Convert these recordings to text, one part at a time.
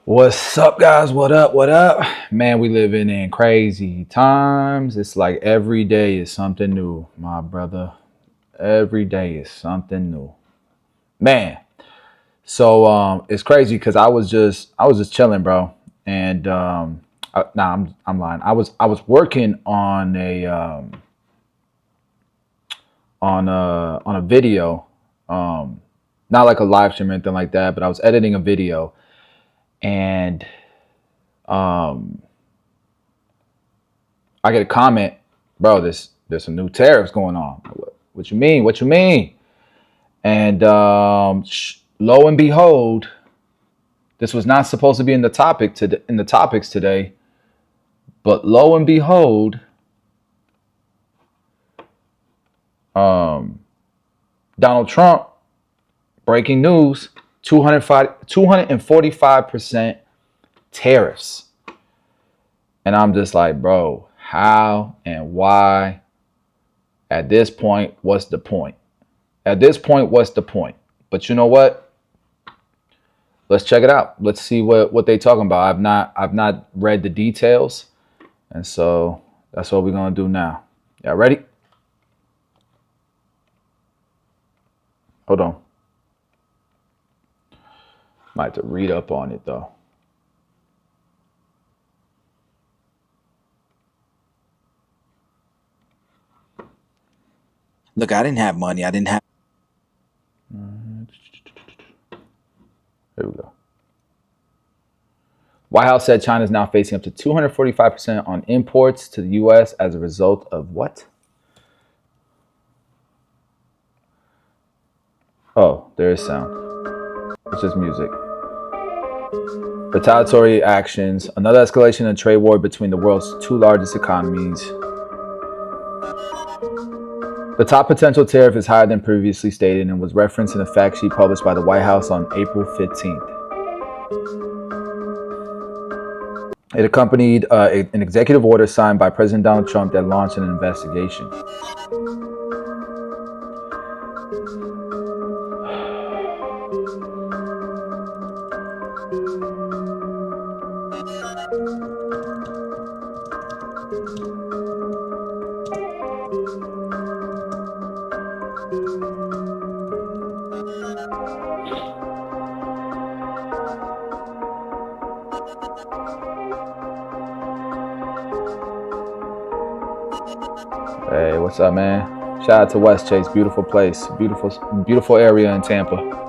What's up, guys? What up? What up? Man, we living in crazy times. It's like every day is something new, my brother. Every day is something new. Man. So it's crazy because I was just chilling, bro. And nah, I'm lying. I was working on a video. Not like a live stream or anything like that, but I was editing a video and um I get a comment, bro. There's some new tariffs going on. What you mean? What you mean? And lo and behold, this was not supposed to be in the topics today. But lo and behold, um, Donald Trump, breaking news, 245% tariffs. And I'm just like, bro, how and why? At this point, what's the point? At this point, what's the point? But you know what? Let's check it out. Let's see what they talking about. I've not read the details, and so that's what we're gonna do now. Y'all ready? Hold on. Might have to read up on it though. Look, I didn't have money. I didn't have. Here we go. White House said China is now facing up to 245% on imports to the U.S. as a result of what? Oh, there is sound. It's just music. Retaliatory actions. Another escalation in a trade war between the world's two largest economies. The top potential tariff is higher than previously stated and was referenced in a fact sheet published by the White House on April 15th. It accompanied an executive order signed by President Donald Trump that launched an investigation. Hey, what's up, man? Shout out to West Chase. Beautiful place. Beautiful area in Tampa.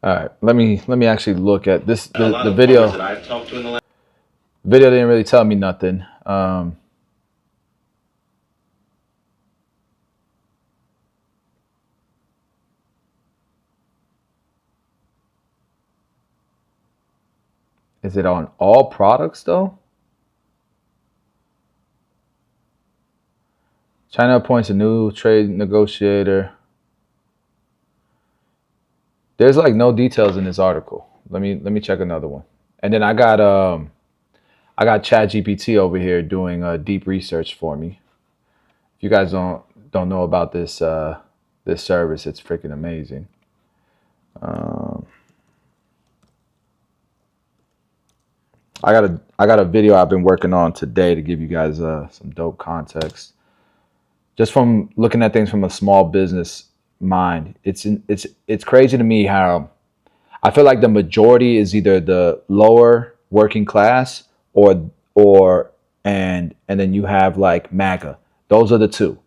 All right, let me actually look at this. The video. Video didn't really tell me nothing. Is it on all products though? China appoints a new trade negotiator. There's like no details in this article. Let me check another one. And then I got ChatGPT over here doing deep research for me. If you guys don't know about this this service, it's freaking amazing. I got a video I've been working on today to give you guys some dope context. Just from looking at things from a small business mind, it's crazy to me how I feel like the majority is either the lower working class and then you have like MAGA. Those are the two.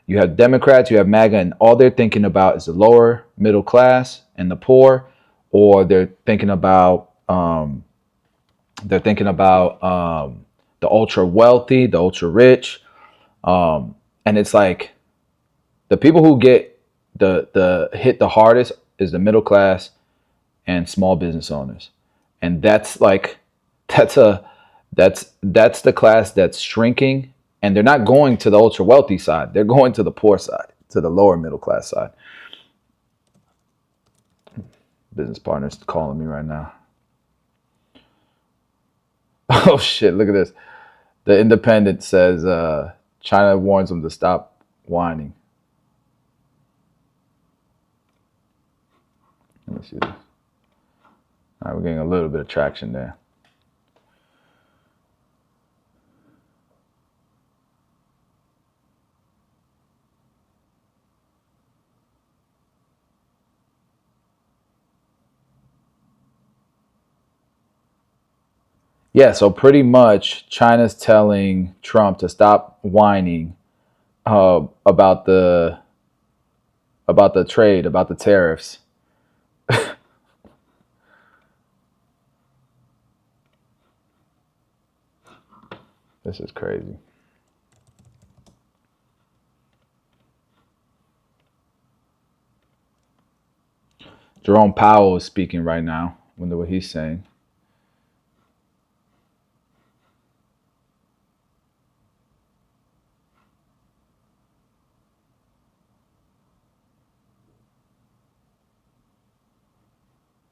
You have Democrats, you have MAGA, and all they're thinking about is the lower middle class and the poor, or they're thinking about the ultra wealthy, the ultra rich, and it's like the people who get the hit the hardest is the middle class and small business owners, and that's the class that's shrinking And they're not going to the ultra wealthy side. They're going to the poor side, to the lower middle class side. Business partner's calling me right now. Oh, shit. Look at this. The Independent says China warns them to stop whining. Let me see this. All right, we're getting a little bit of traction there. Yeah, so pretty much China's telling Trump to stop whining about the trade, about the tariffs. This is crazy. Jerome Powell is speaking right now. Wonder what he's saying.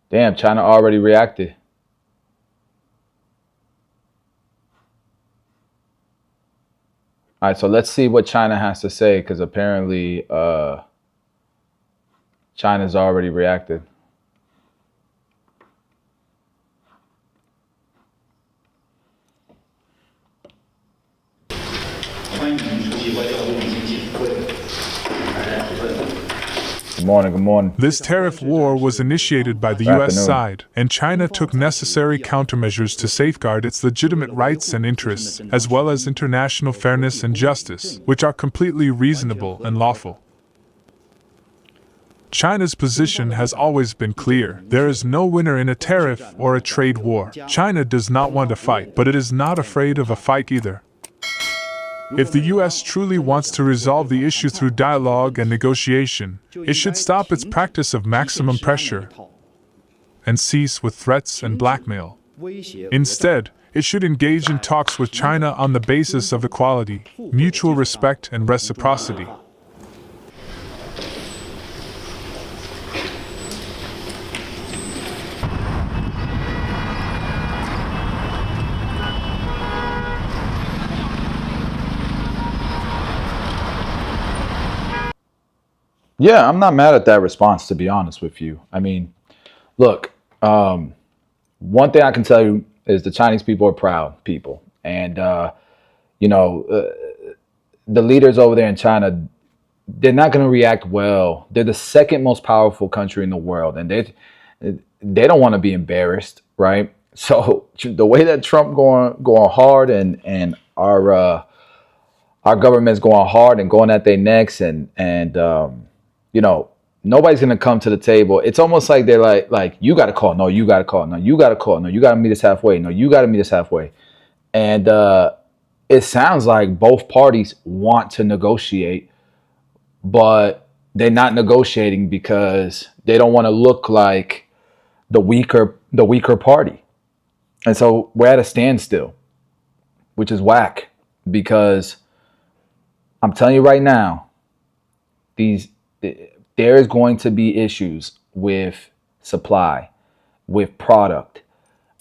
Damn, China already reacted. All right, so let's see what China has to say, because apparently China's already reacted. Good morning, good morning. This tariff war was initiated by the Good U.S. afternoon. side, and China took necessary countermeasures to safeguard its legitimate rights and interests, as well as international fairness and justice, which are completely reasonable and lawful. China's position has always been clear. There is no winner in a tariff or a trade war. China does not want a fight, but it is not afraid of a fight either. If the U.S. truly wants to resolve the issue through dialogue and negotiation, it should stop its practice of maximum pressure and cease with threats and blackmail. Instead, it should engage in talks with China on the basis of equality, mutual respect, and reciprocity. Yeah, I'm not mad at that response, to be honest with you. I mean, look, one thing I can tell you is the Chinese people are proud people. And, you know, the leaders over there in China, they're not going to react well. They're the second most powerful country in the world, and they don't want to be embarrassed, right? So the way that Trump going hard and our government's going hard and going at their necks and you know, nobody's gonna come to the table. It's almost like they're like you got to call, no, you got to call, no, you got to call, no, you got to meet us halfway, no, you got to meet us halfway, and it sounds like both parties want to negotiate, but they're not negotiating because they don't want to look like the weaker party, and so we're at a standstill, which is whack because I'm telling you right now, there is going to be issues with supply, with product.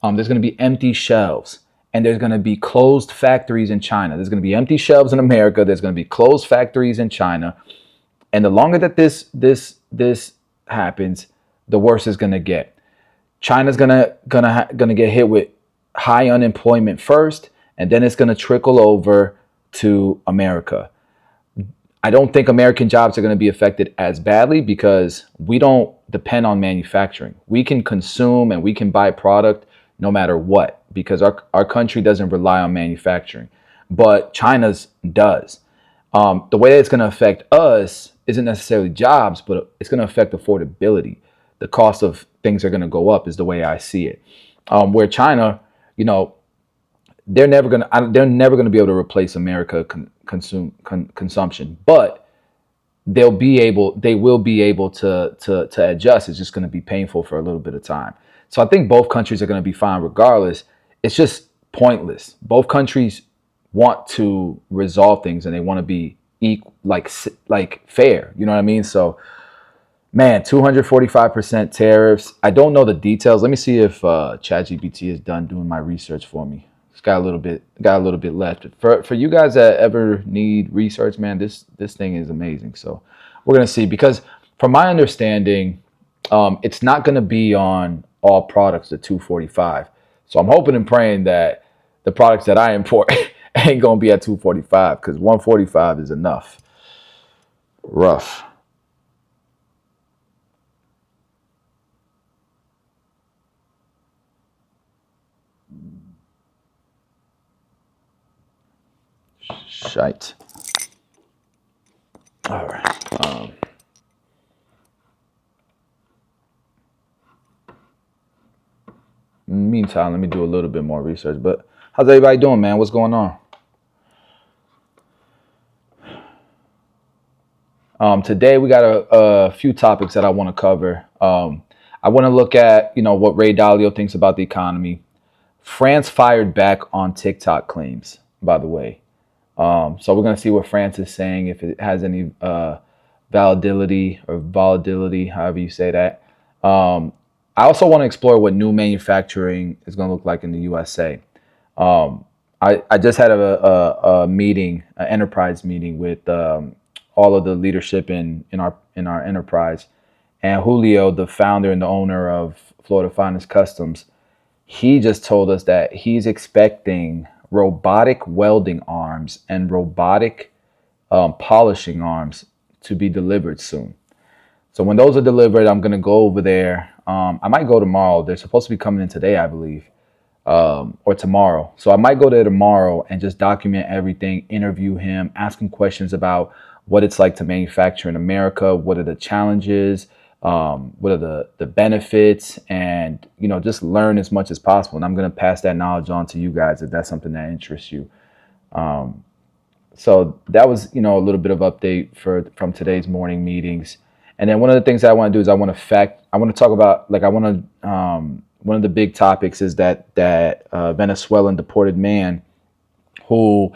There's going to be empty shelves, and there's going to be closed factories in China. There's going to be empty shelves in America. There's going to be closed factories in China. And the longer that this happens, the worse it's going to get. China's gonna get hit with high unemployment first, and then it's going to trickle over to America. I don't think American jobs are going to be affected as badly because we don't depend on manufacturing. We can consume and we can buy product no matter what because our country doesn't rely on manufacturing. But China's does. The way that it's going to affect us isn't necessarily jobs, but it's going to affect affordability. The cost of things are going to go up is the way I see it. Where China, you know, they're never going to be able to replace America consumption, but they will be able to adjust. It's just going to be painful for a little bit of time. So I think both countries are going to be fine regardless. It's just pointless. Both countries want to resolve things and they want to be equal, like fair. You know what I mean? So, man, 245% tariffs. I don't know the details. Let me see if ChatGPT is done doing my research for me. It's got a little bit left. For you guys that ever need research, man, this thing is amazing. So we're gonna see, because from my understanding, it's not gonna be on all products the 245. So I'm hoping and praying that the products that I import ain't gonna be at 245, because 145 is enough. Rough. Shite. All right. Meantime, let me do a little bit more research. But how's everybody doing, man? What's going on? Today we got a few topics that I want to cover. I want to look at, what Ray Dalio thinks about the economy. France fired back on TikTok claims, by the way. So we're going to see what France is saying, if it has any validity or volatility, however you say that. I also want to explore what new manufacturing is going to look like in the USA. I just had a meeting, an enterprise meeting with all of the leadership in our enterprise, and Julio, the founder and the owner of Florida Finest Customs, he just told us that he's expecting robotic welding arms and robotic polishing arms to be delivered soon. So when those are delivered, I'm going to go over there. I might go tomorrow. They're supposed to be coming in today, I believe, or tomorrow. So I might go there tomorrow and just document everything, interview him, ask him questions about what it's like to manufacture in America, what are the challenges, what are the benefits, and just learn as much as possible. And I'm going to pass that knowledge on to you guys if that's something that interests you. So that was a little bit of update from today's morning meetings. And then one of the things that I want to do is I want to talk about, one of the big topics is that Venezuelan deported man who,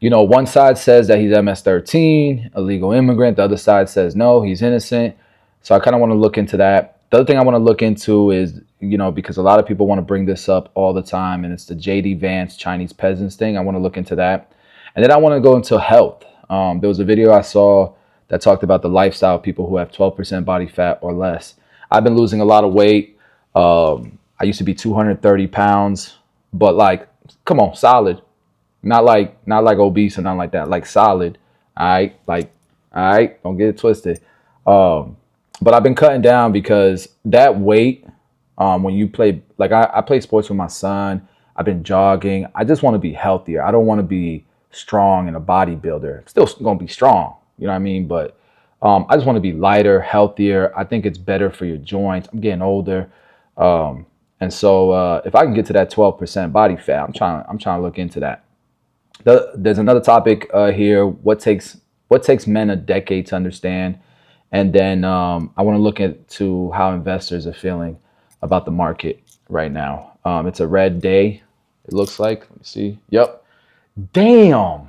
one side says that he's MS-13, illegal immigrant. The other side says no, he's innocent. So I kind of want to look into that. The other thing I want to look into is, because a lot of people want to bring this up all the time, and it's the JD Vance Chinese peasants thing. I want to look into that. And then I want to go into health. There was a video I saw that talked about the lifestyle of people who have 12% body fat or less. I've been losing a lot of weight. I used to be 230 pounds, but come on, solid. Not like obese or nothing like that. Like solid. All right, don't get it twisted. But I've been cutting down because that weight, when you play, I play sports with my son. I've been jogging. I just want to be healthier. I don't want to be strong and a bodybuilder. Still going to be strong, you know what I mean? But I just want to be lighter, healthier. I think it's better for your joints. I'm getting older. And so if I can get to that 12% body fat, I'm trying to look into that. There's another topic here. What takes men a decade to understand? And then I want to look into how investors are feeling about the market right now. It's a red day, it looks like. Let me see. Yep. Damn.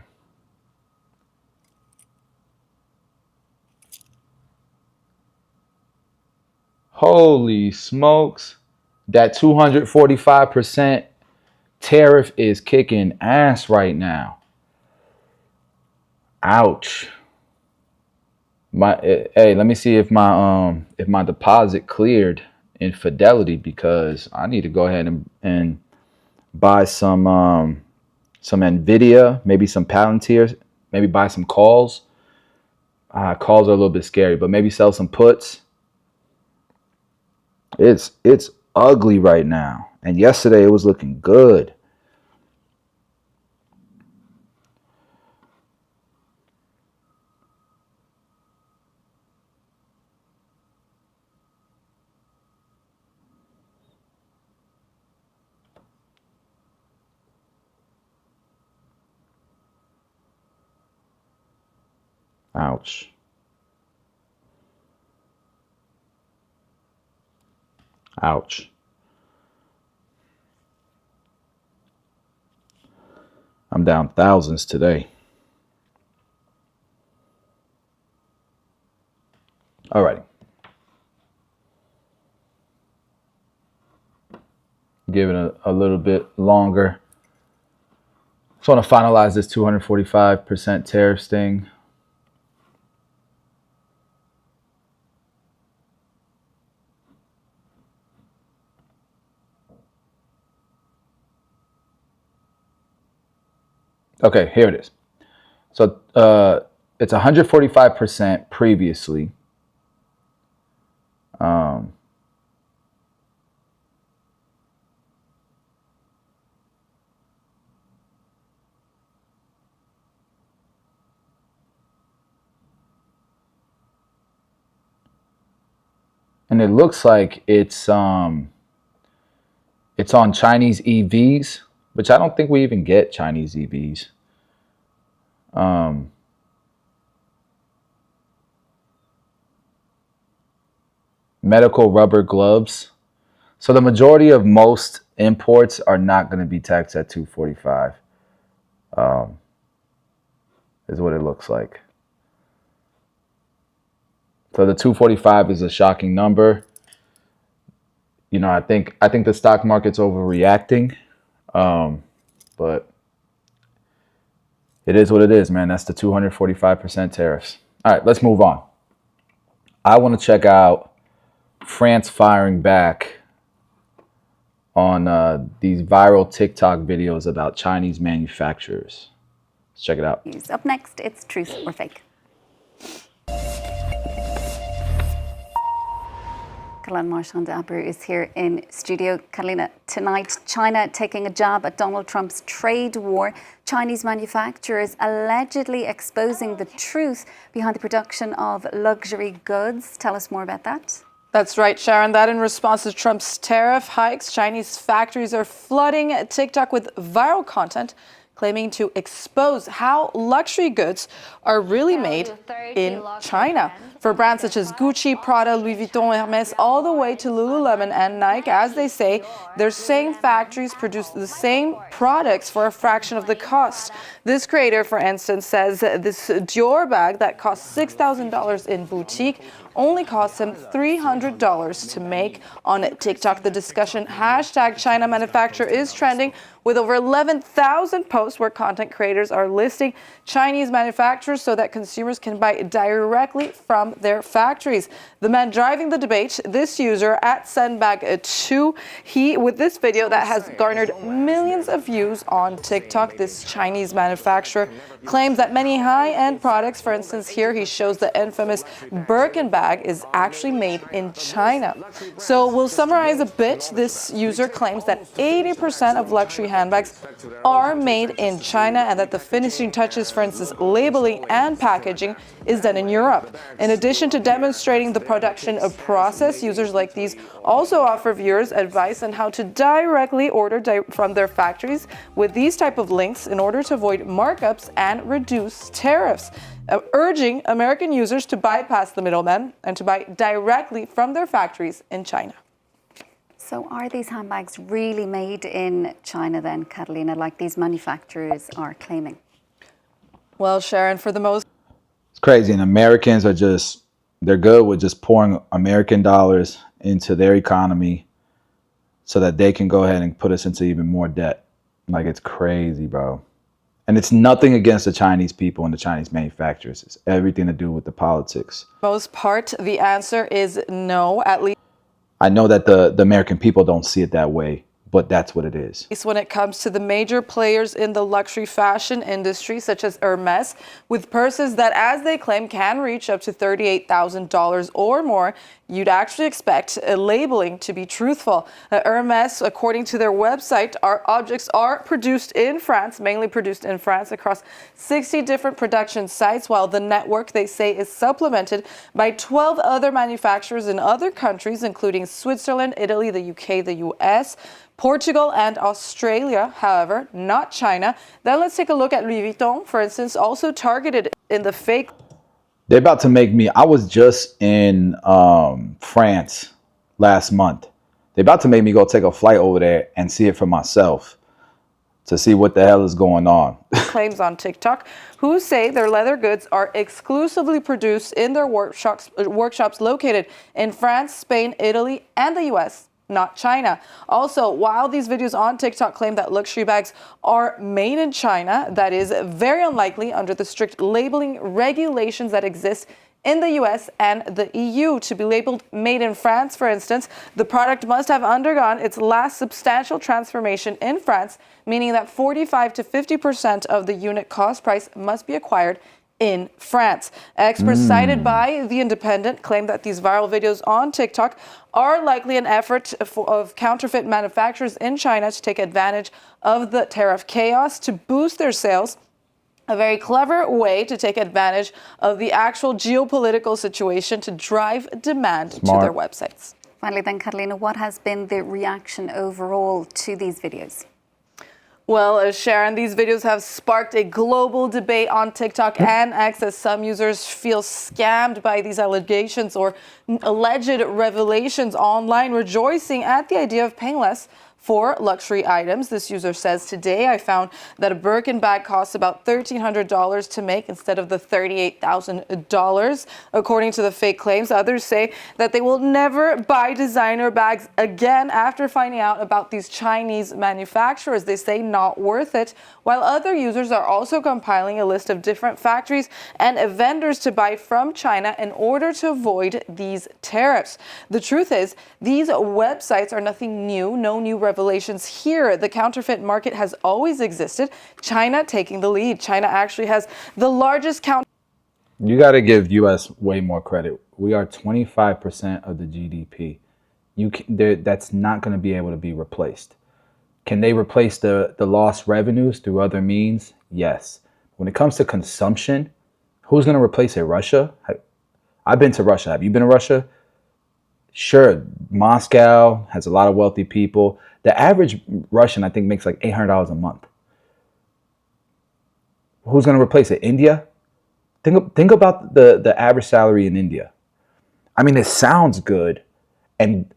Holy smokes. That 245% tariff is kicking ass right now. Ouch. Hey, let me see if my deposit cleared in Fidelity, because I need to go ahead and buy some Nvidia, maybe some Palantirs, maybe buy some calls. Calls are a little bit scary, but maybe sell some puts. It's ugly right now, and yesterday it was looking good. Ouch. Ouch. I'm down thousands today. All right. Give it a little bit longer. Just want to finalize this 245% tariffs thing. Okay, here it is. So it's 145% previously. And it looks like it's on Chinese EVs, which I don't think we even get Chinese EVs. Medical rubber gloves. So the majority of most imports are not going to be taxed at 245. Is what it looks like. So the 245 is a shocking number. You know, I think the stock market's overreacting, but it is what it is, man. That's the 245% tariffs. All right, let's move on. I want to check out France firing back on these viral TikTok videos about Chinese manufacturers. Let's check it out. Up next, it's Truth or Fake. Carolina Marchand-Abreu is here in studio. Carolina, tonight, China taking a jab at Donald Trump's trade war. Chinese manufacturers allegedly exposing the truth behind the production of luxury goods. Tell us more about that. That's right, Sharon. That in response to Trump's tariff hikes, Chinese factories are flooding TikTok with viral content claiming to expose how luxury goods are really made in China. For brands such as Gucci, Prada, Louis Vuitton, Hermes, all the way to Lululemon and Nike, as they say, their same factories produce the same products for a fraction of the cost. This creator, for instance, says this Dior bag that costs $6,000 in boutique only costs him $300 to make. On TikTok, the discussion hashtag China manufacturer is trending with over 11,000 posts where content creators are listing Chinese manufacturers so that consumers can buy directly from their factories. The man driving the debate, this user at Sandbag2, he with this video that has garnered millions of views on TikTok, this Chinese manufacturer claims that many high-end products, for instance here he shows the infamous Birkin bag, is actually made in China. So we'll summarize a bit. This user claims that 80% of luxury handbags are made in China and that the finishing touches, for instance, labeling and packaging, is done in Europe. In addition to demonstrating the production of process, users like these also offer viewers advice on how to directly order from their factories with these type of links in order to avoid markups and reduce tariffs, urging American users to bypass the middlemen and to buy directly from their factories in China. So are these handbags really made in China then, Catalina, like these manufacturers are claiming? Well, Sharon, for the most... It's crazy. And Americans are they're good with just pouring American dollars into their economy so that they can go ahead and put us into even more debt. Like, it's crazy, bro. And it's nothing against the Chinese people and the Chinese manufacturers. It's everything to do with the politics. Most part, the answer is no, at least. I know that the American people don't see it that way, but that's what it is. When it comes to the major players in the luxury fashion industry, such as Hermes, with purses that, as they claim, can reach up to $38,000 or more, you'd actually expect labeling to be truthful. Hermes, according to their website, our objects are produced in France, mainly produced in France, across 60 different production sites, while the network, they say, is supplemented by 12 other manufacturers in other countries, including Switzerland, Italy, the UK, the US, Portugal and Australia, however, not China. Then let's take a look at Louis Vuitton, for instance, also targeted in the fake. They're about to make me, I was just in France last month. They're about to make me go take a flight over there and see it for myself. to see what the hell is going on. Claims on TikTok, who say their leather goods are exclusively produced in their workshops located in France, Spain, Italy, and the US, not China. Also, while these videos on TikTok claim that luxury bags are made in China, that is very unlikely under the strict labeling regulations that exist in the US and the EU. To be labeled made in France, for instance, the product must have undergone its last substantial transformation in France, meaning that 45 to 50% of the unit cost price must be acquired in France. Experts cited by The Independent claim that these viral videos on TikTok are likely an effort of counterfeit manufacturers in China to take advantage of the tariff chaos to boost their sales. A very clever way to take advantage of the actual geopolitical situation to drive demand to their websites. Finally then, Catalina, what has been the reaction overall to these videos? Well, Sharon, these videos have sparked a global debate on TikTok and X as some users feel scammed by these allegations or alleged revelations online, rejoicing at the idea of paying less for luxury items. This user says, today I found that a Birkin bag costs about $1,300 to make instead of the $38,000. According to the fake claims, others say that they will never buy designer bags again after finding out about these Chinese manufacturers. They say not worth it, while other users are also compiling a list of different factories and vendors to buy from China in order to avoid these tariffs. The truth is, these websites are nothing new, no new revelations here. The counterfeit market has always existed, China taking the lead. China actually has the largest You got to give U.S. way more credit. We are 25% of the GDP. That's not going to be able to be replaced. Can they replace the lost revenues through other means? Yes. When it comes to consumption, who's going to replace it? Russia? I've been to Russia. Have you been to Russia? Sure, Moscow has a lot of wealthy people. The average Russian, I think, makes like $800 a month. Who's going to replace it? India? Think about the average salary in India. I mean, it sounds good. And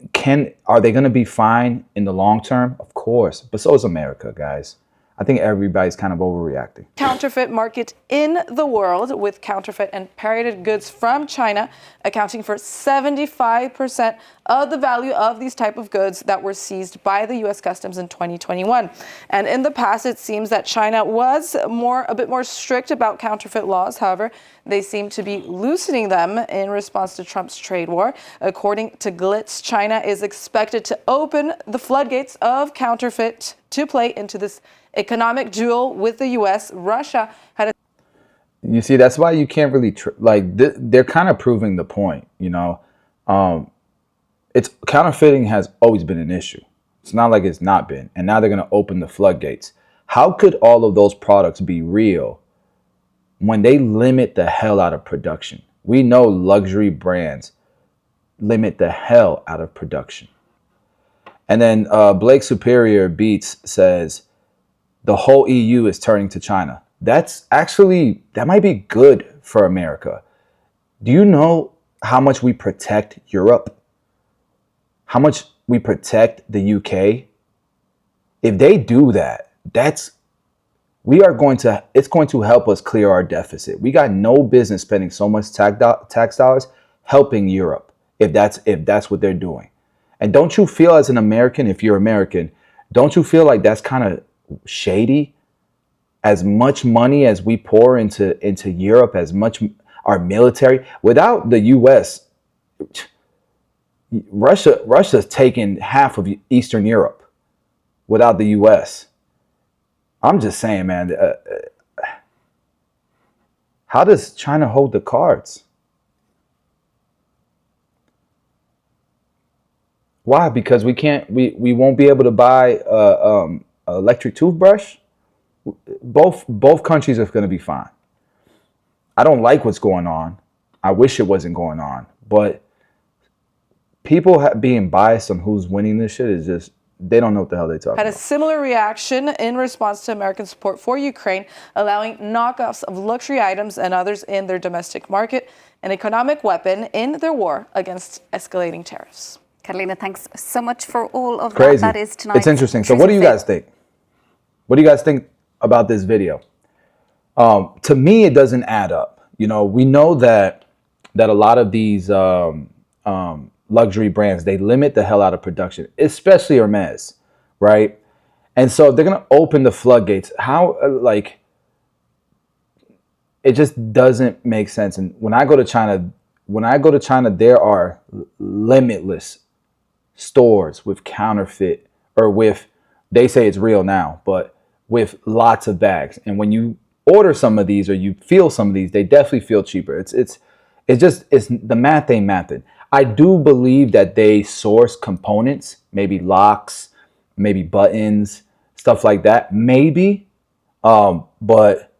are they going to be fine in the long term? Of course. But so is America, guys. I think everybody's kind of overreacting. Counterfeit market in the world, with counterfeit and pirated goods from China accounting for 75% of the value of these type of goods that were seized by the U.S. Customs in 2021. And in the past, it seems that China was a bit more strict about counterfeit laws. However, they seem to be loosening them in response to Trump's trade war. According to Glitz, China is expected to open the floodgates of counterfeit to play into this economic duel with the U.S. Russia had a... You see, that's why you can't really they're kind of proving the point. It's counterfeiting has always been an issue. It's not like it's not been, and now they're going to open the floodgates. How could all of those products be real when they limit the hell out of production? We know luxury brands limit the hell out of production. And then Blake Superior Beats says the whole EU is turning to China. That might be good for America. Do you know how much we protect Europe? How much we protect the UK? If they do that, it's going to help us clear our deficit. We got no business spending so much tax dollars helping Europe if that's what they're doing. And don't you feel, as an American, if you're American, don't you feel like that's kind of shady? As much money as we pour into Europe, as much our military, without the U.S., Russia's taken half of Eastern Europe without the U.S. I'm just saying, man, how does China hold the cards? Why? Because we won't be able to buy an electric toothbrush? Both countries are going to be fine. I don't like what's going on. I wish it wasn't going on. But people being biased on who's winning this shit is just, they don't know what the hell they're talking about. Had a similar reaction in response to American support for Ukraine, allowing knockoffs of luxury items and others in their domestic market, an economic weapon in their war against escalating tariffs. Catalina, thanks so much for all of Crazy. that. That is tonight. It's interesting. So what do you guys think? What do you guys think about this video? To me, it doesn't add up. You know, we know that a lot of these luxury brands, they limit the hell out of production, especially Hermes, right? And so they're gonna open the floodgates. How like it just doesn't make sense. And when I go to China, there are limitless stores with counterfeit or with, they say it's real now, but with lots of bags. And when you order some of these or you feel some of these, they definitely feel cheaper. It's the math ain't mathing. I do believe that they source components, maybe locks, maybe buttons, stuff like that, maybe. But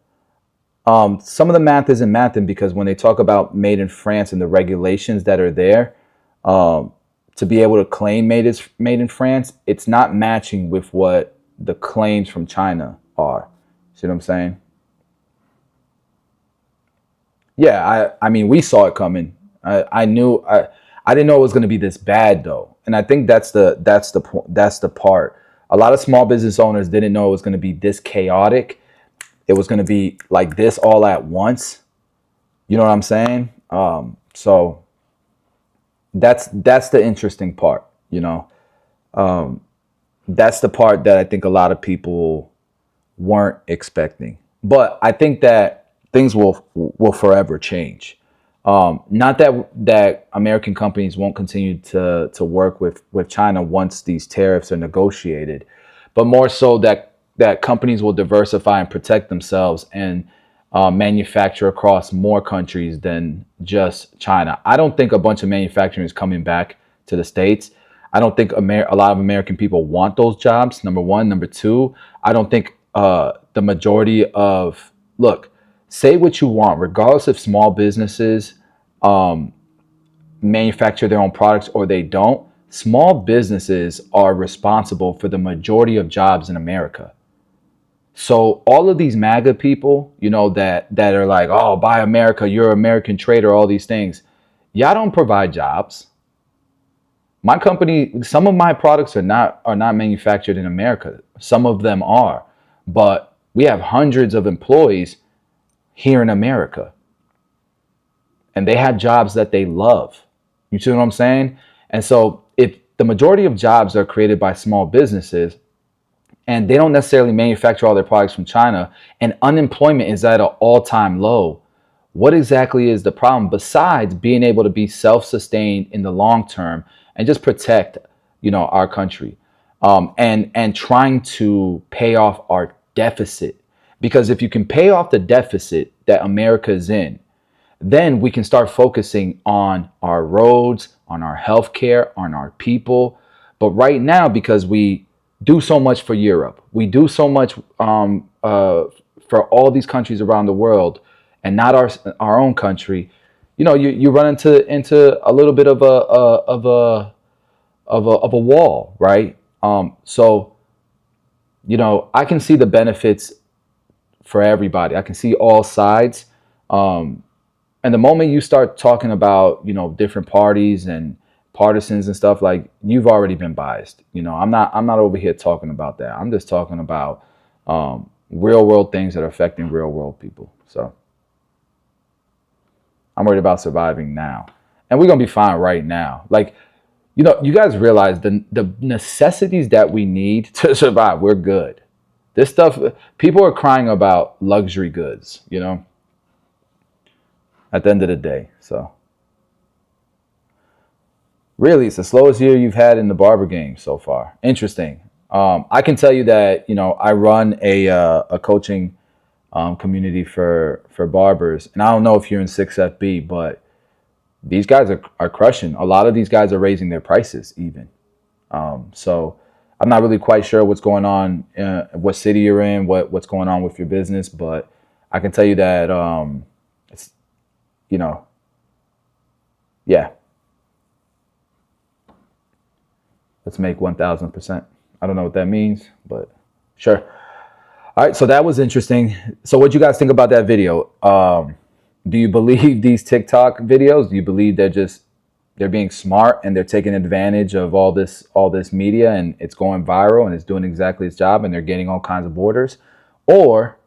some of the math isn't mathing, because when they talk about made in France and the regulations that are there, to be able to claim made in France, it's not matching with what the claims from China are. See what I'm saying? Yeah, I mean, we saw it coming. I didn't know it was going to be this bad though, and I think that's the part. A lot of small business owners didn't know it was going to be this chaotic. It was going to be like this all at once. You know what I'm saying? So that's the interesting part. You know, that's the part that I think a lot of people weren't expecting. But I think that things will forever change. Not that American companies won't continue to work with China once these tariffs are negotiated, but more so that companies will diversify and protect themselves and manufacture across more countries than just China. I don't think a bunch of manufacturing is coming back to the States. I don't think a lot of American people want those jobs, number one. Number two, I don't think the majority of, look, say what you want, regardless if small businesses manufacture their own products or they don't, small businesses are responsible for the majority of jobs in America. So all of these MAGA people, you know, that are like, oh, buy America, you're an American trader, all these things. Y'all don't provide jobs. My company, some of my products are not manufactured in America. Some of them are, but we have hundreds of employees here in America, and they have jobs that they love. You see what I'm saying? And so if the majority of jobs are created by small businesses and they don't necessarily manufacture all their products from China, and unemployment is at an all-time low, what exactly is the problem besides being able to be self-sustained in the long term and just protect, you know, our country, and trying to pay off our deficit? Because if you can pay off the deficit that America is in, then we can start focusing on our roads, on our healthcare, on our people. But right now, because we do so much for Europe, we do so much for all these countries around the world, and not our own country, you know, you run into a little bit of a wall, right? So, you know, I can see the benefits for everybody. I can see all sides. And the moment you start talking about, you know, different parties and partisans and stuff, like, you've already been biased. You know, I'm not over here talking about that. I'm just talking about real world things that are affecting real world people. So I'm worried about surviving now, and we're gonna be fine right now. Like, you know, you guys realize the necessities that we need to survive. We're good. This stuff, people are crying about luxury goods, you know, at the end of the day. So really, it's the slowest year you've had in the barber game so far. Interesting. I can tell you that, you know, I run a coaching community for barbers, and I don't know if you're in 6FB, but these guys are crushing. A lot of these guys are raising their prices even. So I'm not really quite sure what's going on, what city you're in, what's going on with your business, but I can tell you that it's, you know, yeah. Let's make 1,000%. I don't know what that means, but sure. All right, so that was interesting. So what do you guys think about that video? Do you believe these TikTok videos? Do you believe they're just they're being smart and they're taking advantage of all this media, and it's going viral and it's doing exactly its job and they're getting all kinds of orders? Or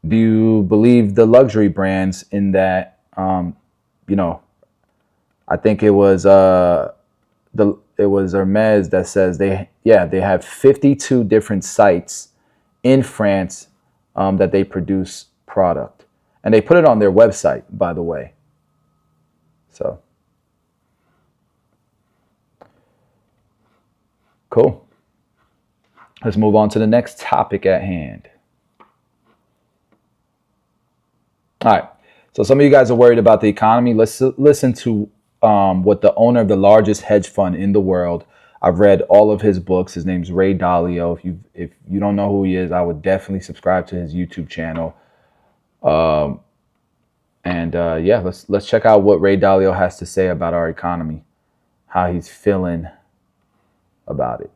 do you believe the luxury brands in that, you know, I think it was Hermes that says they have 52 different sites in France that they produce product, and they put it on their website, by the way. So cool. Let's move on to the next topic at hand. All right. So some of you guys are worried about the economy. Let's listen to what the owner of the largest hedge fund in the world. I've read all of his books. His name's Ray Dalio. If you don't know who he is, I would definitely subscribe to his YouTube channel. Yeah, let's check out what Ray Dalio has to say about our economy, how he's feeling about it.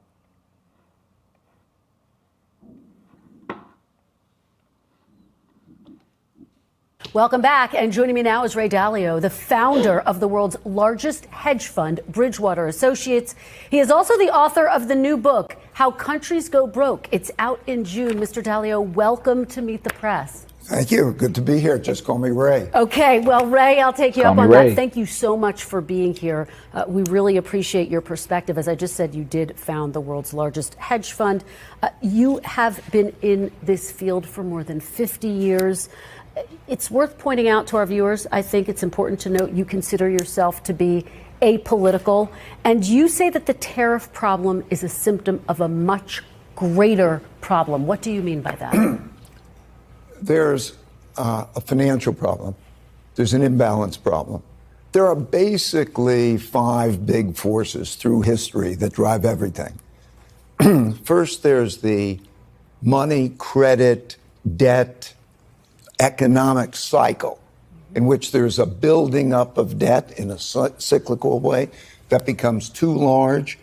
Welcome back, and joining me now is Ray Dalio, the founder of the world's largest hedge fund, Bridgewater Associates. He is also the author of the new book, How Countries Go Broke. It's out in June. Mr. Dalio, welcome to Meet the Press. Thank you. Good to be here. Just call me Ray. Okay, well, Ray, I'll take you Call up me on Ray. that. Thank you so much for being here. We really appreciate your perspective. As I just said, you did found the world's largest hedge fund. You have been in this field for more than 50 years. It's worth pointing out to our viewers, I think it's important to note you consider yourself to be apolitical, and you say that the tariff problem is a symptom of a much greater problem. What do you mean by that? There's a financial problem. There's an imbalance problem. There are basically 5 big forces through history that drive everything. First, there's the money, credit, debt, economic cycle in which there's a building up of debt in a cyclical way that becomes too large,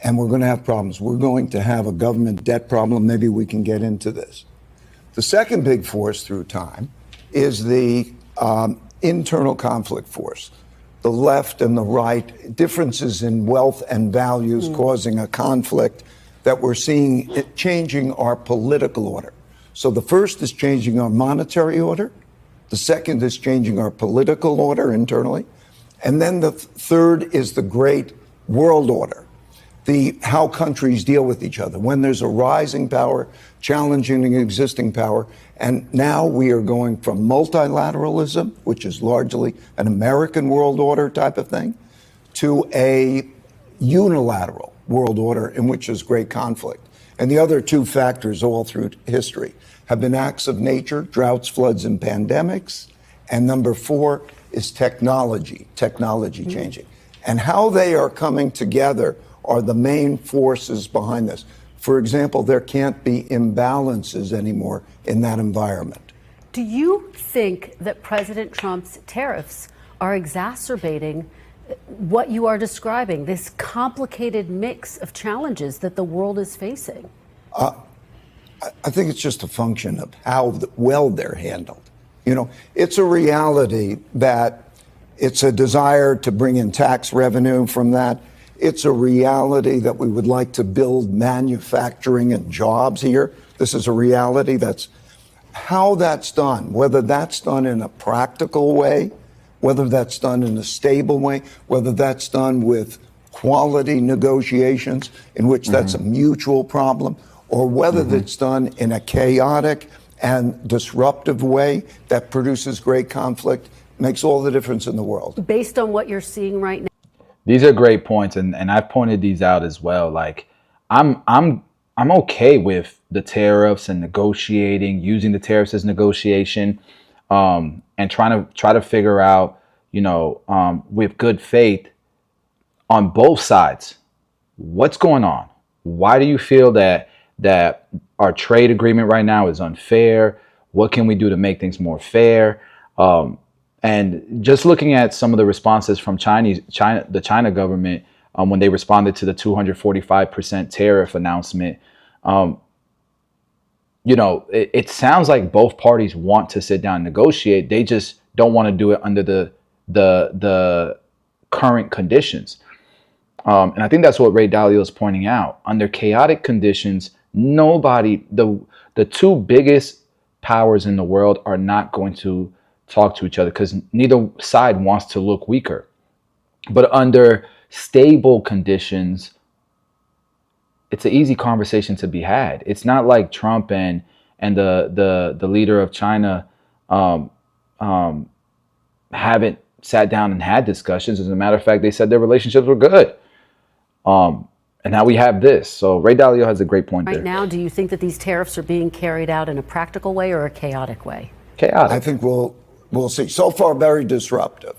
and we're going to have problems. We're going to have a government debt problem. Maybe we can get into this. The second big force through time is the internal conflict force. The left and the right, differences in wealth and values causing a conflict that we're seeing it changing our political order. So the first is changing our monetary order. The second is changing our political order internally. And then the third is the great world order, how countries deal with each other. When there's a rising power, challenging an existing power. And now we are going from multilateralism, which is largely an American world order type of thing, to a unilateral world order in which there's great conflict. And the other 2 factors all through history have been acts of nature, droughts, floods, and pandemics. And number 4 is technology changing. And how they are coming together are the main forces behind this. For example, there can't be imbalances anymore in that environment. Do you think that President Trump's tariffs are exacerbating what you are describing, this complicated mix of challenges that the world is facing? I think it's just a function of how well they're handled. You know, it's a reality that it's a desire to bring in tax revenue from that. It's a reality that we would like to build manufacturing and jobs here. This is a reality. That's how that's done, whether that's done in a practical way, whether that's done in a stable way, whether that's done with quality negotiations in which that's a mutual problem, or whether that's done in a chaotic and disruptive way that produces great conflict, makes all the difference in the world. Based on what you're seeing right now. These are great points, and I've pointed these out as well. Like, I'm okay with the tariffs and negotiating, using the tariffs as negotiation, and try to figure out, with good faith on both sides, what's going on. Why do you feel that our trade agreement right now is unfair? What can we do to make things more fair? And just looking at some of the responses from the China government when they responded to the 245% tariff announcement, it sounds like both parties want to sit down and negotiate. They just don't want to do it under the current conditions. And I think that's what Ray Dalio is pointing out. Under chaotic conditions, the two biggest powers in the world are not going to talk to each other because neither side wants to look weaker. But under stable conditions, it's an easy conversation to be had. It's not like Trump and the leader of China haven't sat down and had discussions. As a matter of fact, they said their relationships were good. And now we have this. So Ray Dalio has a great point there. Right now, do you think that these tariffs are being carried out in a practical way or a chaotic way? Chaotic. I think we'll see. So far, very disruptive.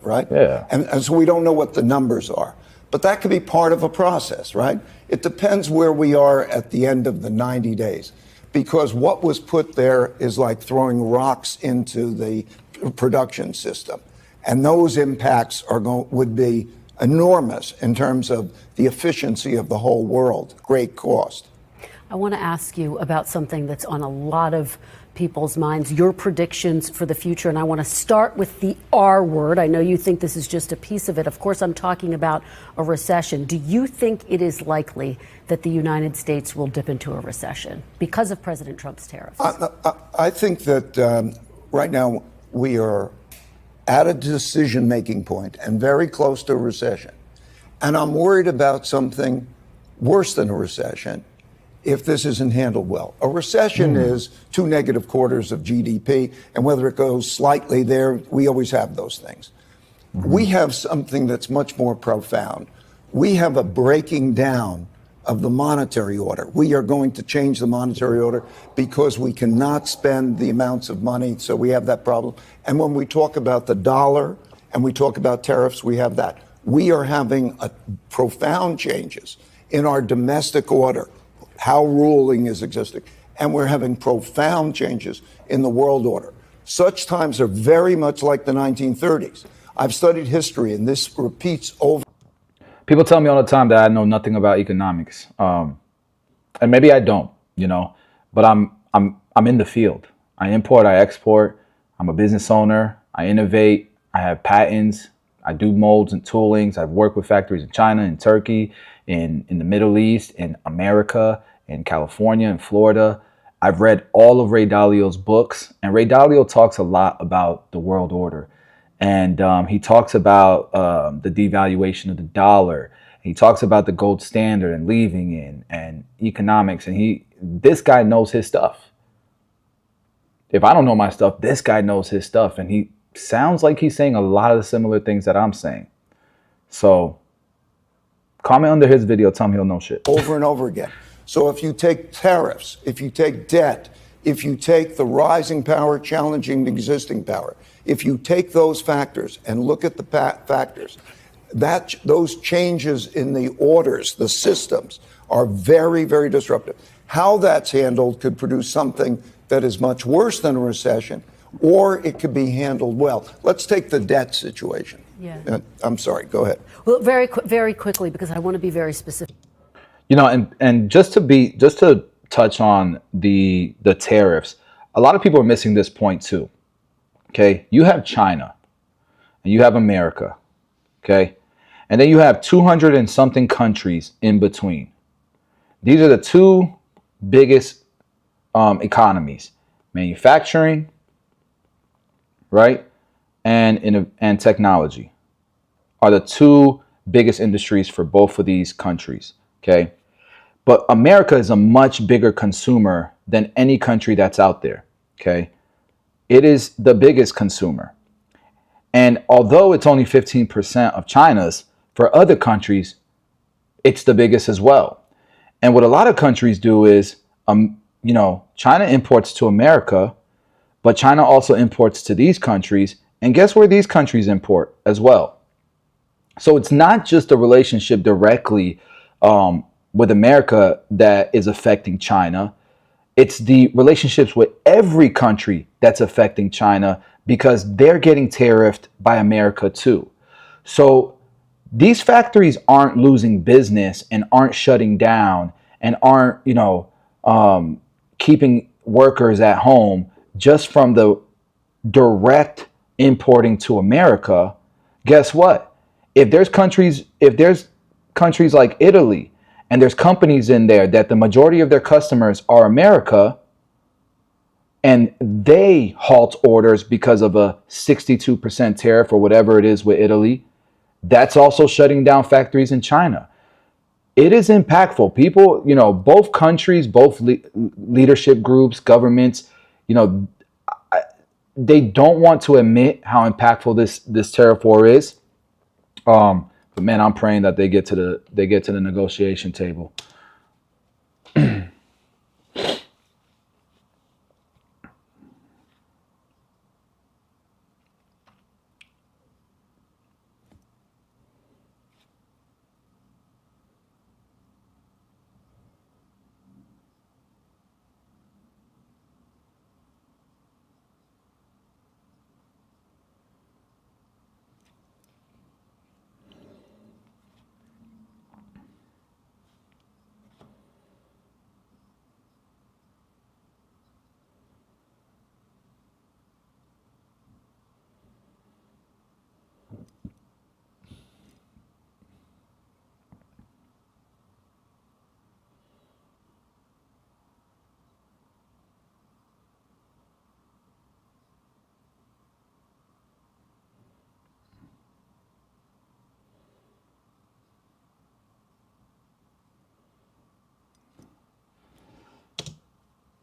Right? Yeah. And so we don't know what the numbers are. But that could be part of a process, right? It depends where we are at the end of the 90 days. Because what was put there is like throwing rocks into the production system. And those impacts would be enormous in terms of the efficiency of the whole world. Great cost. I want to ask you about something that's on a lot of people's minds, your predictions for the future. And I want to start with the R word. I know you think this is just a piece of it. Of course, I'm talking about a recession. Do you think it is likely that the United States will dip into a recession because of President Trump's tariffs? I think that right now we are at a decision-making point and very close to a recession. And I'm worried about something worse than a recession if this isn't handled well. A recession is 2 negative quarters of GDP, and whether it goes slightly there, we always have those things. We have something that's much more profound. We have a breaking down of the monetary order. We are going to change the monetary order because we cannot spend the amounts of money, so we have that problem. And when we talk about the dollar and we talk about tariffs, we have that. We are having profound changes in our domestic order, how ruling is existing, and we're having profound changes in the world order. Such times are very much like the 1930s. I've studied history, and this repeats over. People tell me all the time that I know nothing about economics, and maybe I don't, but I'm in the field. I import, I export. I'm a business owner. I innovate. I have patents. I do molds and toolings. I've worked with factories in China, in Turkey, in the Middle East, in America, in California, in Florida. I've read all of Ray Dalio's books, and Ray Dalio talks a lot about the world order. And he talks about the devaluation of the dollar. He talks about the gold standard and leaving in and economics. And this guy knows his stuff. If I don't know my stuff, this guy knows his stuff. And he sounds like he's saying a lot of the similar things that I'm saying. So comment under his video, tell him he'll know shit. Over and over again. So if you take tariffs, if you take debt, if you take the rising power challenging the existing power, if you take those factors and look at the factors, those changes in the orders, the systems, are very, very disruptive. How that's handled could produce something that is much worse than a recession, or it could be handled well. Let's take the debt situation. Yeah. I'm sorry, go ahead. Well, very quickly, because I want to be very specific. And just to touch on the tariffs, a lot of people are missing this point too. Okay, you have China and you have America. Okay, and then you have 200 and something countries in between. These are the two biggest economies: manufacturing, right, and technology are the two biggest industries for both of these countries. Okay, but America is a much bigger consumer than any country that's out there. Okay, it is the biggest consumer. And although it's only 15% of China's, for other countries, it's the biggest as well. And what a lot of countries do is, China imports to America, but China also imports to these countries. And guess where these countries import as well? So it's not just a relationship directly with America that is affecting China. It's the relationships with every country that's affecting China because they're getting tariffed by America too. So these factories aren't losing business and aren't shutting down and aren't, keeping workers at home just from the direct importing to America. guess what? If there's countries like Italy and there's companies in there that the majority of their customers are America, and they halt orders because of a 62% tariff or whatever it is with Italy, that's also shutting down factories in China. It is impactful. People, both countries, both leadership groups, governments, they don't want to admit how impactful this tariff war is. But man, I'm praying that they get to the negotiation table.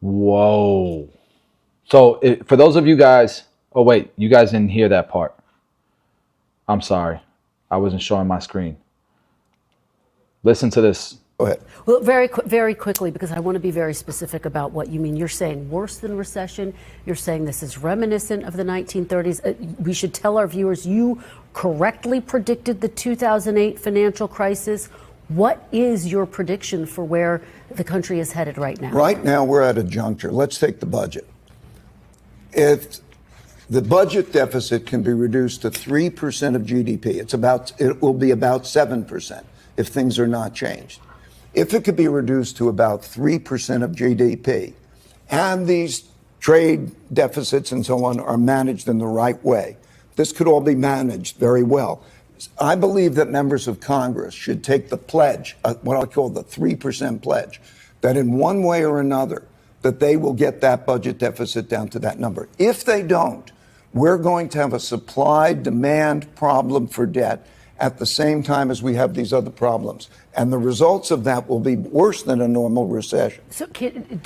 Whoa. So for those of you guys, oh wait, you guys didn't hear that part. I'm sorry. I wasn't showing my screen. Listen to this. Go ahead. Well, very quickly, because I want to be very specific about what you mean. You're saying worse than recession. You're saying this is reminiscent of the 1930s. We should tell our viewers you correctly predicted the 2008 financial crisis. What is your prediction for where the country is headed right now? Right now, we're at a juncture. Let's take the budget. If the budget deficit can be reduced to 3% of GDP, it will be about 7% if things are not changed. If it could be reduced to about 3% of GDP, and these trade deficits and so on are managed in the right way, this could all be managed very well. I believe that members of Congress should take the pledge, what I call the 3% pledge, that in one way or another, that they will get that budget deficit down to that number. If they don't, we're going to have a supply-demand problem for debt at the same time as we have these other problems. And the results of that will be worse than a normal recession. So,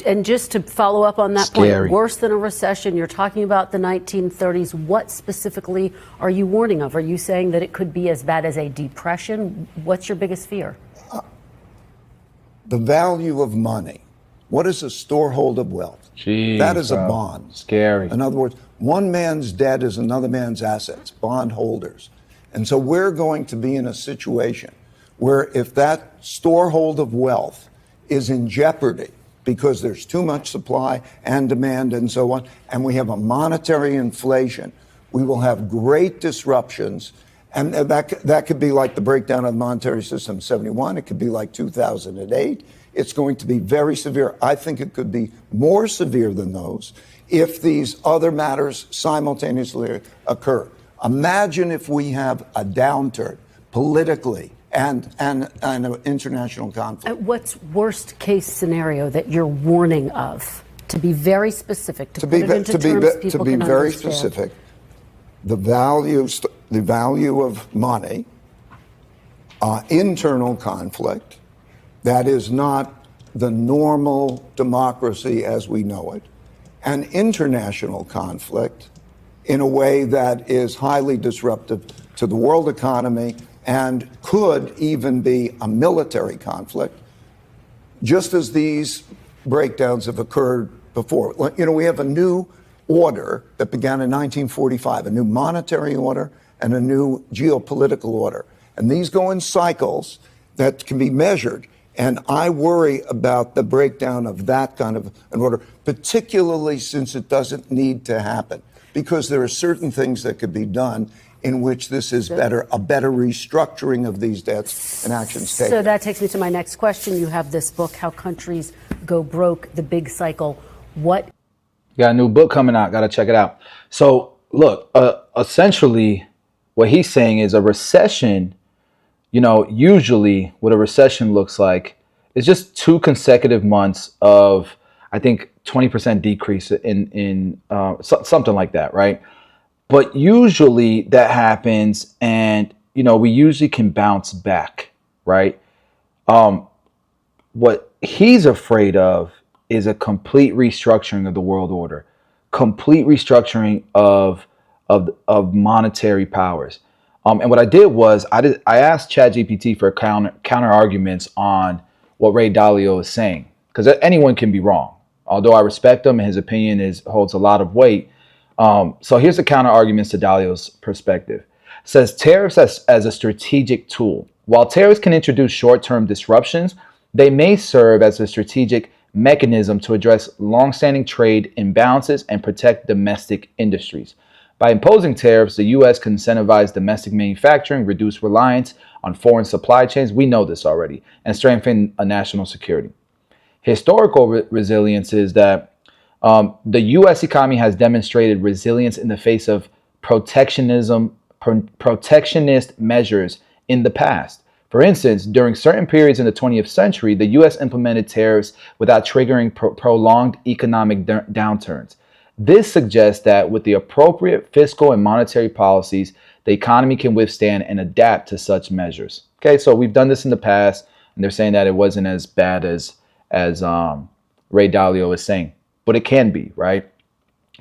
and just to follow up on that point, worse than a recession, you're talking about the 1930s. What specifically are you warning of? Are you saying that it could be as bad as a depression? What's your biggest fear? The value of money. What is a storehold of wealth? Jeez, that is a bond. Scary. In other words, one man's debt is another man's assets, bond holders. And so we're going to be in a situation where if that storehold of wealth is in jeopardy because there's too much supply and demand and so on, and we have a monetary inflation, we will have great disruptions. And that could be like the breakdown of the monetary system in 71. It could be like 2008. It's going to be very severe. I think it could be more severe than those if these other matters simultaneously occur. Imagine if we have a downturn politically and an international conflict. What's worst case scenario that you're warning of? To be very specific, to put it into terms people can understand. To be very specific, the value of money, internal conflict, that is not the normal democracy as we know it, and international conflict in a way that is highly disruptive to the world economy and could even be a military conflict, just as these breakdowns have occurred before. We have a new order that began in 1945, a new monetary order and a new geopolitical order. And these go in cycles that can be measured. And I worry about the breakdown of that kind of an order, particularly since it doesn't need to happen, because there are certain things that could be done in which this is a better restructuring of these debts and actions taken. So that takes me to my next question. You have this book, How Countries Go Broke, The Big Cycle. What? Got a new book coming out. Got to check it out. So look, essentially, what he's saying is a recession, usually what a recession looks like is just 2 consecutive months of, I think, 20% decrease in something like that, right? But usually that happens, and we usually can bounce back, right? What he's afraid of is a complete restructuring of the world order, complete restructuring of monetary powers. And what I did was I asked ChatGPT for counter arguments on what Ray Dalio is saying, because anyone can be wrong. Although I respect him and his opinion holds a lot of weight. So here's the counter arguments to Dalio's perspective. It says tariffs as a strategic tool. While tariffs can introduce short-term disruptions, they may serve as a strategic mechanism to address long-standing trade imbalances and protect domestic industries. By imposing tariffs, the U.S. can incentivize domestic manufacturing, reduce reliance on foreign supply chains, we know this already, and strengthen national security. Historical resilience is that the U.S. economy has demonstrated resilience in the face of protectionist measures in the past. For instance, during certain periods in the 20th century, the U.S. implemented tariffs without triggering prolonged economic downturns. This suggests that with the appropriate fiscal and monetary policies, the economy can withstand and adapt to such measures. Okay, so we've done this in the past, and they're saying that it wasn't as bad as Ray Dalio is saying, but it can be, right?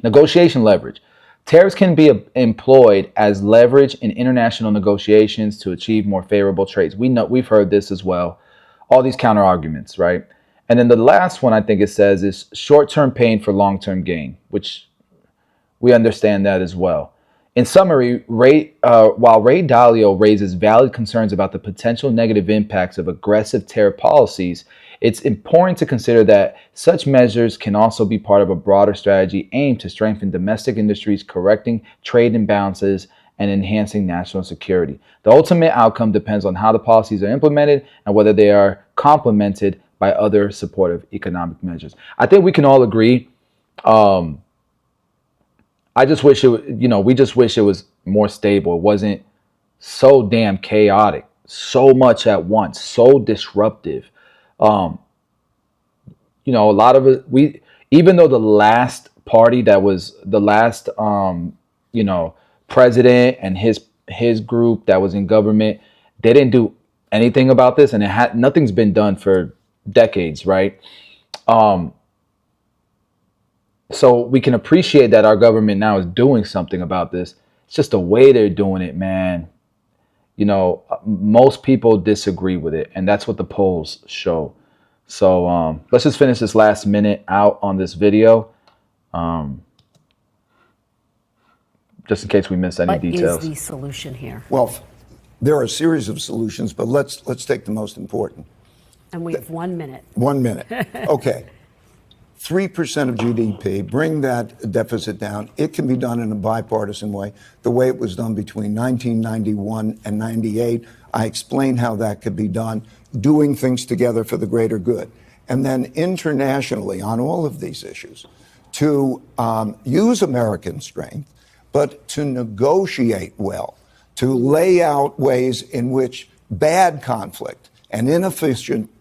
Negotiation leverage. Tariffs can be employed as leverage in international negotiations to achieve more favorable trades. We've heard this as well. All these counter arguments, right? And then the last one I think it says is short-term pain for long-term gain, which we understand that as well. In summary, while Ray Dalio raises valid concerns about the potential negative impacts of aggressive tariff policies, it's important to consider that such measures can also be part of a broader strategy aimed to strengthen domestic industries, correcting trade imbalances, and enhancing national security. The ultimate outcome depends on how the policies are implemented and whether they are complemented by other supportive economic measures. I think we can all agree. I just wish we just wish it was more stable. It wasn't so damn chaotic, so much at once, so disruptive. A lot of it, even though the last party that was the last, president and his group that was in government, they didn't do anything about this, and nothing's been done for decades, right? So we can appreciate that our government now is doing something about this. It's just the way they're doing it, man. Most people disagree with it, and that's what the polls show. So let's just finish this last minute out on this video, just in case we miss any details. What is the solution here? Well, there are a series of solutions, but let's take the most important. And we have 1 minute. 1 minute. Okay. 3% of GDP, bring that deficit down. It can be done in a bipartisan way, the way it was done between 1991 and 98. I explained how that could be done, doing things together for the greater good. And then internationally on all of these issues, to use American strength, but to negotiate well, to lay out ways in which bad conflict and inefficient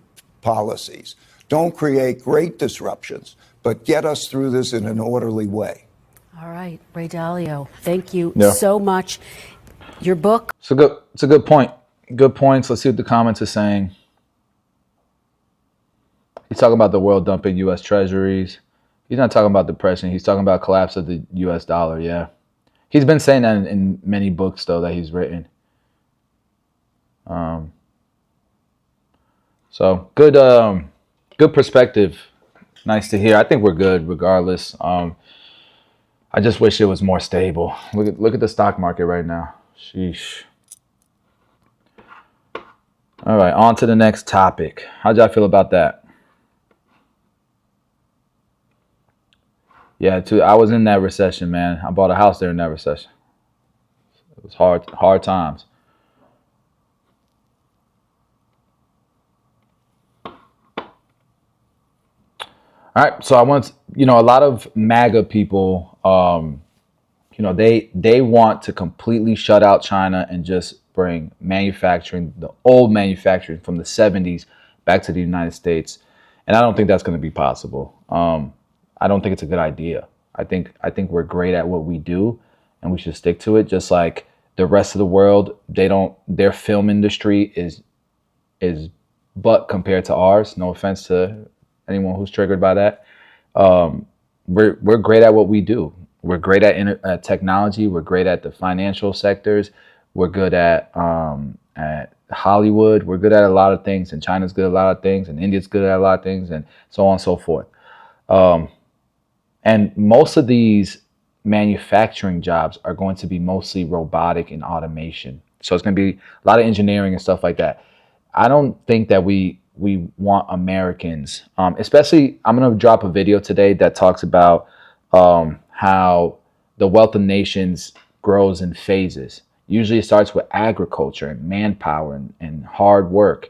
policies don't create great disruptions, but get us through this in an orderly way. All right, Ray Dalio, thank you Yeah. so much. Your book. It's a good point. Good points. Let's see what the comments are saying. He's talking about the world dumping U.S. treasuries. He's not talking about depression. He's talking about collapse of the U.S. dollar. Yeah. He's been saying that in many books, though, that he's written. So good perspective. Nice to hear. I think we're good regardless. I just wish it was more stable. Look at the stock market right now. Sheesh. All right, on to the next topic. How'd y'all feel about that? Yeah, I was in that recession, man. I bought a house there in that recession. It was hard times. All right, so I want a lot of MAGA people they want to completely shut out China and just bring manufacturing, the old manufacturing from the 70s back to the United States. And I don't think that's going to be possible. I don't think it's a good idea. I think we're great at what we do and we should stick to it. Just like the rest of the world, their film industry is but compared to ours. No offense to anyone who's triggered by that. We're great at what we do. We're great at technology. We're great at the financial sectors. We're good at Hollywood. We're good at a lot of things, and China's good at a lot of things, and India's good at a lot of things, and so on and so forth. And most of these manufacturing jobs are going to be mostly robotic and automation. So it's going to be a lot of engineering and stuff like that. I don't think that we want Americans, especially, I'm going to drop a video today that talks about how the wealth of nations grows in phases. Usually it starts with agriculture and manpower and hard work.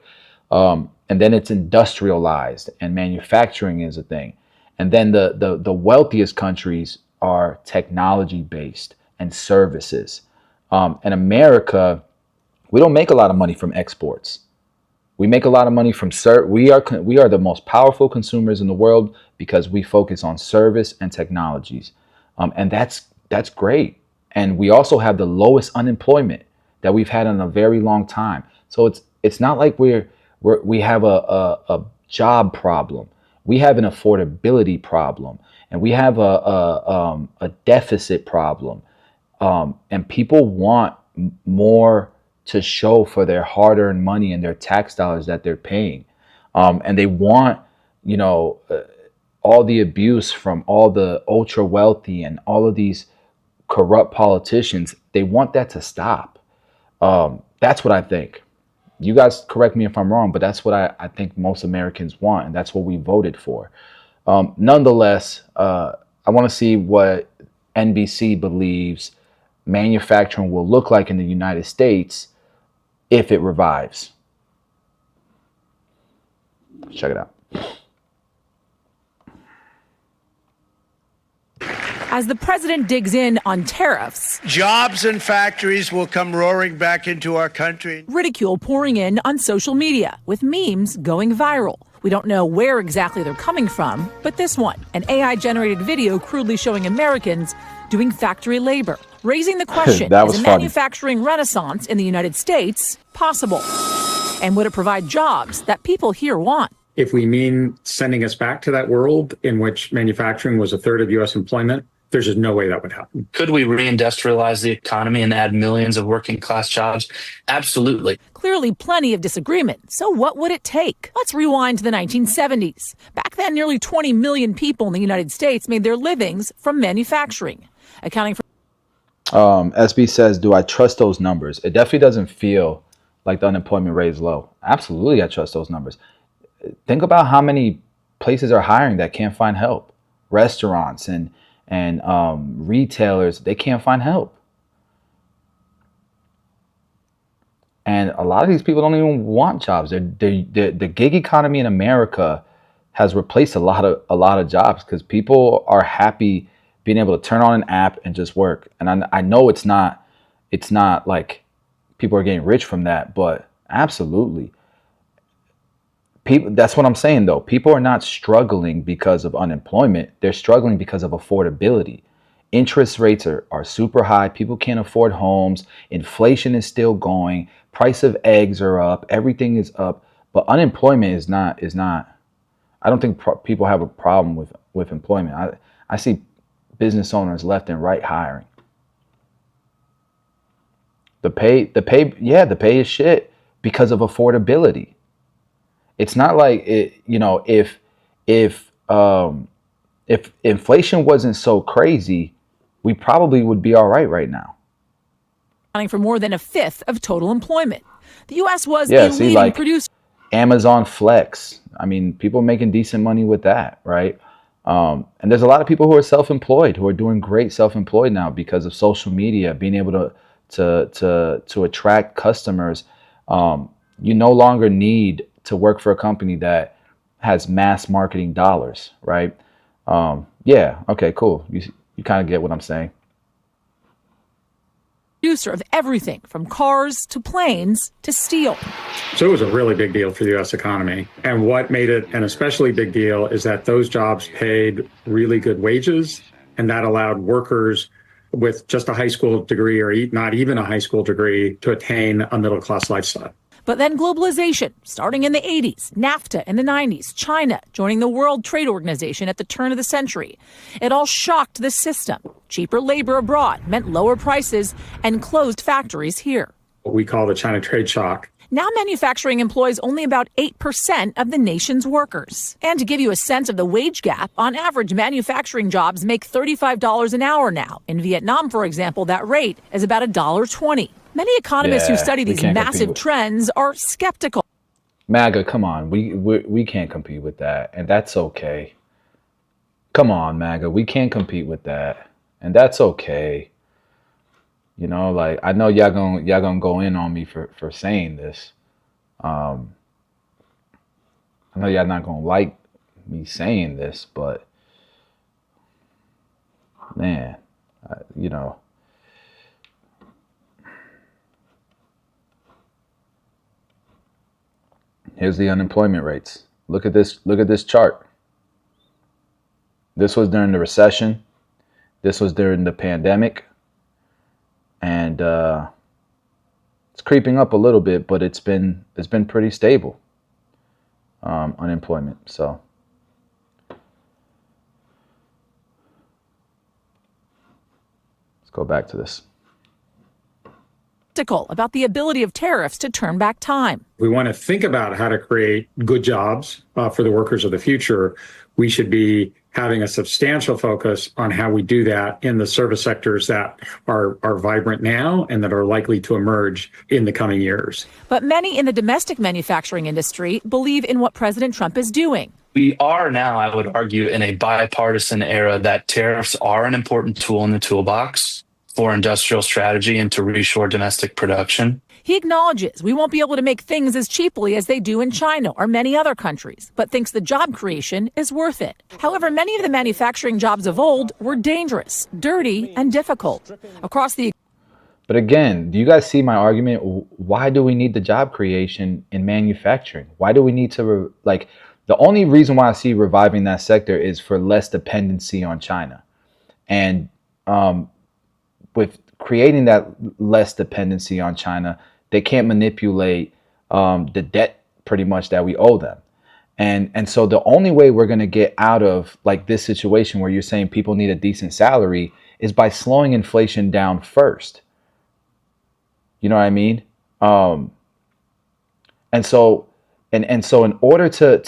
And then it's industrialized and manufacturing is a thing. And then the wealthiest countries are technology based and services. In America, we don't make a lot of money from exports. We make a lot of money from we are the most powerful consumers in the world because we focus on service and technologies. And that's great. And we also have the lowest unemployment that we've had in a very long time. So it's not like we have a job problem. We have an affordability problem, and we have a deficit problem. And people want more to show for their hard-earned money and their tax dollars that they're paying. And they want, all the abuse from all the ultra wealthy and all of these corrupt politicians. They want that to stop. That's what I think. You guys correct me if I'm wrong, but that's what I think most Americans want, and that's what we voted for. Nonetheless, I want to see what NBC believes manufacturing will look like in the United States if it revives. Check it out. As the president digs in on tariffs, jobs and factories will come roaring back into our country. Ridicule pouring in on social media, with memes going viral. We don't know where exactly they're coming from, but this one, an AI-generated video crudely showing Americans doing factory labor, raising the question, is a manufacturing renaissance in the United States possible? And would it provide jobs that people here want? If we mean sending us back to that world in which manufacturing was a third of U.S. employment, there's just no way that would happen. Could we reindustrialize the economy and add millions of working class jobs? Absolutely. Clearly plenty of disagreement. So what would it take? Let's rewind to the 1970s. Back then, nearly 20 million people in the United States made their livings from manufacturing, accounting for... SB says, do I trust those numbers? It definitely doesn't feel like the unemployment rate is low. Absolutely, I trust those numbers. Think about how many places are hiring that can't find help. Restaurants and retailers, they can't find help. And a lot of these people don't even want jobs. The gig economy in America has replaced a lot of jobs because people are happy being able to turn on an app and just work. And I know it's not like people are getting rich from that, but absolutely. That's what I'm saying, though. People are not struggling because of unemployment. They're struggling because of affordability. Interest rates are super high. People can't afford homes. Inflation is still going. Price of eggs are up. Everything is up. But unemployment is not. I don't think people have a problem with employment. I see business owners left and right hiring. The pay is shit because of affordability. It's not like if inflation wasn't so crazy, we probably would be all right now. Accounting for more than a fifth of total employment. The U.S. was the leading producer. Amazon Flex. I mean, people making decent money with that, right? And there's a lot of people who are self-employed, who are doing great self-employed now because of social media, being able to attract customers. You no longer need to work for a company that has mass marketing dollars, right? Yeah, okay, cool. You kind of get what I'm saying. producer of everything from cars to planes to steel. So it was a really big deal for the U.S. economy. And what made it an especially big deal is that those jobs paid really good wages, and that allowed workers with just a high school degree or not even a high school degree to attain a middle-class lifestyle. But then globalization, starting in the 80s, NAFTA in the 90s, China joining the World Trade Organization at the turn of the century. It all shocked the system. Cheaper labor abroad meant lower prices and closed factories here. What we call the China trade shock. Now manufacturing employs only about 8% of the nation's workers. And to give you a sense of the wage gap, on average, manufacturing jobs make $35 an hour now. In Vietnam, for example, that rate is about $1.20. Many economists who study these massive trends are skeptical. MAGA, come on. We can't compete with that, and that's okay. Come on, MAGA. We can't compete with that, and that's okay. You know, like, I know y'all gonna go in on me for saying this. I know y'all not gonna like me saying this, but man, you know, here's the unemployment rates. Look at this. Look at this chart. This was during the recession. This was during the pandemic. And it's creeping up a little bit, but it's been pretty stable, unemployment. So let's go back to this. About the ability of tariffs to turn back time. We want to think about how to create good jobs for the workers of the future. We should be having a substantial focus on how we do that in the service sectors that are vibrant now and that are likely to emerge in the coming years. But many in the domestic manufacturing industry believe in what President Trump is doing. We are now, I would argue, in a bipartisan era that tariffs are an important tool in the toolbox for industrial strategy and to reshore domestic production. He acknowledges we won't be able to make things as cheaply as they do in China or many other countries, but thinks the job creation is worth it. However, many of the manufacturing jobs of old were dangerous, dirty, and difficult. Across the But again, do you guys see my argument? Why do we need the job creation in manufacturing? Why do we need to, the only reason why I see reviving that sector is for less dependency on China. And with creating that less dependency on China, they can't manipulate the debt pretty much that we owe them. And so the only way we're going to get out of like this situation where you're saying people need a decent salary is by slowing inflation down first. You know what I mean? And so in order to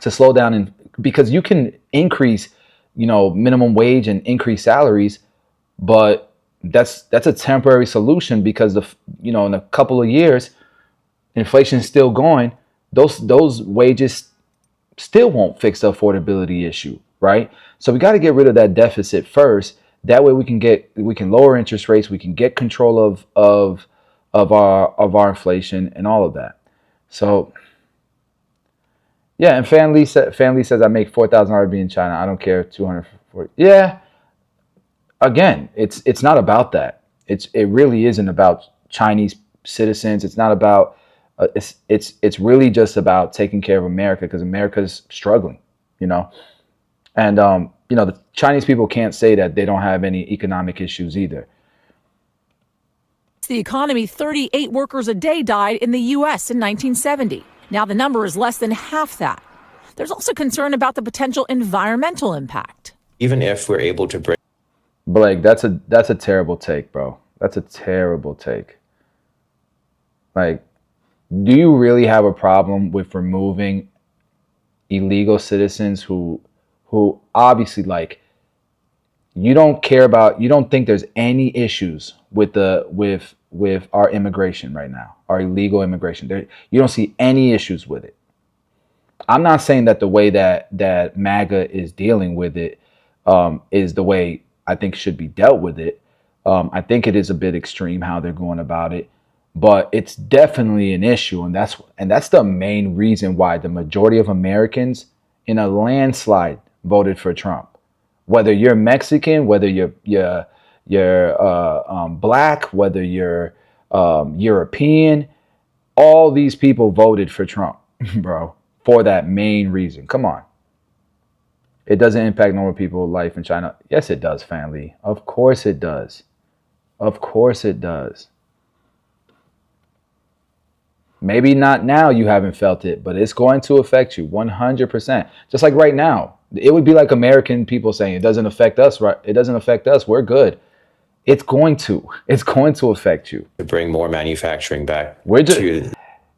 slow down, because you can increase, minimum wage and increase salaries, but that's a temporary solution because in a couple of years, inflation is still going. Those wages still won't fix the affordability issue, right? So we got to get rid of that deficit first. That way we can lower interest rates, we can get control of our inflation and all of that. So yeah, and family says I make $4,000 RMB in China. I don't care. 240. Yeah. Again, it's not about that. It really isn't about Chinese citizens. It's not about. It's really just about taking care of America because America's struggling, and the Chinese people can't say that they don't have any economic issues either. The economy, 38 workers a day died in the U.S. in 1970. Now the number is less than half that. There's also concern about the potential environmental impact. Even if we're able to bring. Blake, that's a terrible take, bro. That's a terrible take. Like, do you really have a problem with removing illegal citizens who obviously you don't think there's any issues with our immigration right now, our illegal immigration? You don't see any issues with it. I'm not saying that the way that MAGA is dealing with it is the way I think should be dealt with it. I think it is a bit extreme how they're going about it, but it's definitely an issue, and that's the main reason why the majority of Americans in a landslide voted for Trump. Whether you're Mexican, whether you're black, whether you're European, all these people voted for Trump, bro, for that main reason. Come on. It doesn't impact normal people's life in China. Yes, it does, family. Of course it does. Of course it does. Maybe not now, you haven't felt it, but it's going to affect you 100%. Just like right now. It would be like American people saying it doesn't affect us, right? It doesn't affect us. We're good. It's going to. It's going to affect you. To bring more manufacturing back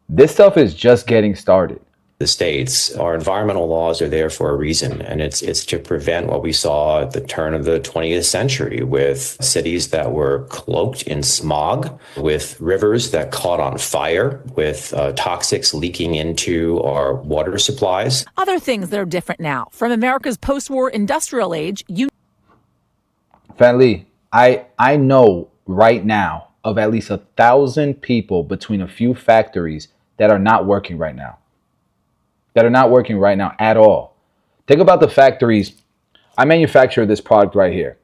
this stuff is just getting started. The States. Our environmental laws are there for a reason, and it's to prevent what we saw at the turn of the 20th century with cities that were cloaked in smog, with rivers that caught on fire, with toxics leaking into our water supplies. Other things that are different now from America's post-war industrial age. Family, I know right now of at least 1,000 people between a few factories that are not working right now. That are not working right now at all. Think about the factories. I manufacture this product right here.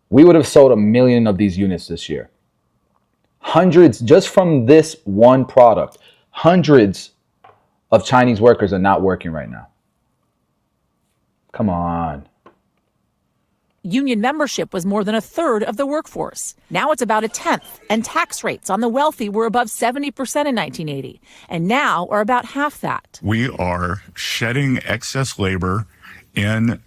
We would have sold 1 million of these units this year. Hundreds, just from this one product, hundreds of Chinese workers are not working right now. Come on. Union membership was more than a third of the workforce. Now it's about a tenth, and tax rates on the wealthy were above 70% in 1980, and now are about half that. We are shedding excess labor in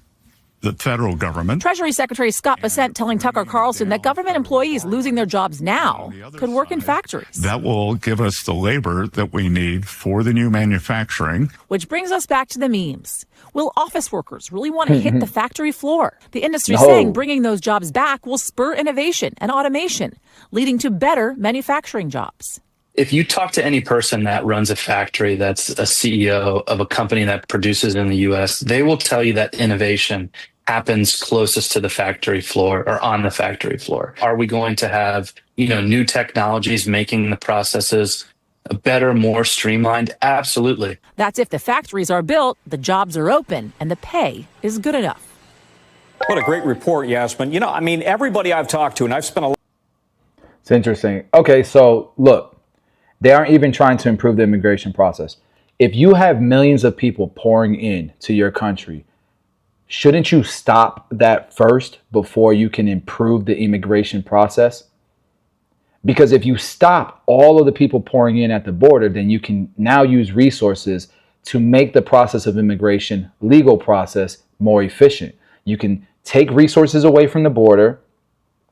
the federal government. Treasury Secretary Scott Bessent telling Tucker Carlson that government employees losing their jobs now could work in factories. That will give us the labor that we need for the new manufacturing. Which brings us back to the memes. Will office workers really want to hit the factory floor? The industry saying bringing those jobs back will spur innovation and automation, leading to better manufacturing jobs. If you talk to any person that runs a factory, that's a CEO of a company that produces in the US, they will tell you that innovation happens closest to the factory floor or on the factory floor. Are we going to have, new technologies making the processes better, more streamlined? Absolutely. That's if the factories are built, the jobs are open, and the pay is good enough. What a great report, Yasmin. Everybody I've talked to, and I've spent a lot. It's interesting. Okay, so look, they aren't even trying to improve the immigration process. If you have millions of people pouring in to your country, shouldn't you stop that first before you can improve the immigration process? Because if you stop all of the people pouring in at the border, then you can now use resources to make the process of immigration, legal process, more efficient. You can take resources away from the border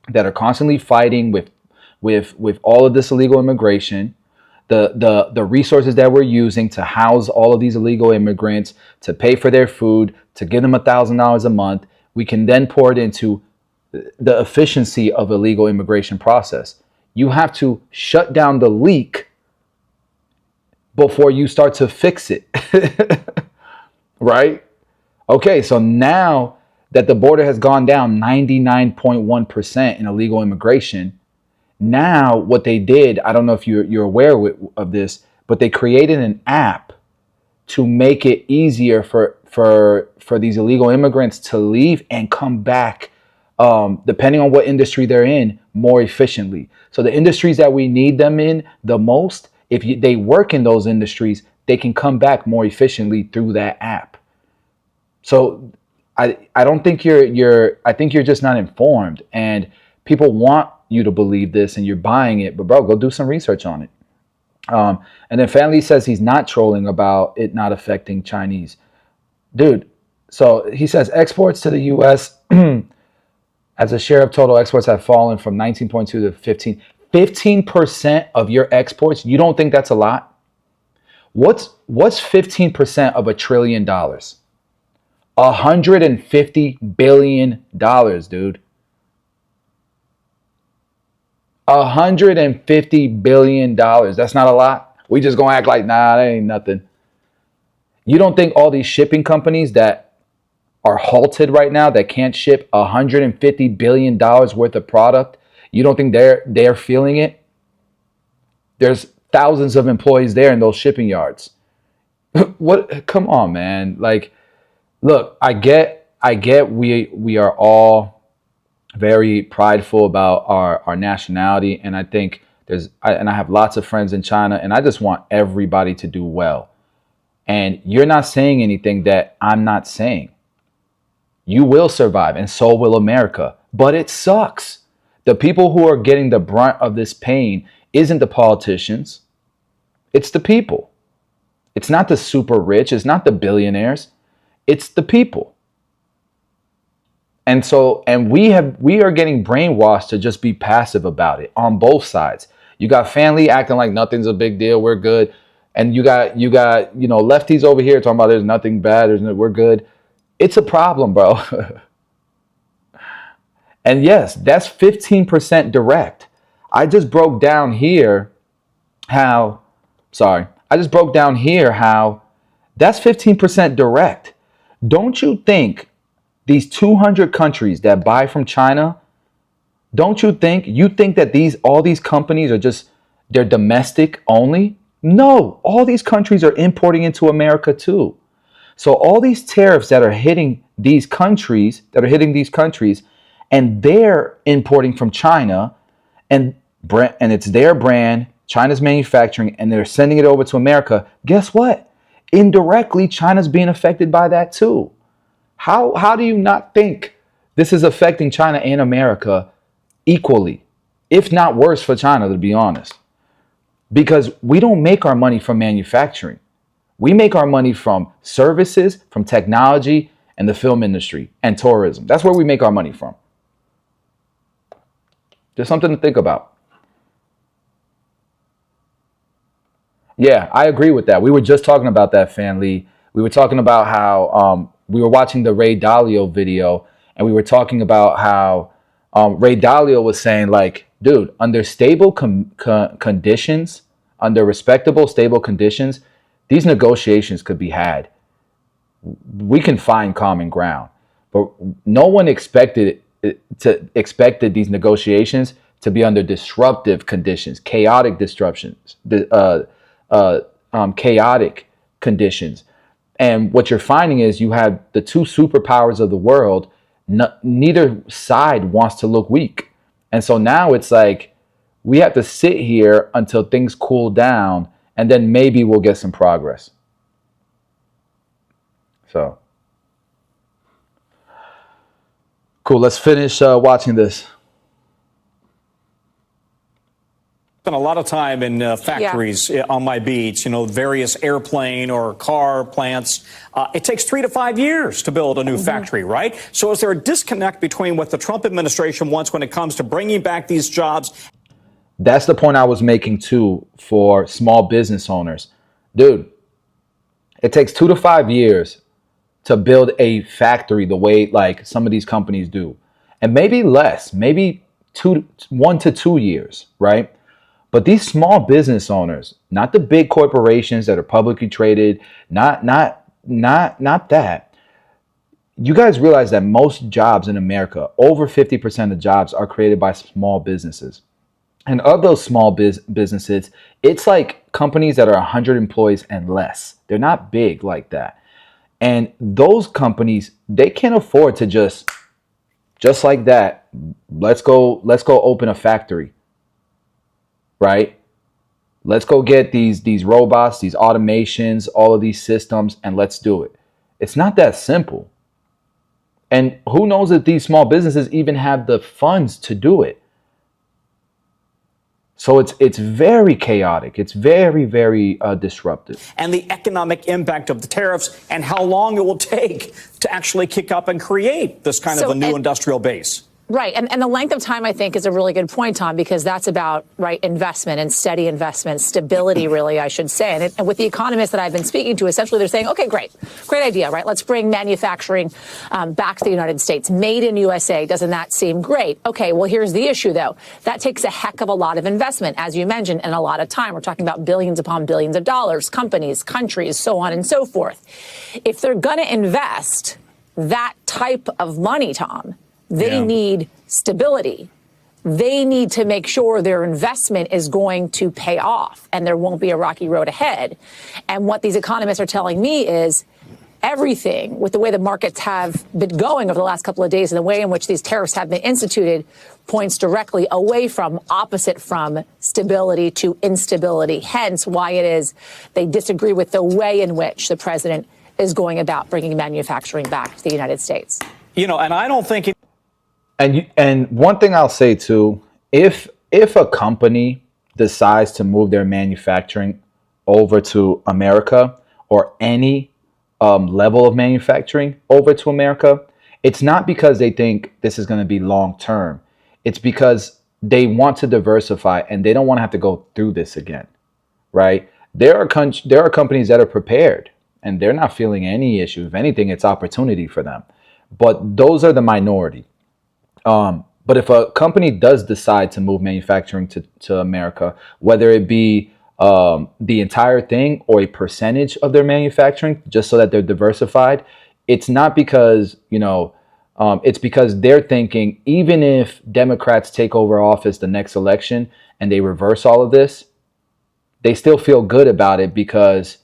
that are constantly fighting with all of this illegal immigration, the resources that we're using to house all of these illegal immigrants, to pay for their food, to give them $1,000 a month. We can then pour it into the efficiency of a legal immigration process. You have to shut down the leak before you start to fix it. Right? Okay, so now that the border has gone down 99.1% in illegal immigration, now what they did, I don't know if you're aware of this, but they created an app to make it easier for these illegal immigrants to leave and come back, depending on what industry they're in, more efficiently. So the industries that we need them in the most, if they work in those industries, they can come back more efficiently through that app. So I don't think I think you're just not informed, and people want you to believe this and you're buying it, but bro, go do some research on it. And then Family says he's not trolling about it not affecting Chinese. Dude, so he says exports to the US as a share of total exports have fallen from 19.2 to 15. 15% of your exports, you don't think that's a lot? What's 15% of $1 trillion? $150 billion, dude. $150 billion. That's not a lot. We just gonna act like, nah, that ain't nothing. You don't think all these shipping companies that are halted right now, that can't ship $150 billion worth of product, you don't think they're feeling it? There's thousands of employees there in those shipping yards. What? Come on, man. Like, look, I get we are all very prideful about our nationality. And I think I have lots of friends in China, and I just want everybody to do well. And you're not saying anything that I'm not saying. You will survive, and so will America. But it sucks. The people who are getting the brunt of this pain isn't the politicians. It's the people. It's not the super rich. It's not the billionaires. It's the people. And we are getting brainwashed to just be passive about it on both sides. You got family acting like nothing's a big deal. We're good. And you got lefties over here talking about there's nothing bad. We're good. It's a problem, bro. And yes, that's 15% direct. I just broke down here how that's 15% direct. Don't you think these 200 countries that buy from China, don't you think that all these companies are they're domestic only? No, all these countries are importing into America too. So all these tariffs that are hitting these countries, and they're importing from China, and it's their brand, China's manufacturing, and they're sending it over to America. Guess what? Indirectly, China's being affected by that too. How do you not think this is affecting China and America equally, if not worse for China, to be honest? Because we don't make our money from manufacturing. We make our money from services, from technology, and the film industry and tourism. That's where we make our money from. Just something to think about. Yeah, I agree with that. We were just talking about that, Fan Lee. We were talking about how we were watching the Ray Dalio video, and we were talking about how Ray Dalio was saying, like, dude, under stable conditions, under respectable, stable conditions, these negotiations could be had. We can find common ground. But no one expected these negotiations to be under disruptive conditions, chaotic disruptions, chaotic conditions. And what you're finding is you have the two superpowers of the world. Neither side wants to look weak. And so now it's like we have to sit here until things cool down, and then maybe we'll get some progress. So, cool. Let's finish watching this. Spent a lot of time in factories on my beats, various airplane or car plants. It takes 3 to 5 years to build a new factory, right? So is there a disconnect between what the Trump administration wants when it comes to bringing back these jobs? That's the point I was making too for small business owners. Dude, it takes 2 to 5 years to build a factory the way like some of these companies do. And maybe less, maybe 1 to 2 years, right? But these small business owners, not the big corporations that are publicly traded, not that. You guys realize that most jobs in America, over 50% of jobs are created by small businesses. And of those small businesses, it's like companies that are 100 employees and less. They're not big like that. And those companies, they can't afford to just like that, let's go open a factory. Right? Let's go get these robots, these automations, all of these systems, and let's do it. It's not that simple. And who knows if these small businesses even have the funds to do it. So it's very chaotic. It's very, very disruptive. And the economic impact of the tariffs and how long it will take to actually kick up and create this kind of a new industrial base. Right. And the length of time, I think, is a really good point, Tom, because that's about, right, investment and steady investment, stability, really, I should say. And with the economists that I've been speaking to, essentially they're saying, OK, great idea, right? Let's bring manufacturing back to the United States. Made in USA. Doesn't that seem great? OK, well, here's the issue, though. That takes a heck of a lot of investment, as you mentioned, and a lot of time. We're talking about billions upon billions of dollars, companies, countries, so on and so forth. If they're going to invest that type of money, Tom, they need stability. They need to make sure their investment is going to pay off and there won't be a rocky road ahead. And what these economists are telling me is everything with the way the markets have been going over the last couple of days and the way in which these tariffs have been instituted points directly away from, opposite from stability to instability. Hence why it is they disagree with the way in which the president is going about bringing manufacturing back to the United States. You know, and I don't think it. And one thing I'll say too, if a company decides to move their manufacturing over to America, or any level of manufacturing over to America, it's not because they think this is going to be long term. It's because they want to diversify and they don't want to have to go through this again, right? There are companies that are prepared and they're not feeling any issue. If anything, it's opportunity for them. But those are the minority. But if a company does decide to move manufacturing to America, whether it be the entire thing or a percentage of their manufacturing, just so that they're diversified, it's not because, it's because they're thinking, even if Democrats take over office the next election and they reverse all of this, they still feel good about it because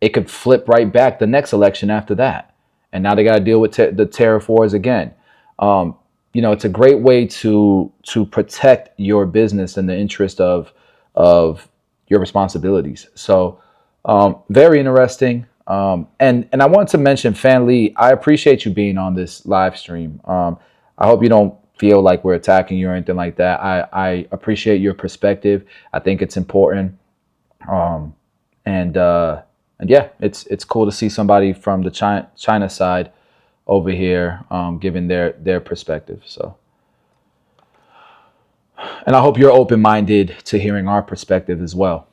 it could flip right back the next election after that. And now they got to deal with the tariff wars again. It's a great way to protect your business in the interest of your responsibilities. So very interesting. And I wanted to mention, Fan Lee, I appreciate you being on this live stream. I hope you don't feel like we're attacking you or anything like that. I appreciate your perspective. I think it's important. And yeah, it's cool to see somebody from the China side over here giving their perspective. So, and I hope you're open-minded to hearing our perspective as well,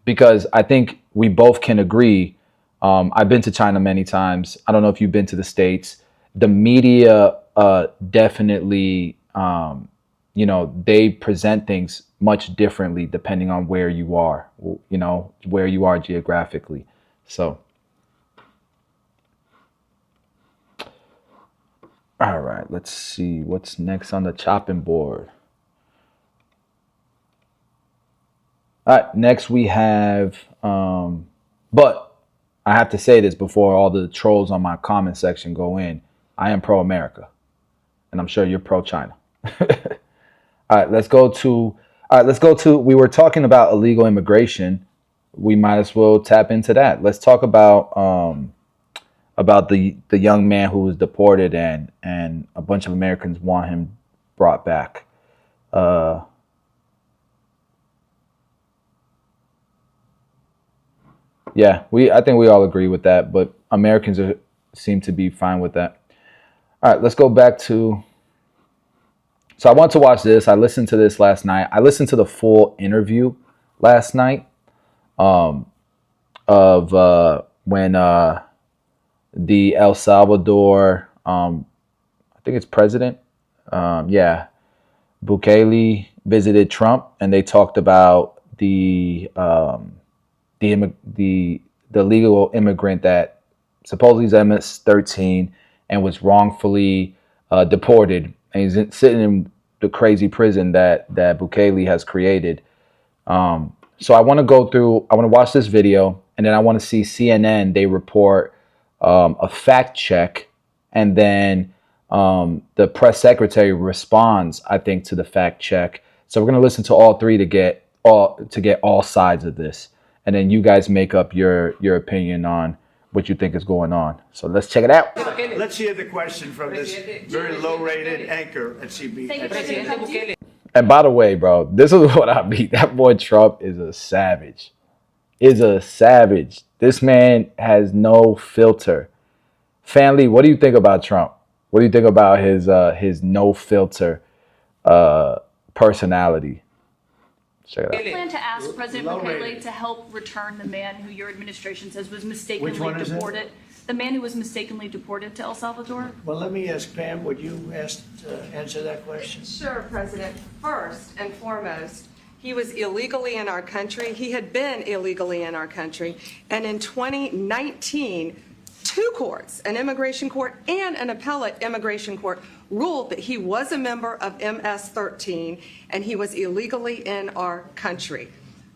because I think we both can agree. I've been to China many times. I don't know if you've been to the States. The media definitely, they present things much differently depending on where you are, where you are geographically. So, all right, let's see what's next on the chopping board. All right, next we have, but I have to say this before all the trolls on my comment section go in. I am pro-America, and I'm sure you're pro-China. All right, let's go to, we were talking about illegal immigration. We might as well tap into that. Let's talk about the young man who was deported and a bunch of Americans want him brought back. Yeah, I think we all agree with that, but Americans seem to be fine with that. All right, let's go back to. So I want to watch this. I listened to this last night. I listened to the full interview last night of when the El Salvador, I think it's president, Bukele visited Trump, and they talked about the legal immigrant that supposedly is MS-13 and was wrongfully deported, and he's sitting in the crazy prison that Bukele has created. So I want to watch this video, and then I want to see CNN. They report a fact check, and then the press secretary responds, I think, to the fact check. So we're going to listen to all three to get all sides of this, and then you guys make up your opinion on what you think is going on. So let's check it out. Let's hear the question from this very low-rated anchor at CB. And by the way, bro, this is what I mean. That boy Trump is a savage. This man has no filter. Family, what do you think about Trump? What do you think about his no filter personality? Check it out. Do you plan to ask President Bukele to help return the man who your administration says was mistakenly deported? The man who was mistakenly deported to El Salvador? Well, let me ask Pam, would you answer that question? Sure, President. First and foremost, he was illegally in our country. He had been illegally in our country. And in 2019, two courts, an immigration court and an appellate immigration court, ruled that he was a member of MS-13 and he was illegally in our country.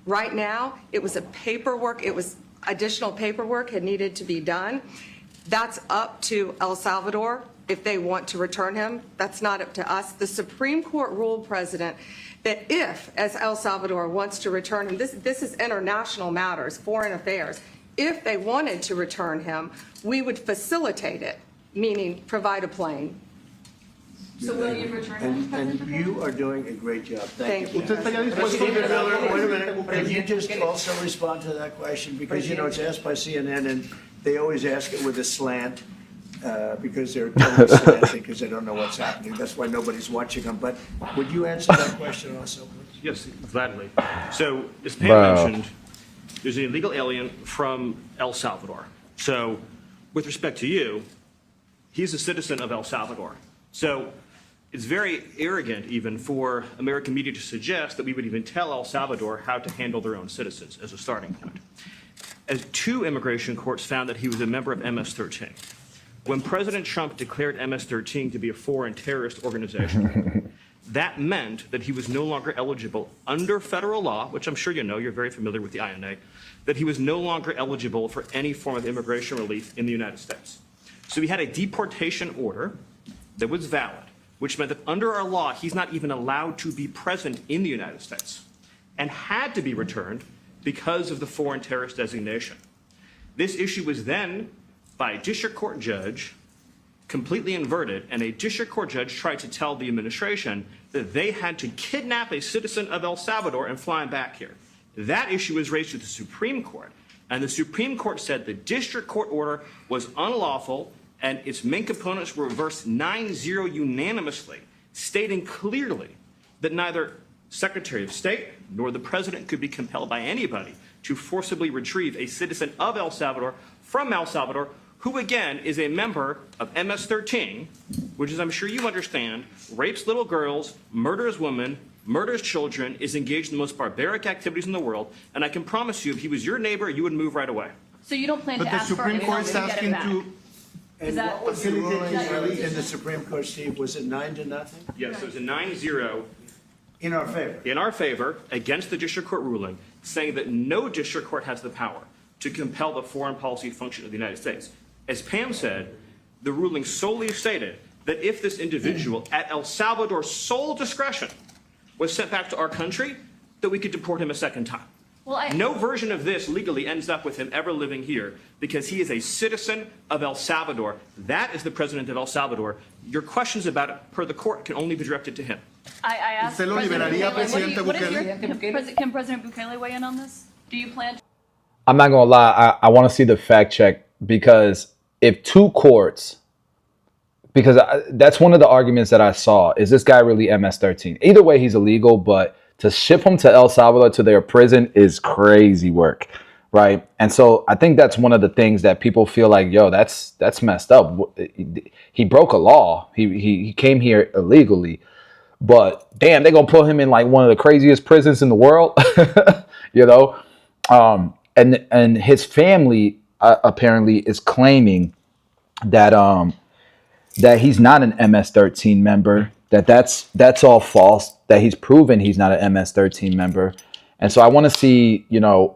Right now, it was a paperwork. It was additional paperwork had needed to be done. That's up to El Salvador if they want to return him. That's not up to us. The Supreme Court ruled, President, that if, as El Salvador wants to return him, this is international matters, foreign affairs, if they wanted to return him, we would facilitate it, meaning provide a plane. So will you return him? And you are doing a great job. Thank you. Stephen Miller, wait a minute. Can you just also respond to that question? Because, it's asked by CNN, and they always ask it with a slant, because they're totally slanted, because they don't know what's happening. That's why nobody's watching them. But would you answer that question also, please? Yes, gladly. So, as Pam mentioned, there's an illegal alien from El Salvador. So, with respect to you, he's a citizen of El Salvador. So, it's very arrogant even for American media to suggest that we would even tell El Salvador how to handle their own citizens as a starting point. As 2 immigration courts found that he was a member of MS-13. When President Trump declared MS-13 to be a foreign terrorist organization, that meant that he was no longer eligible under federal law, which I'm sure you know, you're very familiar with the INA, that he was no longer eligible for any form of immigration relief in the United States. So he had a deportation order that was valid, which meant that under our law, he's not even allowed to be present in the United States and had to be returned because of the foreign terrorist designation. This issue was then, by a district court judge, completely inverted, and a district court judge tried to tell the administration that they had to kidnap a citizen of El Salvador and fly him back here. That issue was raised to the Supreme Court, and the Supreme Court said the district court order was unlawful, and its main components were reversed 9-0 unanimously, stating clearly that neither Secretary of State nor the President could be compelled by anybody to forcibly retrieve a citizen of El Salvador from El Salvador, who again is a member of MS-13, which, as I'm sure you understand, rapes little girls, murders women, murders children, is engaged in the most barbaric activities in the world, and I can promise you, if he was your neighbor, you would move right away. So you don't plan to ask for him to get him back? And what was the ruling in the Supreme Court, Steve? Was it 9-0? Yes, it was a 9-0 in our favor. In our favor, against the district court ruling, saying that no district court has the power to compel the foreign policy function of the United States. As Pam said, the ruling solely stated that if this individual, at El Salvador's sole discretion, was sent back to our country, that we could deport him a second time. Well, no version of this legally ends up with him ever living here because he is a citizen of El Salvador. That is the president of El Salvador. Your questions about it, per the court, can only be directed to him. I asked President Bukele, can President Bukele weigh in on this? Do you plan to? I'm not going to lie. I want to see the fact check, because if 2 courts, because that's one of the arguments that I saw, is this guy really MS-13? Either way, he's illegal, but to ship him to El Salvador to their prison is crazy work, right? And so I think that's one of the things that people feel like, yo, that's messed up. He broke a law. He came here illegally, but damn, they're gonna put him in like one of the craziest prisons in the world, you know? And his family apparently is claiming that that he's not an MS-13 member. That's all false, that he's proven he's not an MS-13 member. And so I want to see,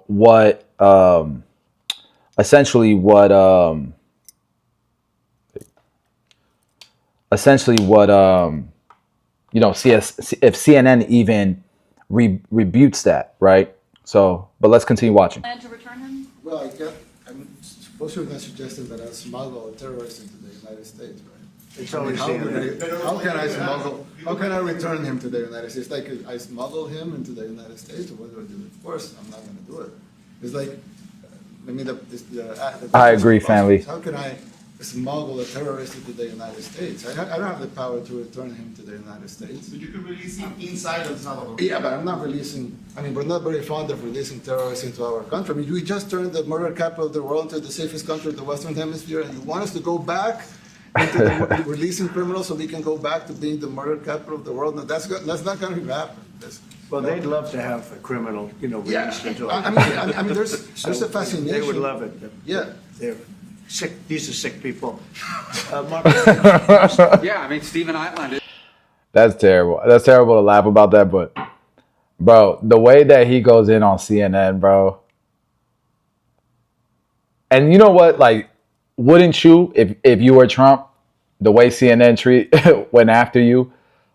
what essentially what if CNN even rebutes that, right? So, but let's continue watching. Plan to return him? Well, I'm suppose you're not suggesting that I smuggle a terrorist into the United States, right? It's always how can I smuggle? How can I return him to the United States? Like I smuggle him into the United States, or what do I do? Of course, I'm not going to do it. It's like, I agree, family. How can I smuggle a terrorist into the United States? I don't have the power to return him to the United States. But you could release him inside El Salvador. Yeah, but I'm not releasing. I mean, we're not very fond of releasing terrorists into our country. I mean, we just turned the murder capital of the world into the safest country of the Western Hemisphere, and you want us to go back into releasing criminals so we can go back to being the murder capital of the world? No, that's not going to happen. Well, they'd love to have a criminal, released into our I mean, there's a fascination. They would love it. Yeah. They're sick. These are sick people. Yeah, I mean, Stephen outlined it. That's terrible. That's terrible to laugh about that, but bro, the way that he goes in on CNN, bro, And you know what? Like, wouldn't you, if you were Trump, the way CNN went after you,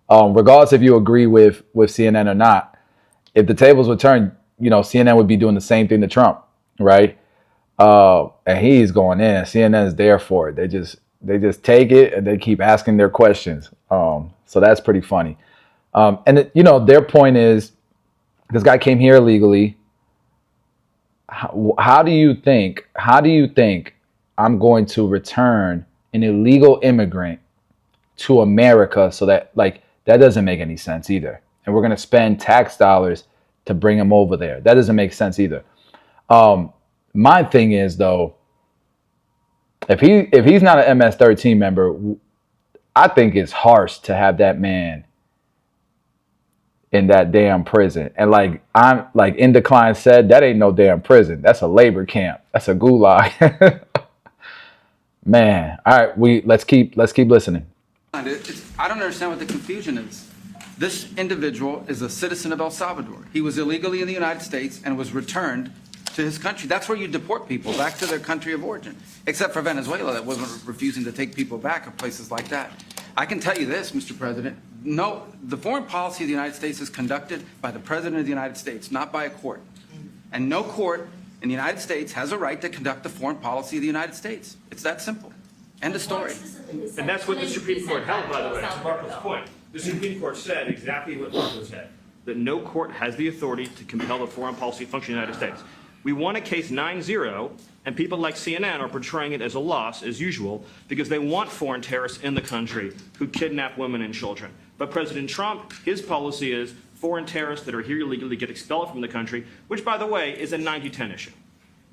regardless if you agree with CNN or not, if the tables were turned, CNN would be doing the same thing to Trump, right? And he's going in. CNN is there for it. They just take it and they keep asking their questions. So that's pretty funny. And their point is, this guy came here illegally. How do you think I'm going to return an illegal immigrant to America so that that doesn't make any sense either. And we're going to spend tax dollars to bring him over there. That doesn't make sense either. My thing is, though, if he's not an MS-13 member, I think it's harsh to have that man in that damn prison. And like Indecline said, that ain't no damn prison. That's a labor camp. That's a gulag. Man. All right, let's keep listening. I don't understand what the confusion is. This individual is a citizen of El Salvador. He was illegally in the United States and was returned to his country. That's where you deport people, back to their country of origin. Except for Venezuela, that wasn't refusing to take people back, or places like that. I can tell you this, Mr. President. No, the foreign policy of the United States is conducted by the President of the United States, not by a court. And no court in the United States has a right to conduct the foreign policy of the United States. It's that simple. End of story. And that's what the Supreme Court held, by the way, to Marco's point. The Supreme Court said exactly what Marco said, that no court has the authority to compel the foreign policy function of the United States. We won a case 9-0, and people like CNN are portraying it as a loss, as usual, because they want foreign terrorists in the country who kidnap women and children. But President Trump, his policy is foreign terrorists that are here illegally get expelled from the country, which, by the way, is a 90-10 issue.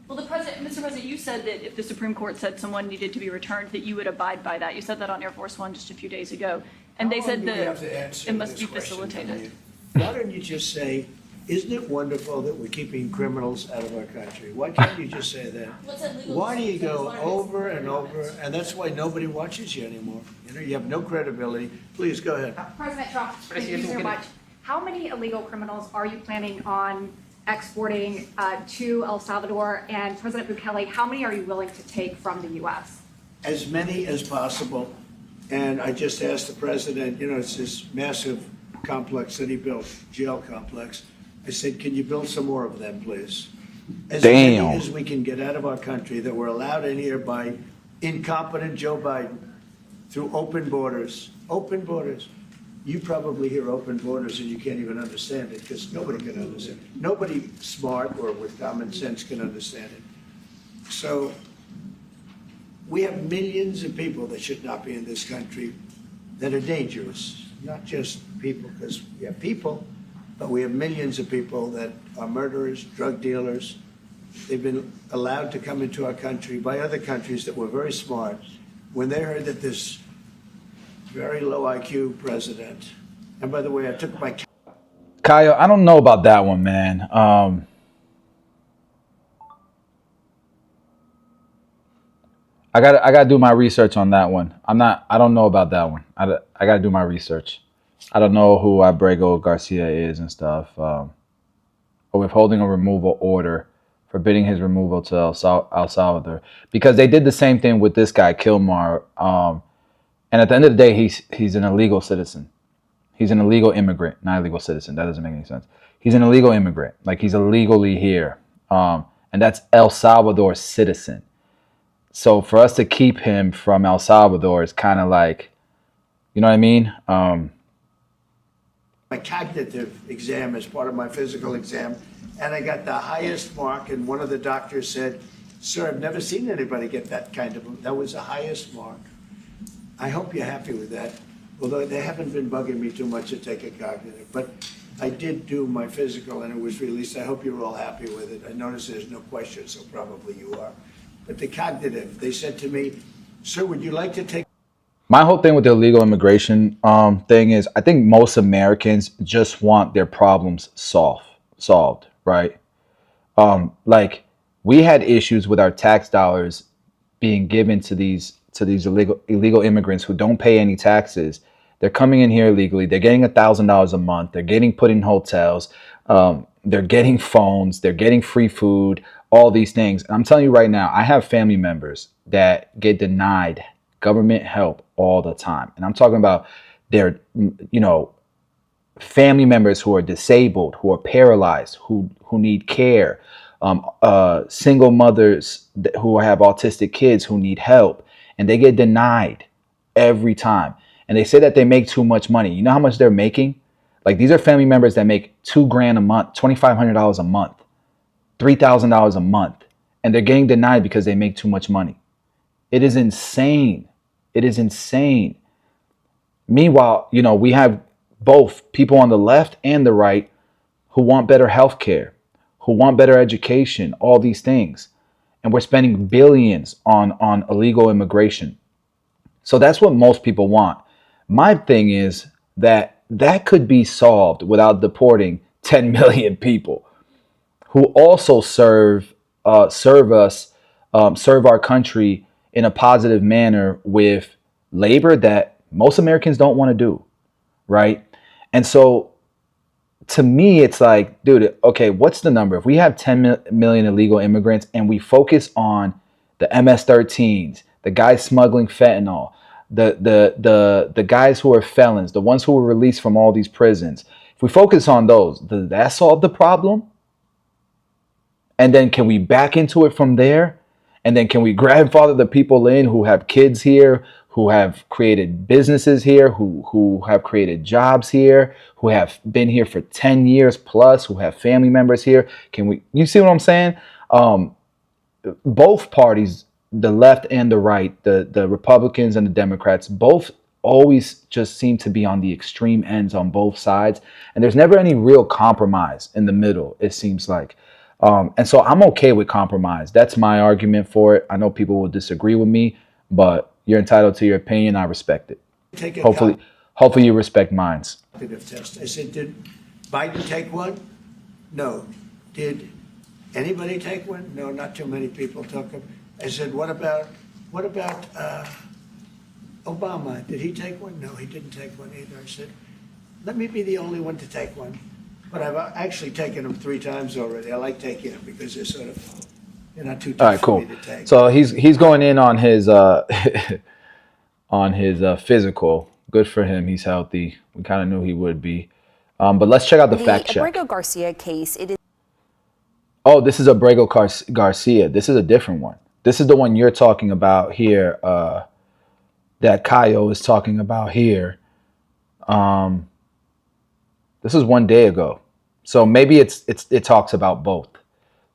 Well, Mr. President, you said that if the Supreme Court said someone needed to be returned, that you would abide by that. You said that on Air Force One just a few days ago. And they said that it must be facilitated. Why don't you just say, isn't it wonderful that we're keeping criminals out of our country? Why can't you just say that? Why do you go over and over? And that's why nobody watches you anymore. You have no credibility. Please, go ahead. President Trump, thank you so much. How many illegal criminals are you planning on exporting to El Salvador? And President Bukele, how many are you willing to take from the U.S.? As many as possible. And I just asked the president, it's this massive complex that he built, jail complex. I said, can you build some more of them, please? As many as we can get out of our country that were allowed in here by incompetent Joe Biden through open borders. Open borders. You probably hear open borders and you can't even understand it because nobody can understand it. Nobody smart or with common sense can understand it. So we have millions of people that should not be in this country that are dangerous. Not just people, because we have people, but we have millions of people that are murderers, drug dealers. They've been allowed to come into our country by other countries that were very smart. When they heard that this very low IQ president, and by the way, I took my... Kyle, I don't know about that one, man. I gotta do my research on that one. I don't know about that one. I gotta do my research. I don't know who Abrego Garcia is and stuff. Or withholding a removal order, forbidding his removal to El Salvador, because they did the same thing with this guy Kilmar. And at the end of the day, he's an illegal citizen. He's an illegal immigrant, not illegal citizen. That doesn't make any sense. He's an illegal immigrant, like he's illegally here, and that's El Salvador citizen. So for us to keep him from El Salvador is kind of like, you know what I mean? My cognitive exam as part of my physical exam, and I got the highest mark, and one of the doctors said, sir, I've never seen anybody get that kind of, that was the highest mark. I hope you're happy with that, although they haven't been bugging me too much to take a cognitive, but I did do my physical and it was released. I hope you're all happy with it. I notice there's no question, so probably you are. But the cognitive, they said to me, sir, would you like to take... My whole thing with the illegal immigration thing is I think most Americans just want their problems solved, right? Like we had issues with our tax dollars being given to these illegal immigrants who don't pay any taxes. They're coming in here illegally. They're getting $1,000 a month. They're getting put in hotels. They're getting phones. They're getting free food. all these things. And I'm telling you right now, I have family members that get denied government help all the time. And I'm talking about their, family members who are disabled, who are paralyzed, who need care, single mothers who have autistic kids who need help, and they get denied every time. And they say that they make too much money. You know how much they're making? Like, these are family members that make $2,000 a month, $2,500 a month, $3,000 a month, and they're getting denied because they make too much money. It is insane. It is insane. Meanwhile, we have both people on the left and the right who want better health care, who want better education, all these things. And we're spending billions on illegal immigration. So that's what most people want. My thing is that could be solved without deporting 10 million people who also serve our country in a positive manner with labor that most Americans don't want to do, right? And so to me, it's like, dude, okay, what's the number? If we have 10 million illegal immigrants and we focus on the MS-13s, the guys smuggling fentanyl, the guys who are felons, the ones who were released from all these prisons, if we focus on those, does that solve the problem? And then can we back into it from there? And then can we grandfather the people in who have kids here, who have created businesses here, who have created jobs here, who have been here for 10 years plus, who have family members here? You see what I'm saying? Both parties, the left and the right, the Republicans and the Democrats, both always just seem to be on the extreme ends on both sides. And there's never any real compromise in the middle, it seems like. And so I'm okay with compromise. That's my argument for it. I know people will disagree with me, but you're entitled to your opinion. I respect it. Hopefully you respect mine. Test. I said, did Biden take one? No. Did anybody take one? No, not too many people took them. I said, what about Obama? Did he take one? No, he didn't take one either. I said, let me be the only one to take one. But I've actually taken them 3 times already. I like taking them because they're not too tough for me to take. So he's going in on his physical. Good for him. He's healthy. We kind of knew he would be. But let's check out the fact check. The Abrego Garcia case. It is. Oh, this is Abrego Garcia. This is a different one. This is the one you're talking about here. That Kayo is talking about here. This is 1 day ago. So maybe it talks about both.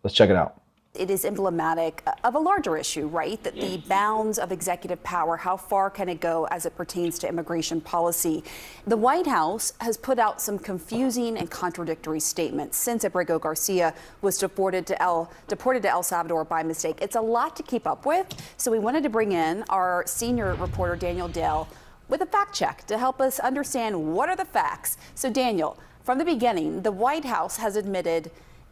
Let's check it out. It is emblematic of a larger issue, right? That the bounds of executive power, how far can it go as it pertains to immigration policy? The White House has put out some confusing and contradictory statements since Abrego Garcia was deported to El Salvador by mistake. It's a lot to keep up with. So we wanted to bring in our senior reporter, Daniel Dale, with a fact check to help us understand what are the facts. So Daniel, from the beginning, the White House has admitted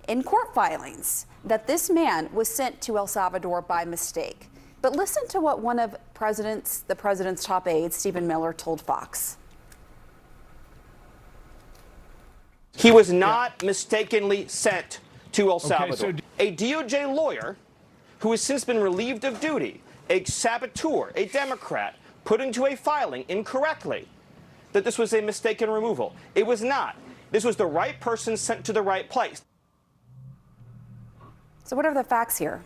in court filings that this man was sent to El Salvador by mistake. But listen to what one of the president's top aides, Stephen Miller, told Fox. He was not mistakenly sent to El Salvador. A DOJ lawyer who has since been relieved of duty, a saboteur, a Democrat, put into a filing incorrectly that this was a mistaken removal. It was not. This was the right person sent to the right place. So what are the facts here?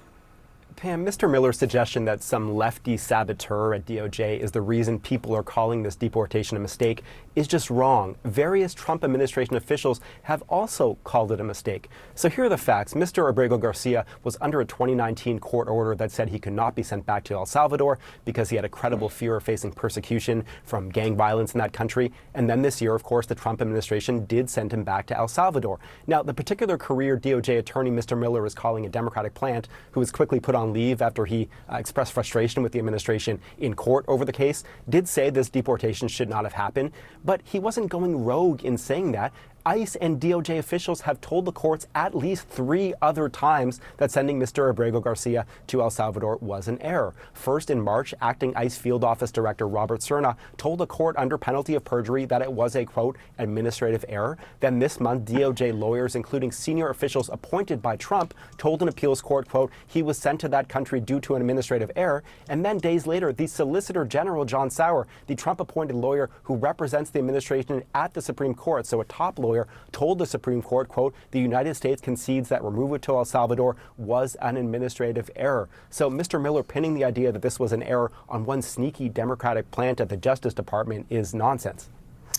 Pam, Mr. Miller's suggestion that some lefty saboteur at DOJ is the reason people are calling this deportation a mistake is just wrong. Various Trump administration officials have also called it a mistake. So here are the facts. Mr. Abrego Garcia was under a 2019 court order that said he could not be sent back to El Salvador because he had a credible fear of facing persecution from gang violence in that country. And then this year, of course, the Trump administration did send him back to El Salvador. Now, the particular career DOJ attorney Mr. Miller is calling a Democratic plant, who was quickly put on leave after he expressed frustration with the administration in court over the case, did say this deportation should not have happened, but he wasn't going rogue in saying that. ICE and DOJ officials have told the courts at least 3 other times that sending Mr. Abrego Garcia to El Salvador was an error. First, in March, acting ICE Field Office Director Robert Cerna told a court under penalty of perjury that it was a, quote, administrative error. Then this month, DOJ lawyers, including senior officials appointed by Trump, told an appeals court, quote, he was sent to that country due to an administrative error. And then days later, the Solicitor General John Sauer, the Trump-appointed lawyer who represents the administration at the Supreme Court, so a top lawyer, told the Supreme Court, quote, the United States concedes that removal to El Salvador was an administrative error. So Mr. Miller pinning the idea that this was an error on one sneaky Democratic plant at the Justice Department is nonsense.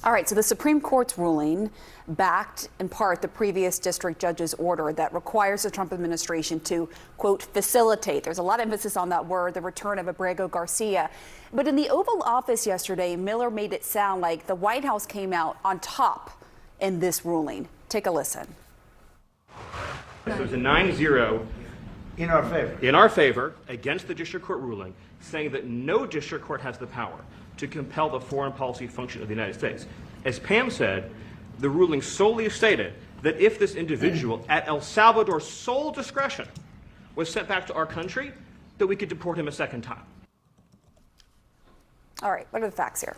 All right, so the Supreme Court's ruling backed in part the previous district judge's order that requires the Trump administration to, quote, facilitate, there's a lot of emphasis on that word, the return of Abrego Garcia. But in the Oval Office yesterday, Miller made it sound like the White House came out on top in this ruling. Take a listen. So it's a 9-0 in our favor. In our favor against the district court ruling, saying that no district court has the power to compel the foreign policy function of the United States. As Pam said, the ruling solely stated that if this individual at El Salvador's sole discretion was sent back to our country, that we could deport him a second time. All right, what are the facts here?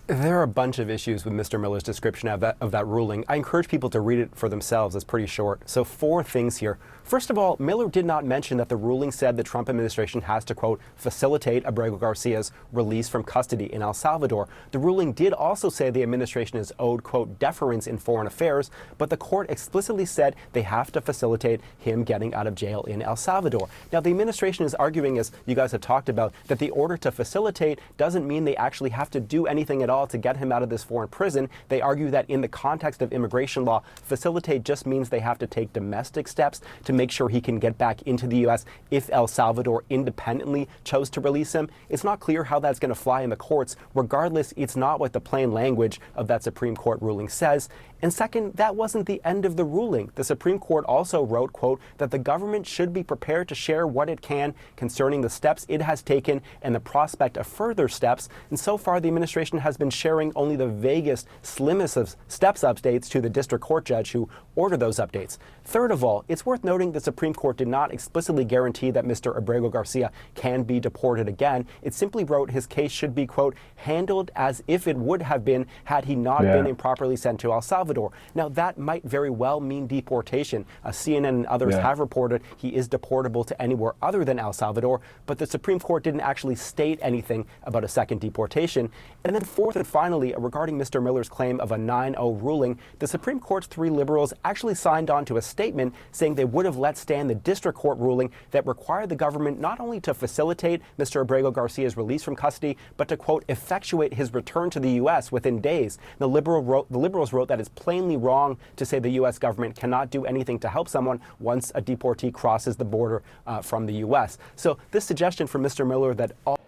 There are a bunch of issues with Mr. Miller's description of that ruling. I encourage people to read it for themselves. It's pretty short. So 4 things here. First of all, Miller did not mention that the ruling said the Trump administration has to, quote, facilitate Abrego Garcia's release from custody in El Salvador. The ruling did also say the administration is owed, quote, deference in foreign affairs, but the court explicitly said they have to facilitate him getting out of jail in El Salvador. Now, the administration is arguing, as you guys have talked about, that the order to facilitate doesn't mean they actually have to do anything at all to get him out of this foreign prison. They argue that in the context of immigration law, facilitate just means they have to take domestic steps to make sure he can get back into the U.S. if El Salvador independently chose to release him. It's not clear how that's going to fly in the courts. Regardless, it's not what the plain language of that Supreme Court ruling says. And second, that wasn't the end of the ruling. The Supreme Court also wrote, quote, that the government should be prepared to share what it can concerning the steps it has taken and the prospect of further steps. And so far, the administration has been sharing only the vaguest, slimmest of steps updates to the district court judge who ordered those updates. Third of all, it's worth noting the Supreme Court did not explicitly guarantee that Mr. Abrego Garcia can be deported again. It simply wrote his case should be, quote, handled as if it would have been had he not been improperly sent to El Salvador. Now, that might very well mean deportation. CNN and others have reported he is deportable to anywhere other than El Salvador, but the Supreme Court didn't actually state anything about a second deportation. And then fourth and finally, regarding Mr. Miller's claim of a 9-0 ruling, the Supreme Court's 3 liberals actually signed on to a statement saying they would have let stand the district court ruling that required the government not only to facilitate Mr. Abrego Garcia's release from custody, but to, quote, effectuate his return to the U.S. within days. The liberals wrote that it's plainly wrong to say the U.S. government cannot do anything to help someone once a deportee crosses the border from the U.S. So this suggestion from Mr. Miller that all...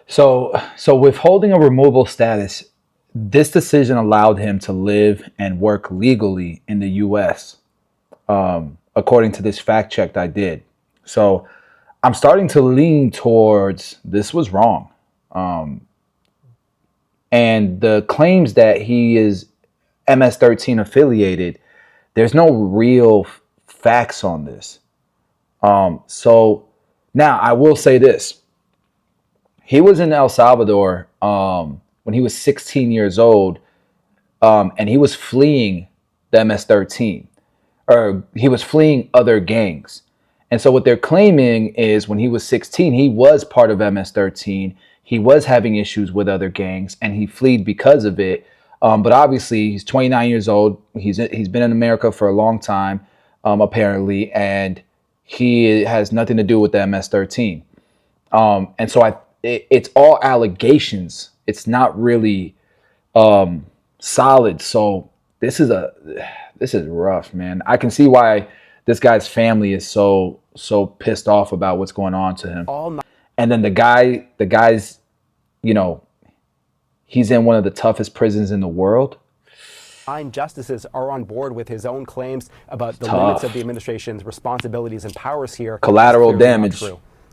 So withholding a removal status, this decision allowed him to live and work legally in the U.S., according to this fact check I did. So I'm starting to lean towards this was wrong. And the claims that he is MS-13 affiliated, there's no real facts on this. So now I will say this. He was in El Salvador when he was 16 years old, and he was fleeing the MS-13, or he was fleeing other gangs. And so what they're claiming is when he was 16, he was part of MS-13. He was having issues with other gangs, and he fled because of it. But obviously, he's 29 years old. He's been in America for a long time, apparently, and he has nothing to do with the MS-13. And so it's all allegations. It's not really solid. So this is rough, man. I can see why this guy's family is so pissed off about what's going on to him. And then the guy's, you know, he's in one of the toughest prisons in the world. 9 justices are on board with his own claims about the limits of the administration's responsibilities and powers here. Collateral damage.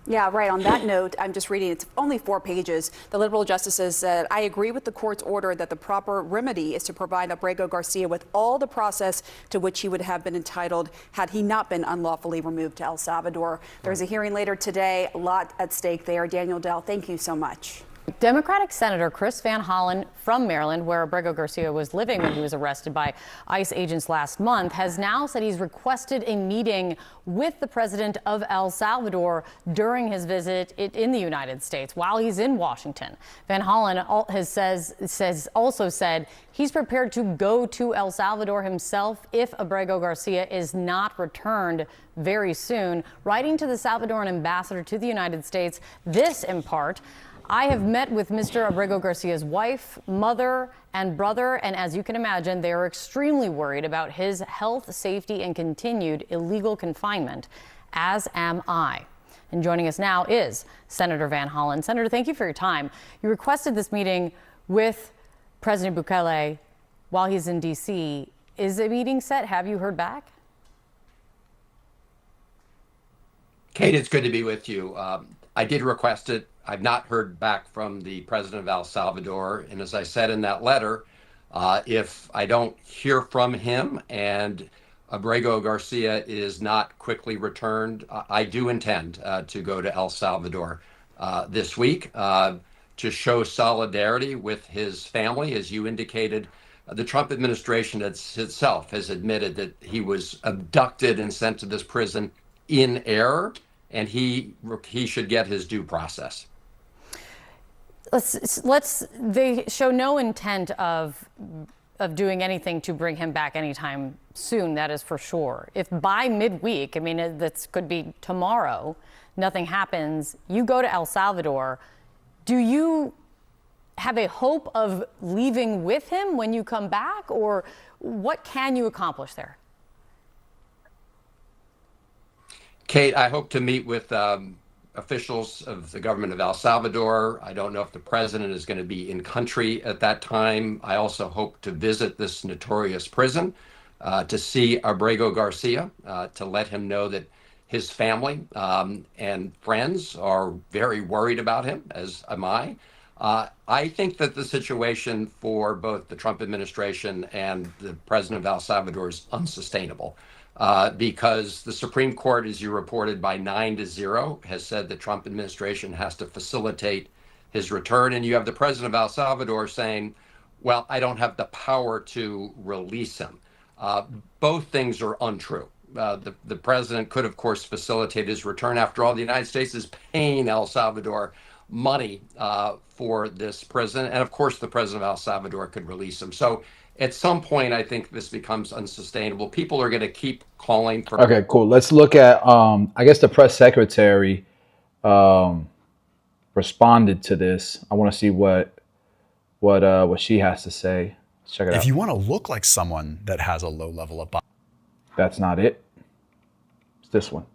Yeah, right. On that note, I'm just reading, it's only 4 pages. The liberal justices said, I agree with the court's order that the proper remedy is to provide Abrego Garcia with all the process to which he would have been entitled had he not been unlawfully removed to El Salvador. There's a hearing later today, a lot at stake there. Daniel Dell, thank you so much. Democratic Senator Chris Van Hollen from Maryland, where Abrego Garcia was living when he was arrested by ICE agents last month, has now said he's requested a meeting with the president of El Salvador during his visit in the United States while he's in Washington. Van Hollen also said he's prepared to go to El Salvador himself if Abrego Garcia is not returned very soon. Writing to the Salvadoran ambassador to the United States, this in part: I have met with Mr. Abrego Garcia's wife, mother, and brother, and as you can imagine, they are extremely worried about his health, safety, and continued illegal confinement, as am I. And joining us now is Senator Van Hollen. Senator, thank you for your time. You requested this meeting with President Bukele while he's in D.C. Is the meeting set? Have you heard back? Kate, it's good to be with you. I did request it. I've not heard back from the president of El Salvador. And as I said in that letter, if I don't hear from him and Abrego Garcia is not quickly returned, I do intend to go to El Salvador this week to show solidarity with his family. As you indicated, the Trump administration itself has admitted that he was abducted and sent to this prison in error, and he should get his due process. They show no intent of doing anything to bring him back anytime soon, that is for sure. If by midweek, I mean, this could be tomorrow, nothing happens, you go to El Salvador, do you have a hope of leaving with him when you come back, or what can you accomplish there? Kate, I hope to meet with officials of the government of El Salvador. I don't know if the president is going to be in country at that time. I also hope to visit this notorious prison to see Abrego Garcia, to let him know that his family and friends are very worried about him, as am I. I think that the situation for both the Trump administration and the president of El Salvador is unsustainable. Because the Supreme Court, as you reported, by 9-0, has said the Trump administration has to facilitate his return. And you have the president of El Salvador saying, well, I don't have the power to release him. Both things are untrue. The president could, of course, facilitate his return. After all, the United States is paying El Salvador money for this prison. And of course, the president of El Salvador could release him. So at some point, I think this becomes unsustainable. People are going to keep calling for. Okay, cool. Let's look at, I guess the press secretary responded to this. I want to see what she has to say. Let's check it out. If you want to look like someone that has a low level of That's not it. It's this one.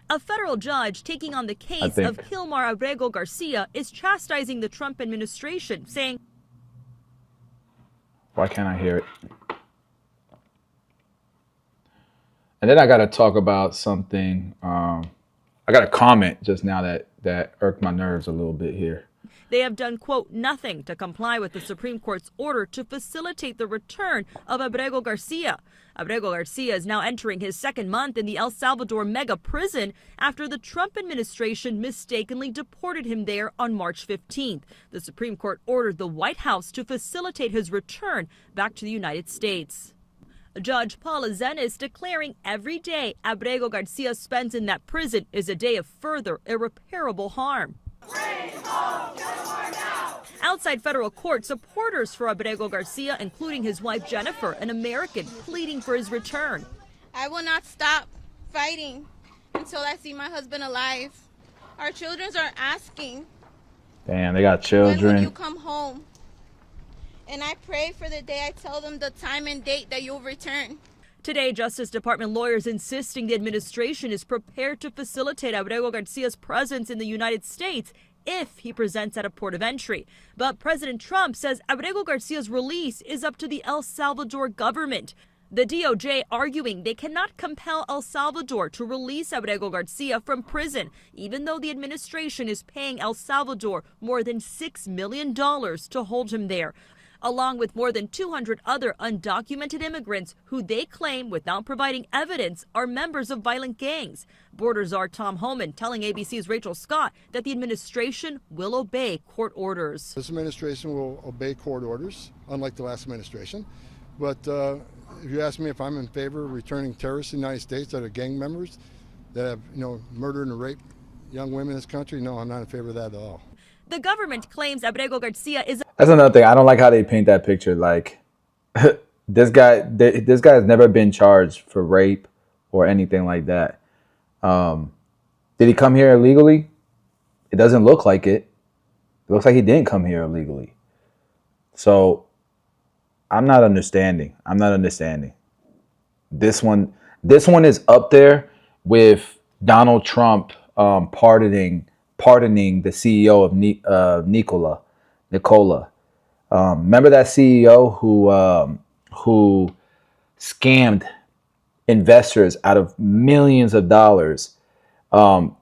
A federal judge taking on the case of Gilmar Abrego Garcia is chastising the Trump administration, saying, why can't I hear it? And then I got to talk about something. I got a comment just now that irked my nerves a little bit here. They have done, quote, nothing to comply with the Supreme Court's order to facilitate the return of Abrego Garcia. Abrego Garcia is now entering his second month in the El Salvador mega prison after the Trump administration mistakenly deported him there on March 15th. The Supreme Court ordered the White House to facilitate his return back to the United States. Judge Paula Zenes declaring every day Abrego Garcia spends in that prison is a day of further irreparable harm. Outside federal court, supporters for Abrego Garcia, including his wife Jennifer, an American, pleading for his return. I will not stop fighting until I see my husband alive. Our children are asking, damn, they got children. when will you come home? And I pray for the day I tell them the time and date that you'll return. Today, Justice Department lawyers insisting the administration is prepared to facilitate Abrego Garcia's presence in the United States if he presents at a port of entry. But President Trump says Abrego Garcia's release is up to the El Salvador government. The DOJ arguing they cannot compel El Salvador to release Abrego Garcia from prison, even though the administration is paying El Salvador more than $6 million to hold him there, along with more than 200 other undocumented immigrants who they claim, without providing evidence, are members of violent gangs. Border Czar Tom Homan telling ABC's Rachel Scott that the administration will obey court orders. This administration will obey court orders, unlike the last administration. But if you ask me if I'm in favor of returning terrorists to the United States that are gang members that have, murdered and raped young women in this country, no, I'm not in favor of that at all. The government claims Abrego Garcia is... That's another thing. I don't like how they paint that picture. Like, this guy has never been charged for rape or anything like that. Did he come here illegally? It doesn't look like it. It looks like he didn't come here illegally. So I'm not understanding. This one is up there with Donald Trump pardoning the CEO of Nikola. Remember that CEO who scammed investors out of millions of dollars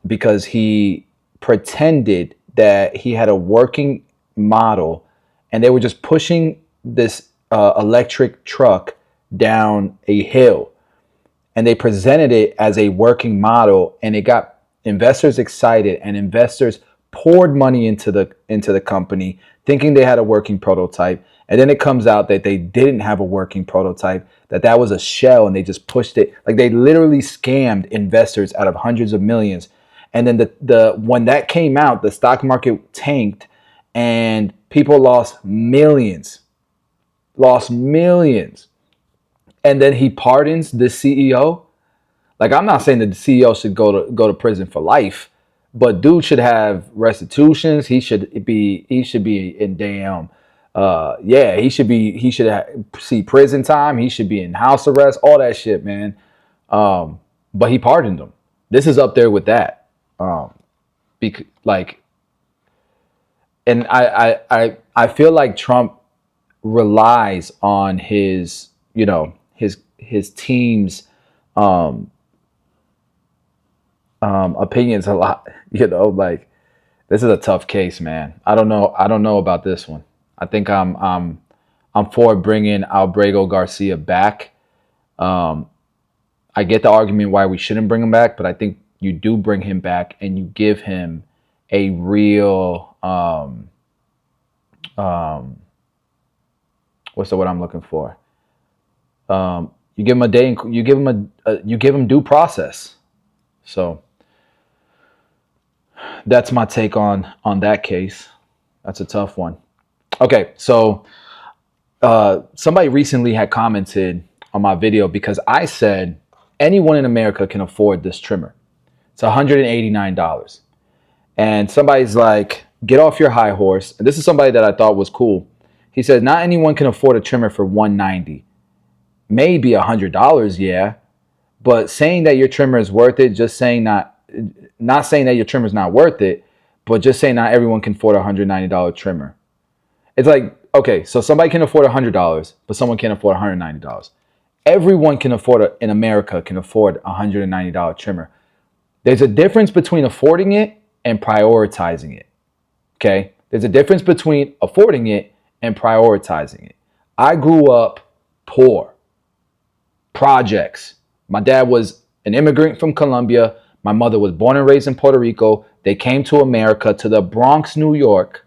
because he pretended that he had a working model, and they were just pushing this electric truck down a hill, and they presented it as a working model, and it got investors excited, and investors poured money into the company thinking they had a working prototype. And then it comes out that they didn't have a working prototype, that was a shell, and they just pushed it. Like, they literally scammed investors out of hundreds of millions. And then when that came out, the stock market tanked and people lost millions. And then he pardons the CEO. Like, I'm not saying that the CEO should go to prison for life, but dude should have restitutions. He should be in damn he should see prison time. He should be in house arrest, all that shit, man. But he pardoned him. This is up there with that. And I feel like Trump relies on his team's opinions a lot. Like, this is a tough case, man. I don't know about this one. I think I'm for bringing Abrego Garcia back. I get the argument why we shouldn't bring him back, but I think you do bring him back and you give him a real what's the word I'm looking for? You give him a day. You give him due process. So that's my take on that case. That's a tough one. Okay, so somebody recently had commented on my video because I said anyone in America can afford this trimmer. It's $189. And somebody's like, get off your high horse. And this is somebody that I thought was cool. He said, not anyone can afford a trimmer for $190. Maybe $100, yeah. But saying that your trimmer is worth it, not saying that your trimmer is not worth it, but just saying not everyone can afford a $190 trimmer. It's like, okay, so somebody can afford $100, but someone can't afford $190. Everyone in America can afford a $190 trimmer. There's a difference between affording it and prioritizing it. Okay? There's a difference between affording it and prioritizing it. I grew up poor. Projects. My dad was an immigrant from Colombia. My mother was born and raised in Puerto Rico. They came to America, to the Bronx, New York.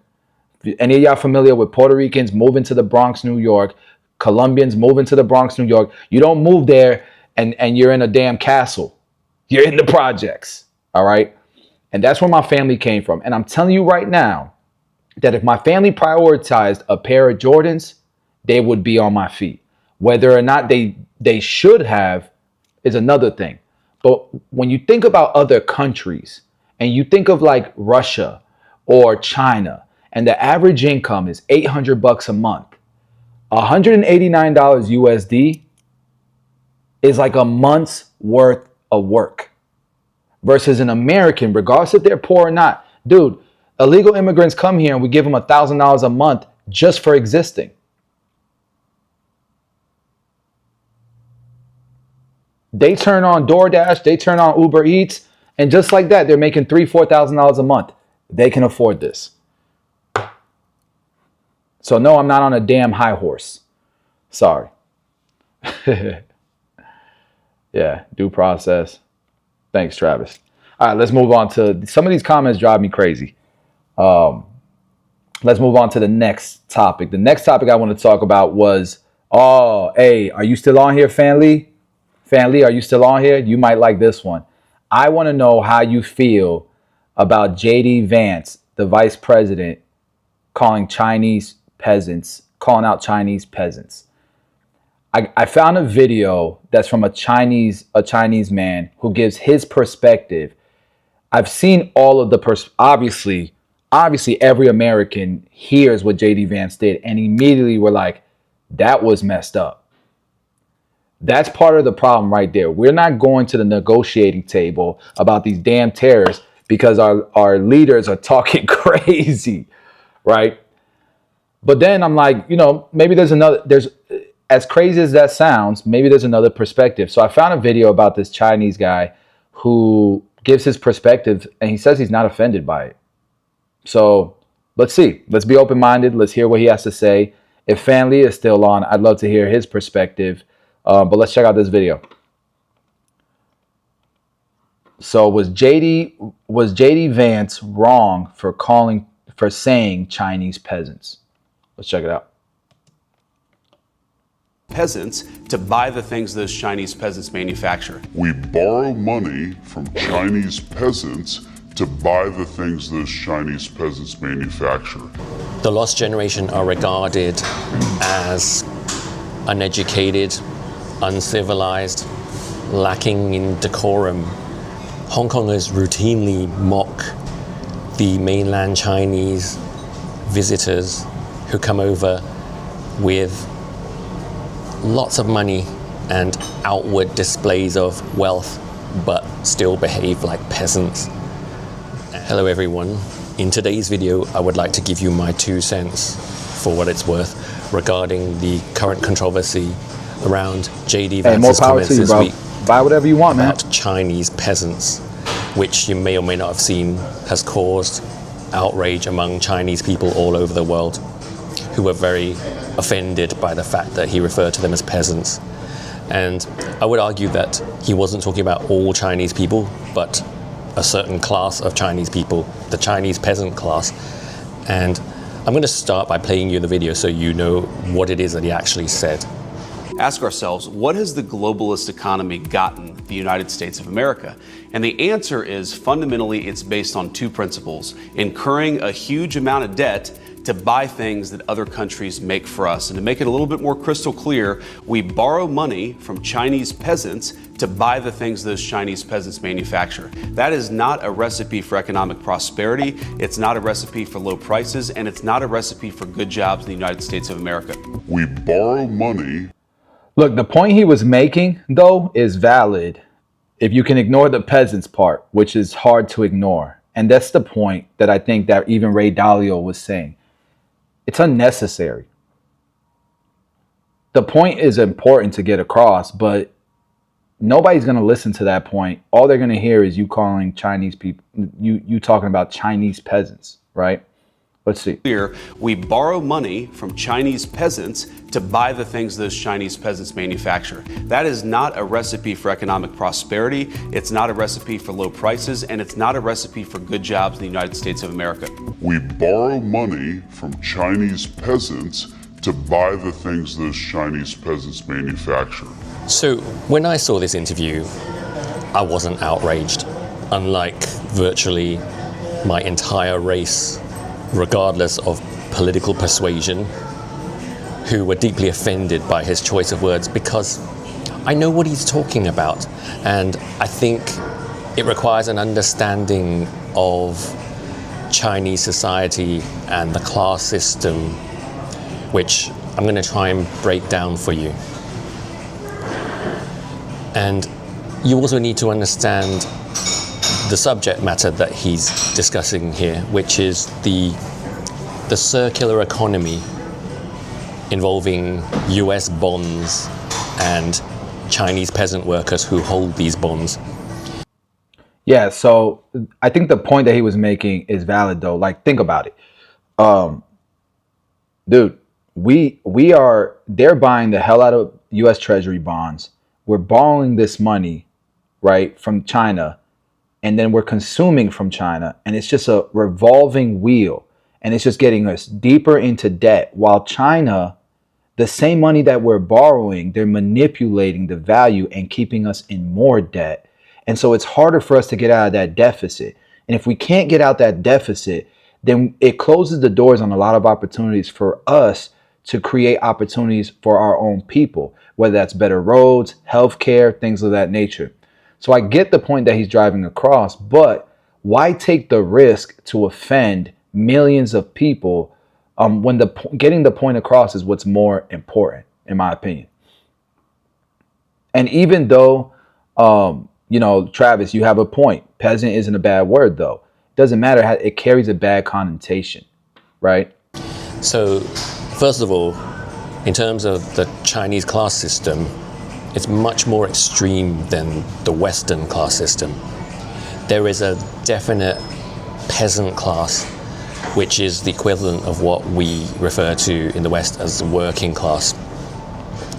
Any of y'all familiar with Puerto Ricans moving to the Bronx, New York, Colombians moving to the Bronx, New York? You don't move there and you're in a damn castle. You're in the projects, all right? And that's where my family came from. And I'm telling you right now that if my family prioritized a pair of Jordans, they would be on my feet. Whether or not they should have is another thing. But when you think about other countries and you think of like Russia or China, and the average income is $800 a month, $189 USD is like a month's worth of work. Versus an American, regardless if they're poor or not. Dude, illegal immigrants come here and we give them $1,000 a month just for existing. They turn on DoorDash, they turn on Uber Eats, and just like that, they're making $3,000-$4,000 a month. They can afford this. So no, I'm not on a damn high horse. Sorry. Yeah, due process. Thanks, Travis. All right, let's move on to some of these comments drive me crazy. Let's move on to the next topic. The next topic I want to talk about was, oh, hey, are you still on here, Fanly? Fanly, are you still on here? You might like this one. I want to know how you feel about JD Vance, the vice president, calling out Chinese peasants. I found a video that's from a Chinese man who gives his perspective. I've seen all of the obviously every American hears what JD Vance did and immediately we're like, that was messed up. That's part of the problem right there. We're not going to the negotiating table about these damn tariffs because our leaders are talking crazy, right? But then I'm like, maybe there's as crazy as that sounds, maybe there's another perspective. So I found a video about this Chinese guy who gives his perspective and he says he's not offended by it. So let's see. Let's be open-minded. Let's hear what he has to say. If Fanly is still on, I'd love to hear his perspective. But let's check out this video. So was JD Vance wrong for saying Chinese peasants? Let's check it out. Peasants to buy the things those Chinese peasants manufacture. We borrow money from Chinese peasants to buy the things those Chinese peasants manufacture. The lost generation are regarded as uneducated, uncivilized, lacking in decorum. Hong Kongers routinely mock the mainland Chinese visitors who come over with lots of money and outward displays of wealth, but still behave like peasants. Hello everyone. In today's video, I would like to give you my 2 cents, for what it's worth, regarding the current controversy around JD Vance's comments this week. Buy whatever you want, man. About Chinese peasants, which you may or may not have seen has caused outrage among Chinese people all over the world, who were very offended by the fact that he referred to them as peasants. And I would argue that he wasn't talking about all Chinese people, but a certain class of Chinese people, the Chinese peasant class. And I'm going to start by playing you the video so you know what it is that he actually said. Ask ourselves, what has the globalist economy gotten the United States of America? And the answer is fundamentally it's based on 2 principles: incurring a huge amount of debt to buy things that other countries make for us. And to make it a little bit more crystal clear, we borrow money from Chinese peasants to buy the things those Chinese peasants manufacture. That is not a recipe for economic prosperity. It's not a recipe for low prices, and it's not a recipe for good jobs in the United States of America. We borrow money. Look, the point he was making, though, is valid if you can ignore the peasants part, which is hard to ignore. And that's the point that I think that even Ray Dalio was saying. It's unnecessary. The point is important to get across, but nobody's going to listen to that point. All they're going to hear is you calling Chinese people, you talking about Chinese peasants, right? Let's see. Here, we borrow money from Chinese peasants to buy the things those Chinese peasants manufacture. That is not a recipe for economic prosperity. It's not a recipe for low prices, and it's not a recipe for good jobs in the United States of America. We borrow money from Chinese peasants to buy the things those Chinese peasants manufacture. So when I saw this interview, I wasn't outraged, unlike virtually my entire race, regardless of political persuasion, who were deeply offended by his choice of words, because I know what he's talking about. And I think it requires an understanding of Chinese society and the class system, which I'm going to try and break down for you. And you also need to understand the subject matter that he's discussing here, which is the circular economy involving US bonds and Chinese peasant workers who hold these bonds. Yeah, so I think the point that he was making is valid though. Like, think about it. Dude, they're buying the hell out of US Treasury bonds. We're borrowing this money, right, from China, and then we're consuming from China, and it's just a revolving wheel, and it's just getting us deeper into debt. While China, the same money that we're borrowing, they're manipulating the value and keeping us in more debt. And so it's harder for us to get out of that deficit. And if we can't get out that deficit, then it closes the doors on a lot of opportunities for us to create opportunities for our own people, whether that's better roads, healthcare, things of that nature. So I get the point that he's driving across, but why take the risk to offend millions of people when getting the point across is what's more important, in my opinion? And even though, Travis, you have a point. Peasant isn't a bad word, though. It doesn't matter. It carries a bad connotation, right? So, first of all, in terms of the Chinese class system, it's much more extreme than the Western class system. There is a definite peasant class, which is the equivalent of what we refer to in the West as the working class.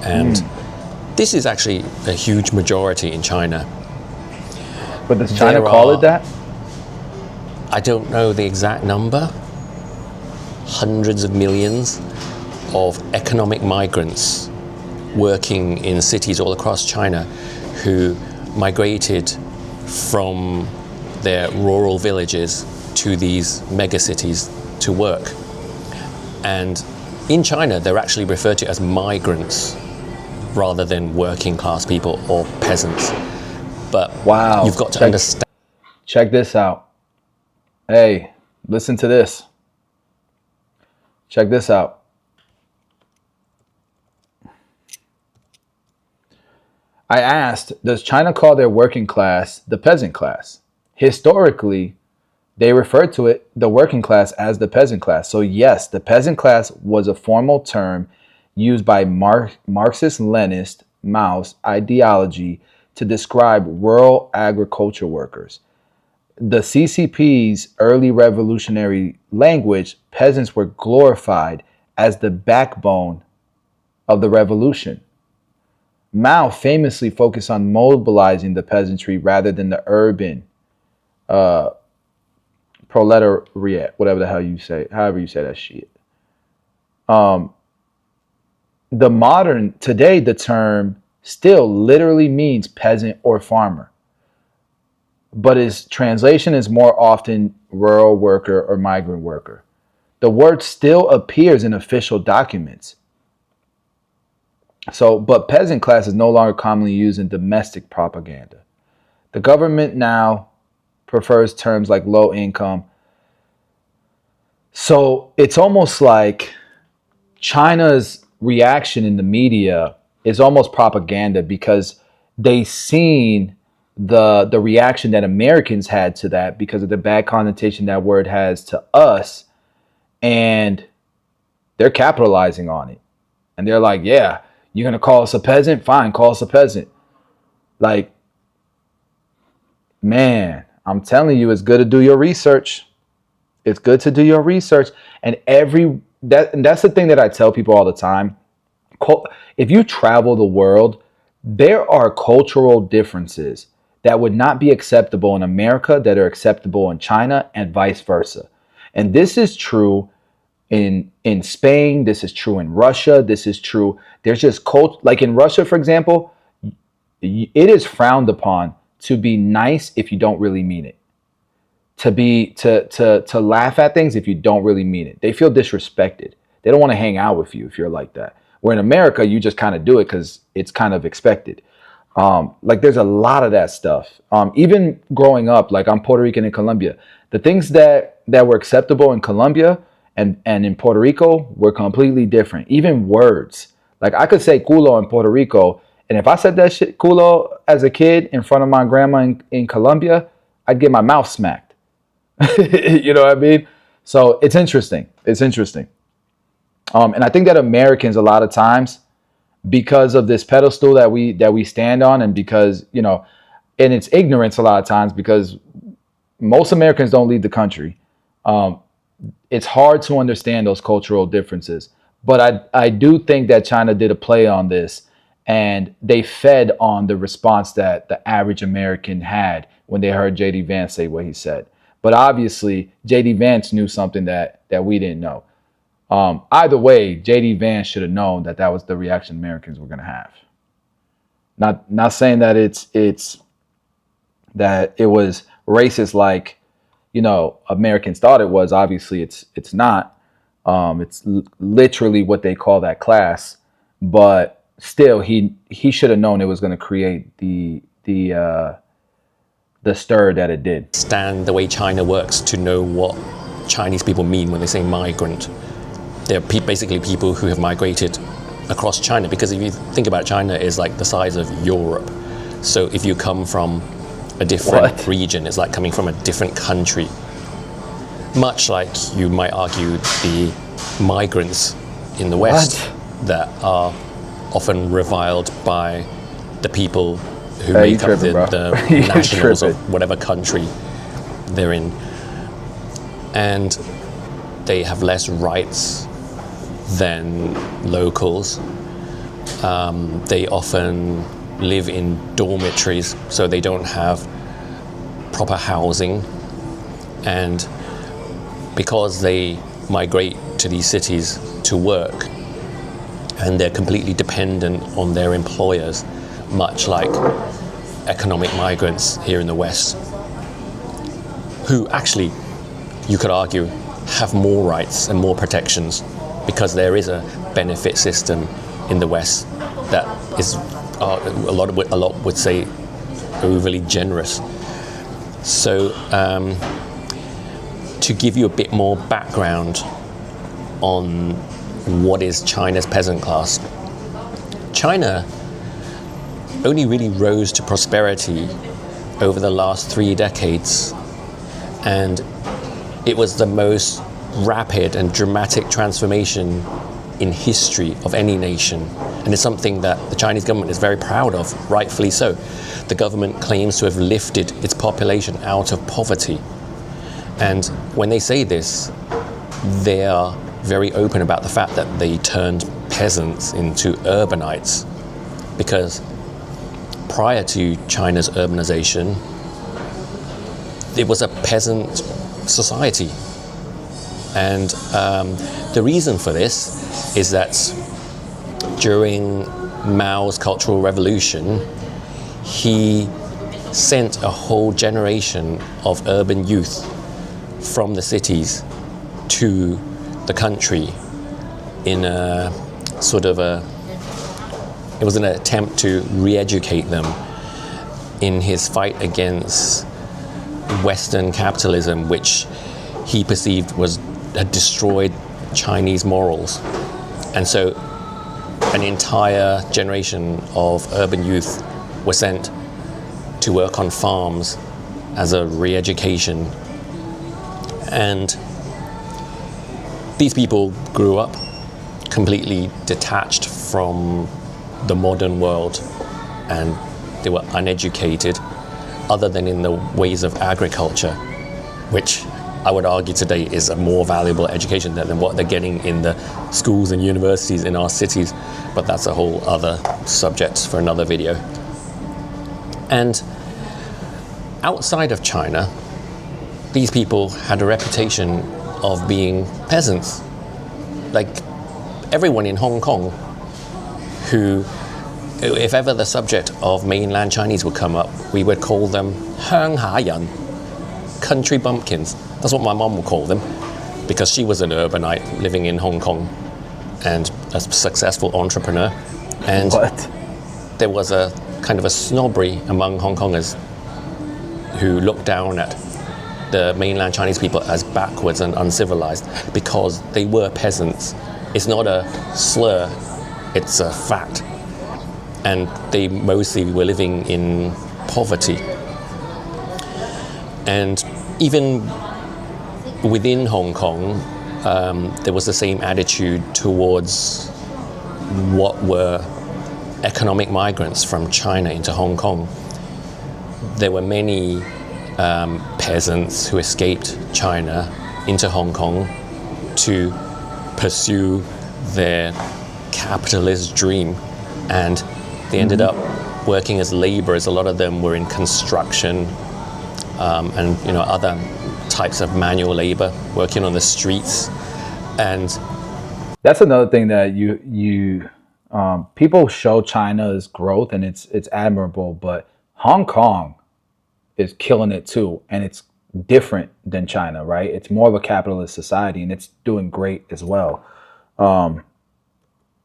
And this is actually a huge majority in China. But does China call it that? I don't know the exact number. Hundreds of millions of economic migrants working in cities all across China who migrated from their rural villages to these mega cities to work. And in China, they're actually referred to as migrants rather than working class people or peasants. But wow, you've got to understand. Check this out. Hey, listen to this. Check this out. I asked, does China call their working class the peasant class? Historically, they referred to it, the working class, as the peasant class. So yes, the peasant class was a formal term used by Marxist-Leninist Mao's ideology to describe rural agriculture workers. The CCP's early revolutionary language, peasants were glorified as the backbone of the revolution. Mao famously focused on mobilizing the peasantry rather than the urban proletariat, whatever the hell you say, however you say that shit. Today, the term still literally means peasant or farmer, but its translation is more often rural worker or migrant worker. The word still appears in official documents. But peasant class is no longer commonly used in domestic propaganda. The government now prefers terms like low income. So it's almost like China's reaction in the media is almost propaganda because they seen the reaction that Americans had to that because of the bad connotation that word has to us, and they're capitalizing on it. And they're like, yeah, you're going to call us a peasant? Fine, call us a peasant. Like, man, I'm telling you, it's good to do your research. It's good to do your research. And that's the thing that I tell people all the time. If you travel the world, there are cultural differences that would not be acceptable in America that are acceptable in China and vice versa. And this is true in Spain. This is true in Russia. This is true. There's just like in Russia, for example, it is frowned upon to be nice if you don't really mean it. To laugh at things if you don't really mean it. They feel disrespected. They don't want to hang out with you if you're like that. Where in America, you just kind of do it because it's kind of expected. Like there's a lot of that stuff. Even growing up, like I'm Puerto Rican in Colombia, the things that were acceptable in Colombia and in Puerto Rico were completely different. Even words. Like I could say culo in Puerto Rico, and if I said that shit culo as a kid in front of my grandma in Colombia, I'd get my mouth smacked. You know what I mean? So it's interesting. It's interesting. And I think that Americans a lot of times, because of this pedestal that we stand on, and because, you know, and it's ignorance a lot of times, because most Americans don't leave the country. It's hard to understand those cultural differences. But I do think that China did a play on this, and they fed on the response that the average American had when they heard JD Vance say what he said. But obviously, JD Vance knew something that we didn't know. Either way, JD Vance should have known that was the reaction Americans were going to have. Not saying that it's that it was racist like, you know, Americans thought it was. Obviously, it's not. It's literally what they call that class. But still, he should have known it was going to create the stir that it did. Understand the way China works to know what Chinese people mean when they say migrant. They're basically people who have migrated across China, because if you think about China, is like the size of Europe. So if you come from a different region, it's like coming from a different country. Much like you might argue the migrants in the West that are often reviled by the people who make up the nationals of whatever country they're in. And they have less rights than locals. They often live in dormitories, so they don't have proper housing. And because they migrate to these cities to work, and they're completely dependent on their employers, much like economic migrants here in the West, who actually, you could argue, have more rights and more protections, because there is a benefit system in the West that is a lot would say overly generous. So to give you a bit more background on what is China's peasant class, China only really rose to prosperity over the last 3 decades, and it was the most rapid and dramatic transformation in history of any nation, and it's something that the Chinese government is very proud of, rightfully so. The government claims to have lifted its population out of poverty, and when they say this, they are very open about the fact that they turned peasants into urbanites, because prior to China's urbanization, it was a peasant society. And the reason for this is that during Mao's Cultural Revolution, he sent a whole generation of urban youth from the cities to the country in a sort of it was an attempt to re-educate them in his fight against Western capitalism, which he perceived had destroyed Chinese morals. And so an entire generation of urban youth were sent to work on farms as a re-education. And these people grew up completely detached from the modern world, and they were uneducated other than in the ways of agriculture, which I would argue today is a more valuable education than what they're getting in the schools and universities in our cities. But that's a whole other subject for another video. And outside of China, these people had a reputation of being peasants. Like everyone in Hong Kong who, if ever the subject of mainland Chinese would come up, we would call them Hang Ha Yan, country bumpkins. That's what my mom would call them, because she was an urbanite living in Hong Kong and a successful entrepreneur. And there was a kind of a snobbery among Hong Kongers who looked down at the mainland Chinese people as backwards and uncivilized because they were peasants. It's not a slur, it's a fact. And they mostly were living in poverty. And even within Hong Kong, there was the same attitude towards what were economic migrants from China into Hong Kong. There were many peasants who escaped China into Hong Kong to pursue their capitalist dream, and they ended up working as laborers. A lot of them were in construction and other types of manual labor, working on the streets. And that's another thing that people show China's growth, and it's admirable, but Hong Kong is killing it too, and it's different than China, right? It's more of a capitalist society, and it's doing great as well.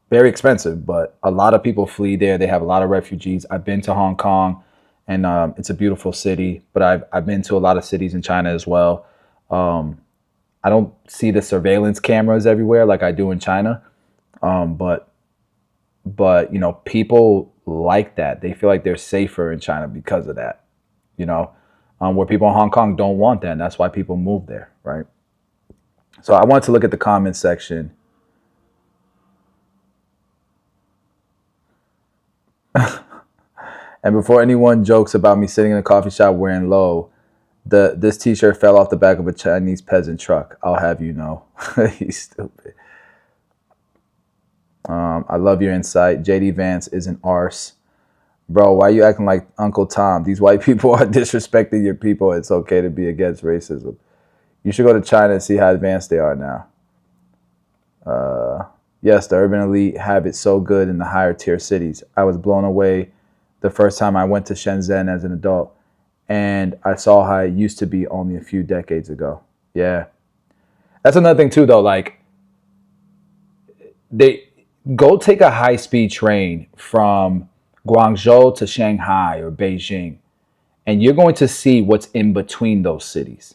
Very expensive, but a lot of people flee there. They have a lot of refugees. I've been to Hong Kong, and it's a beautiful city, but I've been to a lot of cities in China as well. I don't see the surveillance cameras everywhere like I do in China, but people like that. They feel like they're safer in China because of that, where people in Hong Kong don't want that, and that's why people move there, right? So I want to look at the comment section. And before anyone jokes about me sitting in a coffee shop wearing low, this t-shirt fell off the back of a Chinese peasant truck. I'll have you know. He's stupid. I love your insight. JD Vance is an arse. Bro, why are you acting like Uncle Tom? These white people are disrespecting your people. It's okay to be against racism. You should go to China and see how advanced they are now. Yes, the urban elite have it so good in the higher tier cities. I was blown away the first time I went to Shenzhen as an adult, and I saw how it used to be only a few decades ago. Yeah. That's another thing too, though. Like, they go take a high-speed train from Guangzhou to Shanghai or Beijing, and you're going to see what's in between those cities.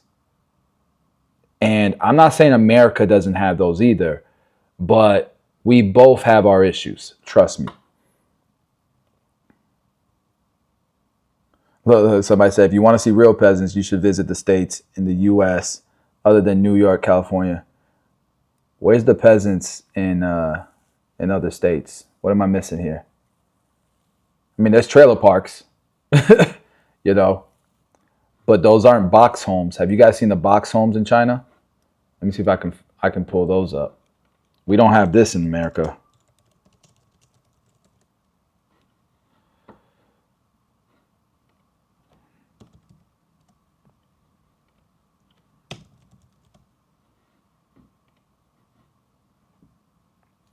And I'm not saying America doesn't have those either, but we both have our issues. Trust me. Look, somebody said, if you want to see real peasants, you should visit the states in the U.S. other than New York, California. Where's the peasants in other states? What am I missing here? I mean, there's trailer parks, but those aren't box homes. Have you guys seen the box homes in China? Let me see if I can pull those up. We don't have this in America.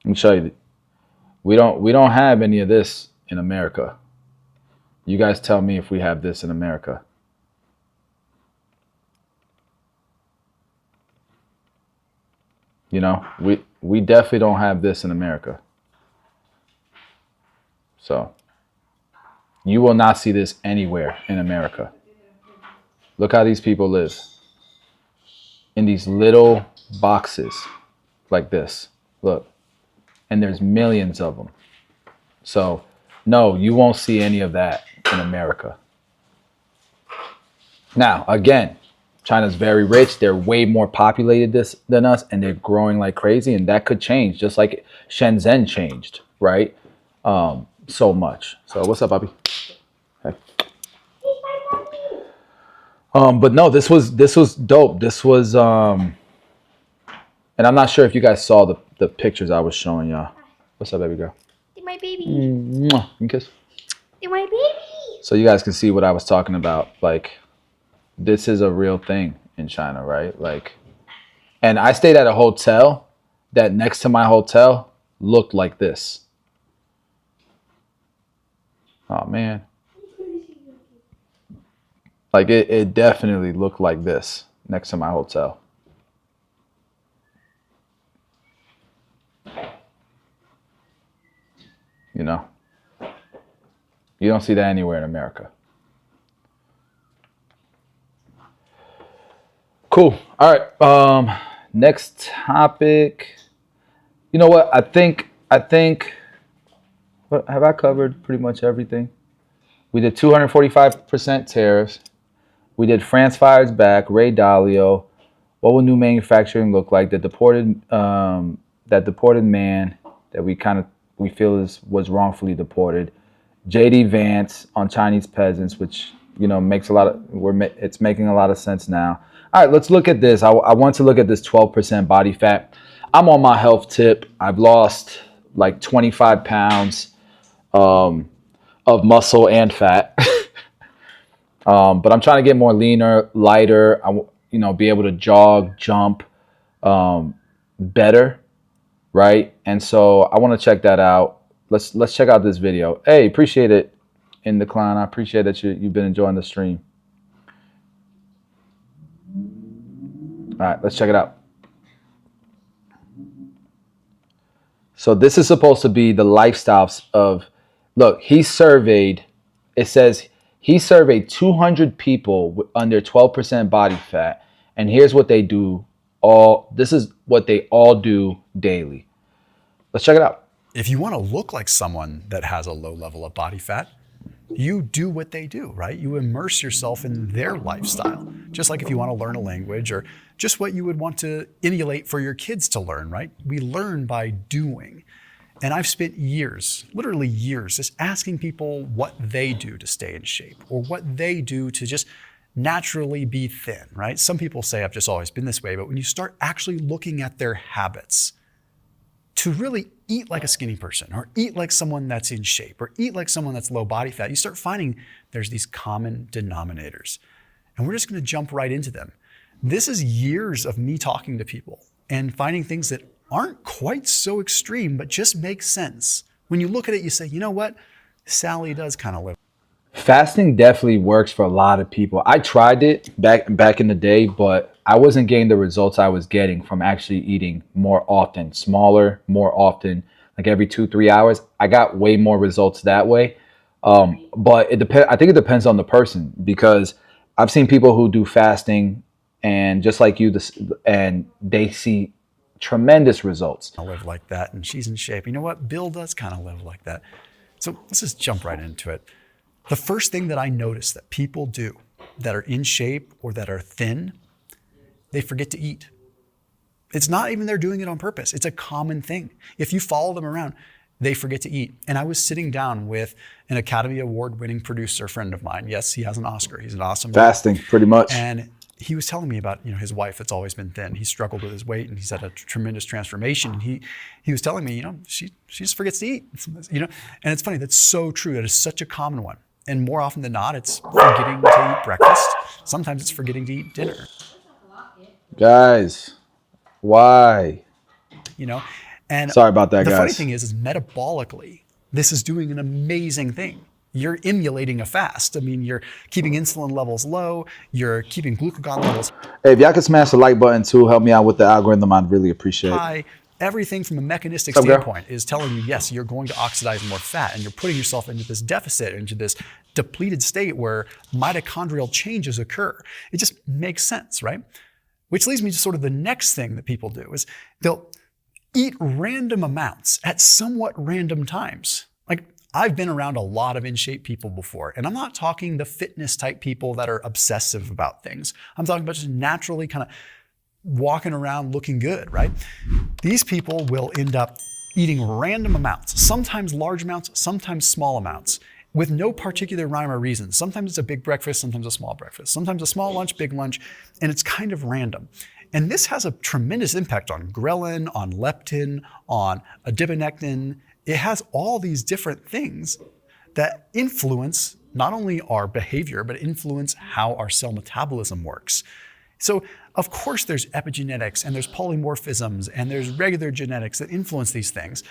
Let me show you. We don't have any of this in America. You guys tell me if we have this in America. We definitely don't have this in America. So you will not see this anywhere in America. Look how these people live. In these little boxes like this. Look. And there's millions of them. So no, you won't see any of that in America. Now, again, China's very rich. They're way more populated than us, and they're growing like crazy, and that could change, just like Shenzhen changed, right? So much. So what's up, Bobby? Hey. But no, this was dope. This was and I'm not sure if you guys saw the pictures I was showing y'all. What's up, baby girl? You're my baby. Mwah. You can kiss. You're my baby. So you guys can see what I was talking about. Like, this is a real thing in China, right? Like, and I stayed at a hotel that next to my hotel looked like this. Oh man. Like it definitely looked like this next to my hotel. You don't see that anywhere in America. Cool. All right. Next topic. You know what? I think. What have I covered? Pretty much everything. We did 245% tariffs. We did France fires back. Ray Dalio. What will new manufacturing look like? That deported man that we kind of we feel was wrongfully deported. JD Vance on Chinese peasants, which, you know, makes a lot of, it's making a lot of sense now. All right, let's look at this. I want to look at this 12% body fat. I'm on my health tip. I've lost like 25 pounds of muscle and fat. But I'm trying to get more leaner, lighter. You know, be able to jog, jump better, right? And so I want to check that out. Let's check out this video. Hey, appreciate it, In Decline. I appreciate that you've been enjoying the stream. All right, let's check it out. So this is supposed to be the lifestyles of, look, he surveyed, it says he surveyed 200 people under 12% body fat. And here's what they do this is what they all do daily. Let's check it out. If you want to look like someone that has a low level of body fat, you do what they do, right? You immerse yourself in their lifestyle. Just like if you want to learn a language or just what you would want to emulate for your kids to learn, right? We learn by doing. And I've spent years, literally years, just asking people what they do to stay in shape or what they do to just naturally be thin, right? Some people say I've just always been this way, but when you start actually looking at their habits to really eat like a skinny person or eat like someone that's in shape or eat like someone that's low body fat, you start finding there's these common denominators. And we're just going to jump right into them. This is years of me talking to people and finding things that aren't quite so extreme, but just make sense. When you look at it, you say, you know what? Sally does kind of live. Fasting definitely works for a lot of people. I tried it back in the day, but I wasn't getting the results I was getting from actually eating more often, smaller, more often, like every 2-3 hours. I got way more results that way. But it depends. I think it depends on the person, because I've seen people who do fasting and just like you, and they see tremendous results. I live like that, and she's in shape. You know what? Bill does kind of live like that. So let's just jump right into it. The first thing that I notice that people do that are in shape or that are thin, they forget to eat. It's not even they're doing it on purpose. It's a common thing. If you follow them around, they forget to eat. And I was sitting down with an Academy Award-winning producer friend of mine. Yes, he has an Oscar. He's an awesome fasting, guy. Pretty much. And he was telling me about, you know, his wife that's always been thin. He struggled with his weight and he's had a tremendous transformation. And he was telling me, you know, she just forgets to eat. You know, and it's funny, that's so true. That is such a common one. And more often than not, it's forgetting to eat breakfast. Sometimes it's forgetting to eat dinner. Guys, why? You know, and sorry about that, guys. The funny guys. thing is metabolically, this is doing an amazing thing. You're emulating a fast. I mean, you're keeping insulin levels low. You're keeping glucagon levels Hey, if y'all could smash the like button too, help me out with the algorithm, I'd really appreciate it. high. Everything from a mechanistic What's up, girl? standpoint is telling you, yes, you're going to oxidize more fat and you're putting yourself into this deficit, into this depleted state where mitochondrial changes occur. It just makes sense, right? Which leads me to sort of the next thing that people do is they'll eat random amounts at somewhat random times. Like, I've been around a lot of in-shape people before, and I'm not talking the fitness type people that are obsessive about things. I'm talking about just naturally kind of walking around looking good, right? These people will end up eating random amounts, sometimes large amounts, sometimes small amounts, with no particular rhyme or reason. Sometimes it's a big breakfast, sometimes a small breakfast, sometimes a small lunch, big lunch, and it's kind of random. And this has a tremendous impact on ghrelin, on leptin, on adiponectin. It has all these different things that influence not only our behavior, but influence how our cell metabolism works. So, of course, there's epigenetics and there's polymorphisms and there's regular genetics that influence these things.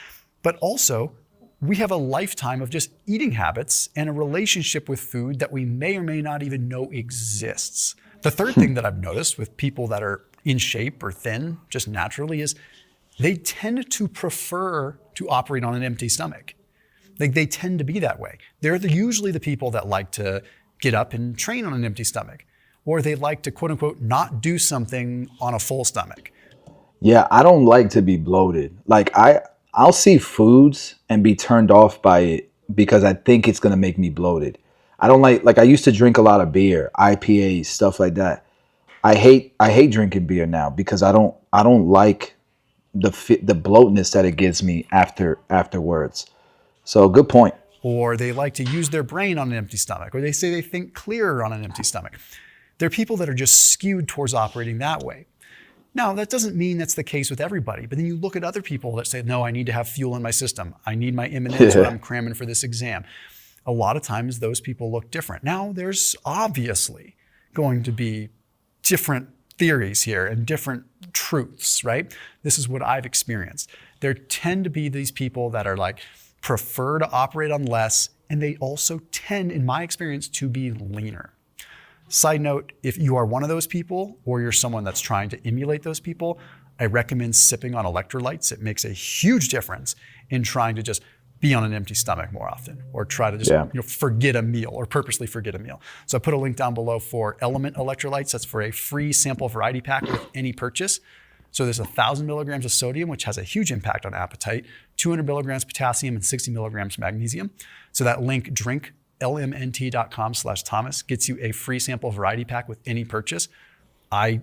But also, we have a lifetime of just eating habits and a relationship with food that we may or may not even know exists. The third thing that I've noticed with people that are in shape or thin, just naturally, is they tend to prefer to operate on an empty stomach. Like, they tend to be that way. They're usually the people that like to get up and train on an empty stomach, or they like to, quote unquote, not do something on a full stomach. Yeah, I don't like to be bloated. Like, I'll see foods and be turned off by it because I think it's gonna make me bloated. I don't like I used to drink a lot of beer, IPAs, stuff like that. I hate drinking beer now because I don't like the bloatness that it gives me afterwards. So good point. Or they like to use their brain on an empty stomach, or they say they think clearer on an empty stomach. There are people that are just skewed towards operating that way. Now, that doesn't mean that's the case with everybody, but then you look at other people that say, no, I need to have fuel in my system. I need my M&Ms when I'm cramming for this exam. A lot of times those people look different. Now, there's obviously going to be different theories here and different truths, right? This is what I've experienced. There tend to be these people that are like, prefer to operate on less, and they also tend, in my experience, to be leaner. Side note, if you are one of those people or you're someone that's trying to emulate those people, I recommend sipping on electrolytes. It makes a huge difference in trying to just be on an empty stomach more often, or try to just forget a meal or purposely forget a meal. So I put a link down below for Element electrolytes. That's for a free sample variety pack with any purchase. So there's 1,000 milligrams of sodium, which has a huge impact on appetite, 200 milligrams potassium, and 60 milligrams magnesium. So that link, drinklmnt.com/Thomas, gets you a free sample variety pack with any purchase. I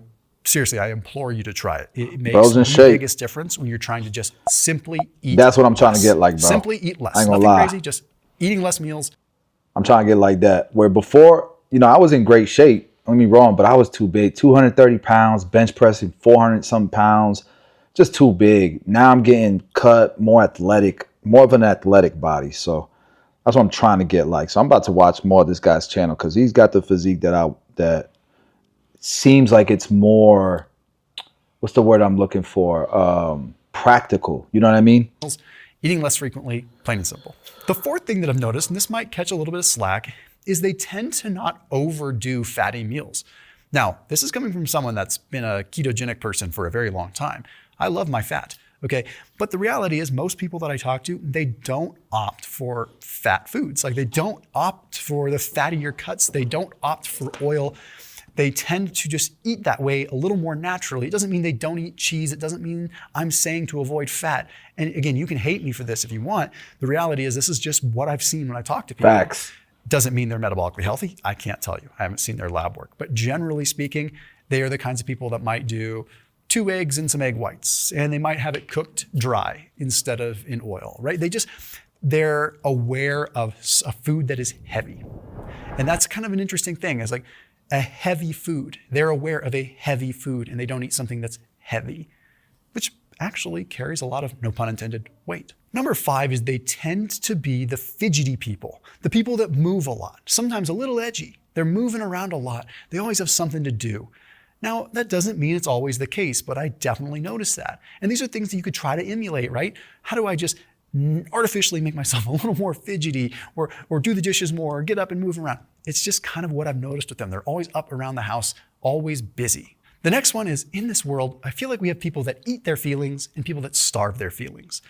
implore you to try it. It makes the biggest difference when you're trying to just simply eat. That's what I'm trying to get like, bro. Simply eat less. I ain't gonna Nothing lie. crazy, just eating less meals. I'm trying to get like that. Where before, I was in great shape. Don't get me wrong, but I was too big. 230 pounds, bench pressing 400 some pounds, just too big. Now I'm getting cut, more athletic, more of an athletic body. So that's what I'm trying to get like. So I'm about to watch more of this guy's channel because he's got the physique that seems like it's more, what's the word I'm looking for? Practical. You know what I mean? Eating less frequently, plain and simple. The fourth thing that I've noticed, and this might catch a little bit of slack, is they tend to not overdo fatty meals. Now, this is coming from someone that's been a ketogenic person for a very long time. I love my fat, okay? But the reality is most people that I talk to, they don't opt for fat foods. Like they don't opt for the fattier cuts. They don't opt for oil. They tend to just eat that way a little more naturally. It doesn't mean they don't eat cheese. It doesn't mean I'm saying to avoid fat. And again, you can hate me for this if you want. The reality is this is just what I've seen when I talk to people. Facts. Doesn't mean they're metabolically healthy. I can't tell you. I haven't seen their lab work. But generally speaking, they are the kinds of people that might do 2 eggs and some egg whites, and they might have it cooked dry instead of in oil, right? They're aware of a food that is heavy. And that's kind of an interesting thing. It's like a heavy food. They're aware of a heavy food, and they don't eat something that's heavy, which actually carries a lot of, no pun intended, weight. Number 5 is they tend to be the fidgety people, the people that move a lot, sometimes a little edgy. They're moving around a lot. They always have something to do. Now, that doesn't mean it's always the case, but I definitely notice that. And these are things that you could try to emulate, right? How do I just artificially make myself a little more fidgety or do the dishes more or get up and move around? It's just kind of what I've noticed with them. They're always up around the house, always busy. The next one is, in this world, I feel like we have people that eat their feelings and people that starve their feelings.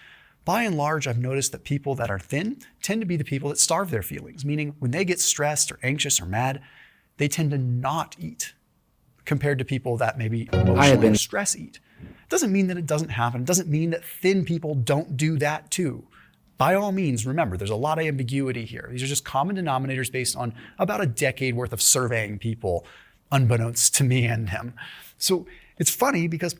By and large, I've noticed that people that are thin tend to be the people that starve their feelings, meaning when they get stressed or anxious or mad, they tend to not eat compared to people that maybe emotionally or stress eat. It doesn't mean that it doesn't happen. It doesn't mean that thin people don't do that too. By all means, remember, there's a lot of ambiguity here. These are just common denominators based on about a decade worth of surveying people, unbeknownst to me and them. So it's funny because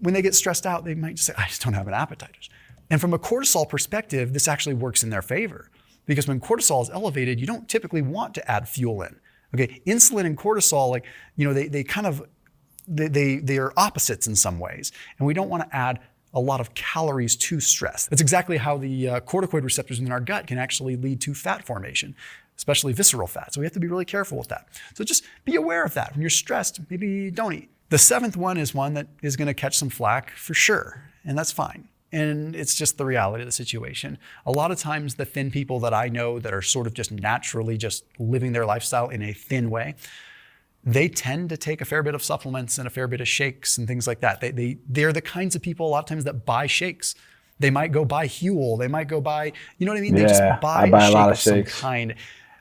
when they get stressed out, they might just say, I just don't have an appetite. And from a cortisol perspective, this actually works in their favor because when cortisol is elevated, you don't typically want to add fuel in. Okay, insulin and cortisol, they are opposites in some ways, and we don't want to add a lot of calories to stress. That's exactly how the corticoid receptors in our gut can actually lead to fat formation, especially visceral fat. So we have to be really careful with that. So just be aware of that. When you're stressed, maybe don't eat. The 7th one is one that is going to catch some flack for sure, and that's fine. And it's just the reality of the situation. A lot of times the thin people that I know that are sort of just naturally just living their lifestyle in a thin way, they tend to take a fair bit of supplements and a fair bit of shakes and things like that. They're the kinds of people a lot of times that buy shakes. They might go buy Huel. They might go buy, you know what I mean? They just buy a lot of some shakes. kind.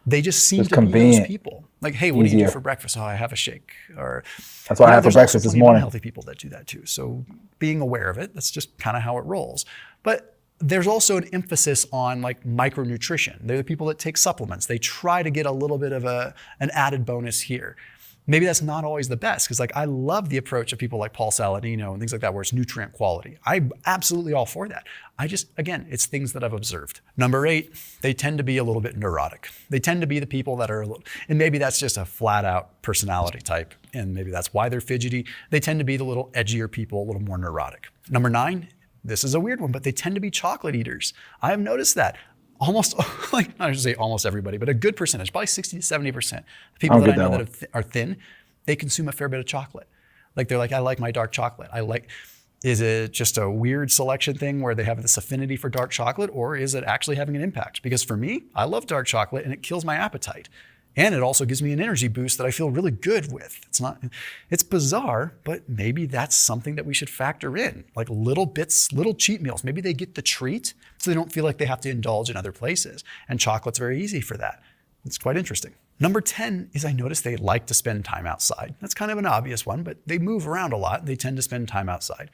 They just seem It's to convenient. be those people. Like, hey, what do you Easier. do for breakfast? Oh, I have a shake. Or That's what I had for there's breakfast also this plenty of morning. unhealthy people that do that too. So being aware of it, that's just kind of how it rolls. But there's also an emphasis on like micronutrition. They're the people that take supplements. They try to get a little bit of an added bonus here. maybe that's not always the best, because like I love the approach of people like Paul Saladino and things like that, where it's nutrient quality. I'm absolutely all for that. I just, again, it's things that I've observed. Number 8, they tend to be a little bit neurotic. They tend to be the people that are a little, and maybe that's just a flat out personality type, and maybe that's why they're fidgety. They tend to be the little edgier people, a little more neurotic. Number 9, this is a weird one, but they tend to be chocolate eaters. I have noticed that. Almost, like I should say almost everybody, but a good percentage, probably 60 to 70%. The people that I know that are thin, they consume a fair bit of chocolate. Like they're like, I like my dark chocolate. Is it just a weird selection thing where they have this affinity for dark chocolate, or is it actually having an impact? Because for me, I love dark chocolate and it kills my appetite. And it also gives me an energy boost that I feel really good with. It's bizarre, but maybe that's something that we should factor in. Like little bits, little cheat meals. Maybe they get the treat so they don't feel like they have to indulge in other places. And chocolate's very easy for that. It's quite interesting. Number 10 is I notice they like to spend time outside. That's kind of an obvious one, but they move around a lot. They tend to spend time outside.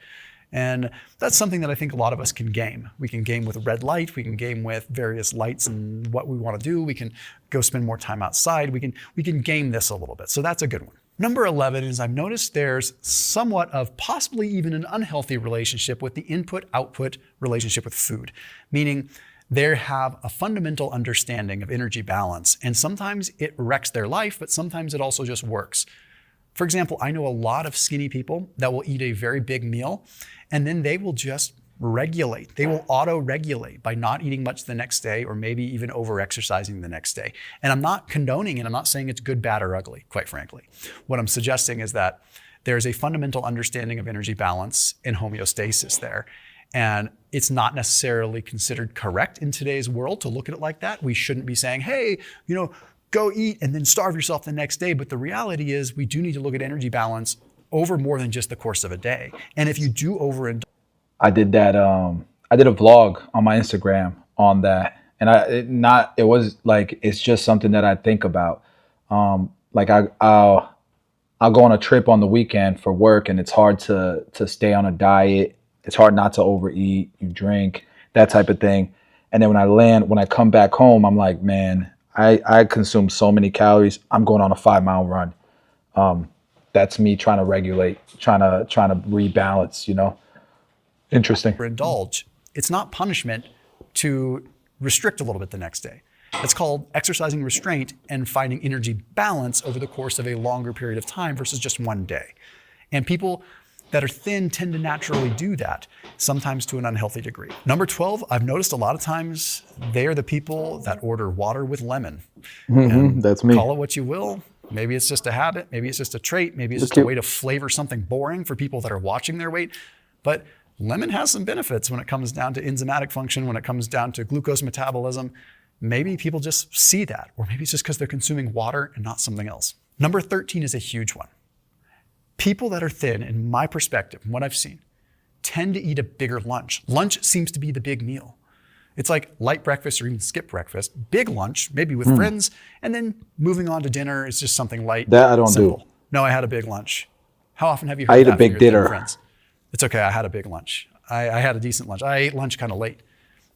And that's something that I think a lot of us can game. We can game with red light. We can game with various lights and what we want to do. We can go spend more time outside. We can game this a little bit. So that's a good one. Number 11 is I've noticed there's somewhat of possibly even an unhealthy relationship with the input-output relationship with food, meaning they have a fundamental understanding of energy balance. And sometimes it wrecks their life, but sometimes it also just works. For example, I know a lot of skinny people that will eat a very big meal and then they will just regulate. They will auto-regulate by not eating much the next day or maybe even over-exercising the next day. And I'm not condoning it. I'm not saying it's good, bad, or ugly, quite frankly. What I'm suggesting is that there's a fundamental understanding of energy balance and homeostasis there. And it's not necessarily considered correct in today's world to look at it like that. We shouldn't be saying, hey, go eat and then starve yourself the next day. But the reality is we do need to look at energy balance over more than just the course of a day. And if you do overindulge. I did that. I did a vlog on my Instagram on that. And it's just something that I think about. Like I'll go on a trip on the weekend for work and it's hard to stay on a diet. It's hard not to overeat, you drink, that type of thing. And then when I come back home, I'm like, man, I consume so many calories. I'm going on a 5-mile run. That's me trying to regulate, trying to rebalance, Interesting. Indulge. It's not punishment to restrict a little bit the next day. It's called exercising restraint and finding energy balance over the course of a longer period of time versus just one day. And people that are thin tend to naturally do that, sometimes to an unhealthy degree. Number 12, I've noticed a lot of times they are the people that order water with lemon. That's me. Call it what you will. Maybe it's just a habit. Maybe it's just a trait. Maybe it's just a way to flavor something boring for people that are watching their weight. But lemon has some benefits when it comes down to enzymatic function, when it comes down to glucose metabolism. Maybe people just see that, or maybe it's just because they're consuming water and not something else. Number 13 is a huge one. People that are thin, in my perspective, and what I've seen, tend to eat a bigger lunch. Lunch seems to be the big meal. It's like light breakfast or even skip breakfast, big lunch, maybe with friends, and then moving on to dinner is just something light. That I don't simple. do. No, I had a big lunch. How often have you heard I ate that a big from your thin dinner. friends? It's okay, I had a big lunch. I had a decent lunch. I ate lunch kind of late.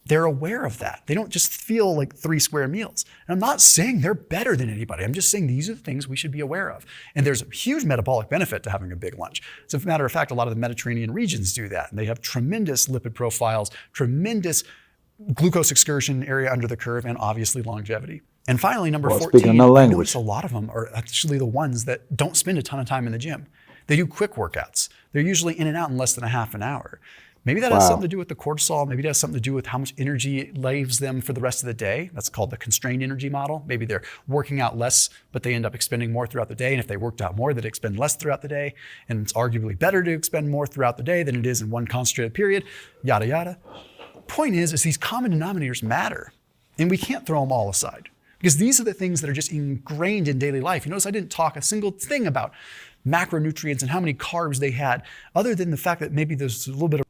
They're aware of that. They don't just feel like 3 square meals. And I'm not saying they're better than anybody. I'm just saying these are the things we should be aware of. And there's a huge metabolic benefit to having a big lunch. As a matter of fact, a lot of the Mediterranean regions do that. And they have tremendous lipid profiles, tremendous glucose excursion area under the curve, and obviously longevity. And finally, number 14, I notice a lot of them are actually the ones that don't spend a ton of time in the gym. They do quick workouts. They're usually in and out in less than a half an hour. Maybe that has something to do with the cortisol. Maybe it has something to do with how much energy it leaves them for the rest of the day. That's called the constrained energy model. Maybe they're working out less, but they end up expending more throughout the day. And if they worked out more, they'd expend less throughout the day. And it's arguably better to expend more throughout the day than it is in one concentrated period, yada, yada. Point is these common denominators matter. And we can't throw them all aside. Because these are the things that are just ingrained in daily life. You notice I didn't talk a single thing about macronutrients and how many carbs they had, other than the fact that maybe there's a little bit of.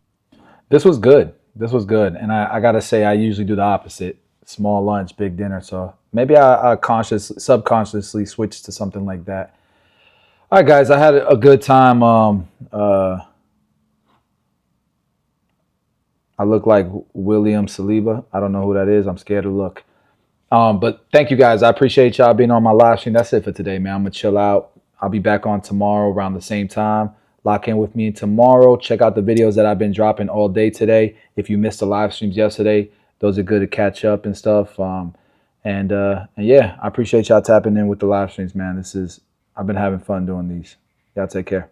This was good. And I got to say, I usually do the opposite. Small lunch, big dinner. So maybe I subconsciously switched to something like that. All right, guys, I had a good time. I look like William Saliba. I don't know who that is. I'm scared to look. But thank you, guys. I appreciate y'all being on my live stream. That's it for today, man. I'm going to chill out. I'll be back on tomorrow around the same time. Lock in with me tomorrow. Check out the videos that I've been dropping all day today. If you missed the live streams yesterday, those are good to catch up and stuff. And yeah, I appreciate y'all tapping in with the live streams, man. I've been having fun doing these. Y'all take care.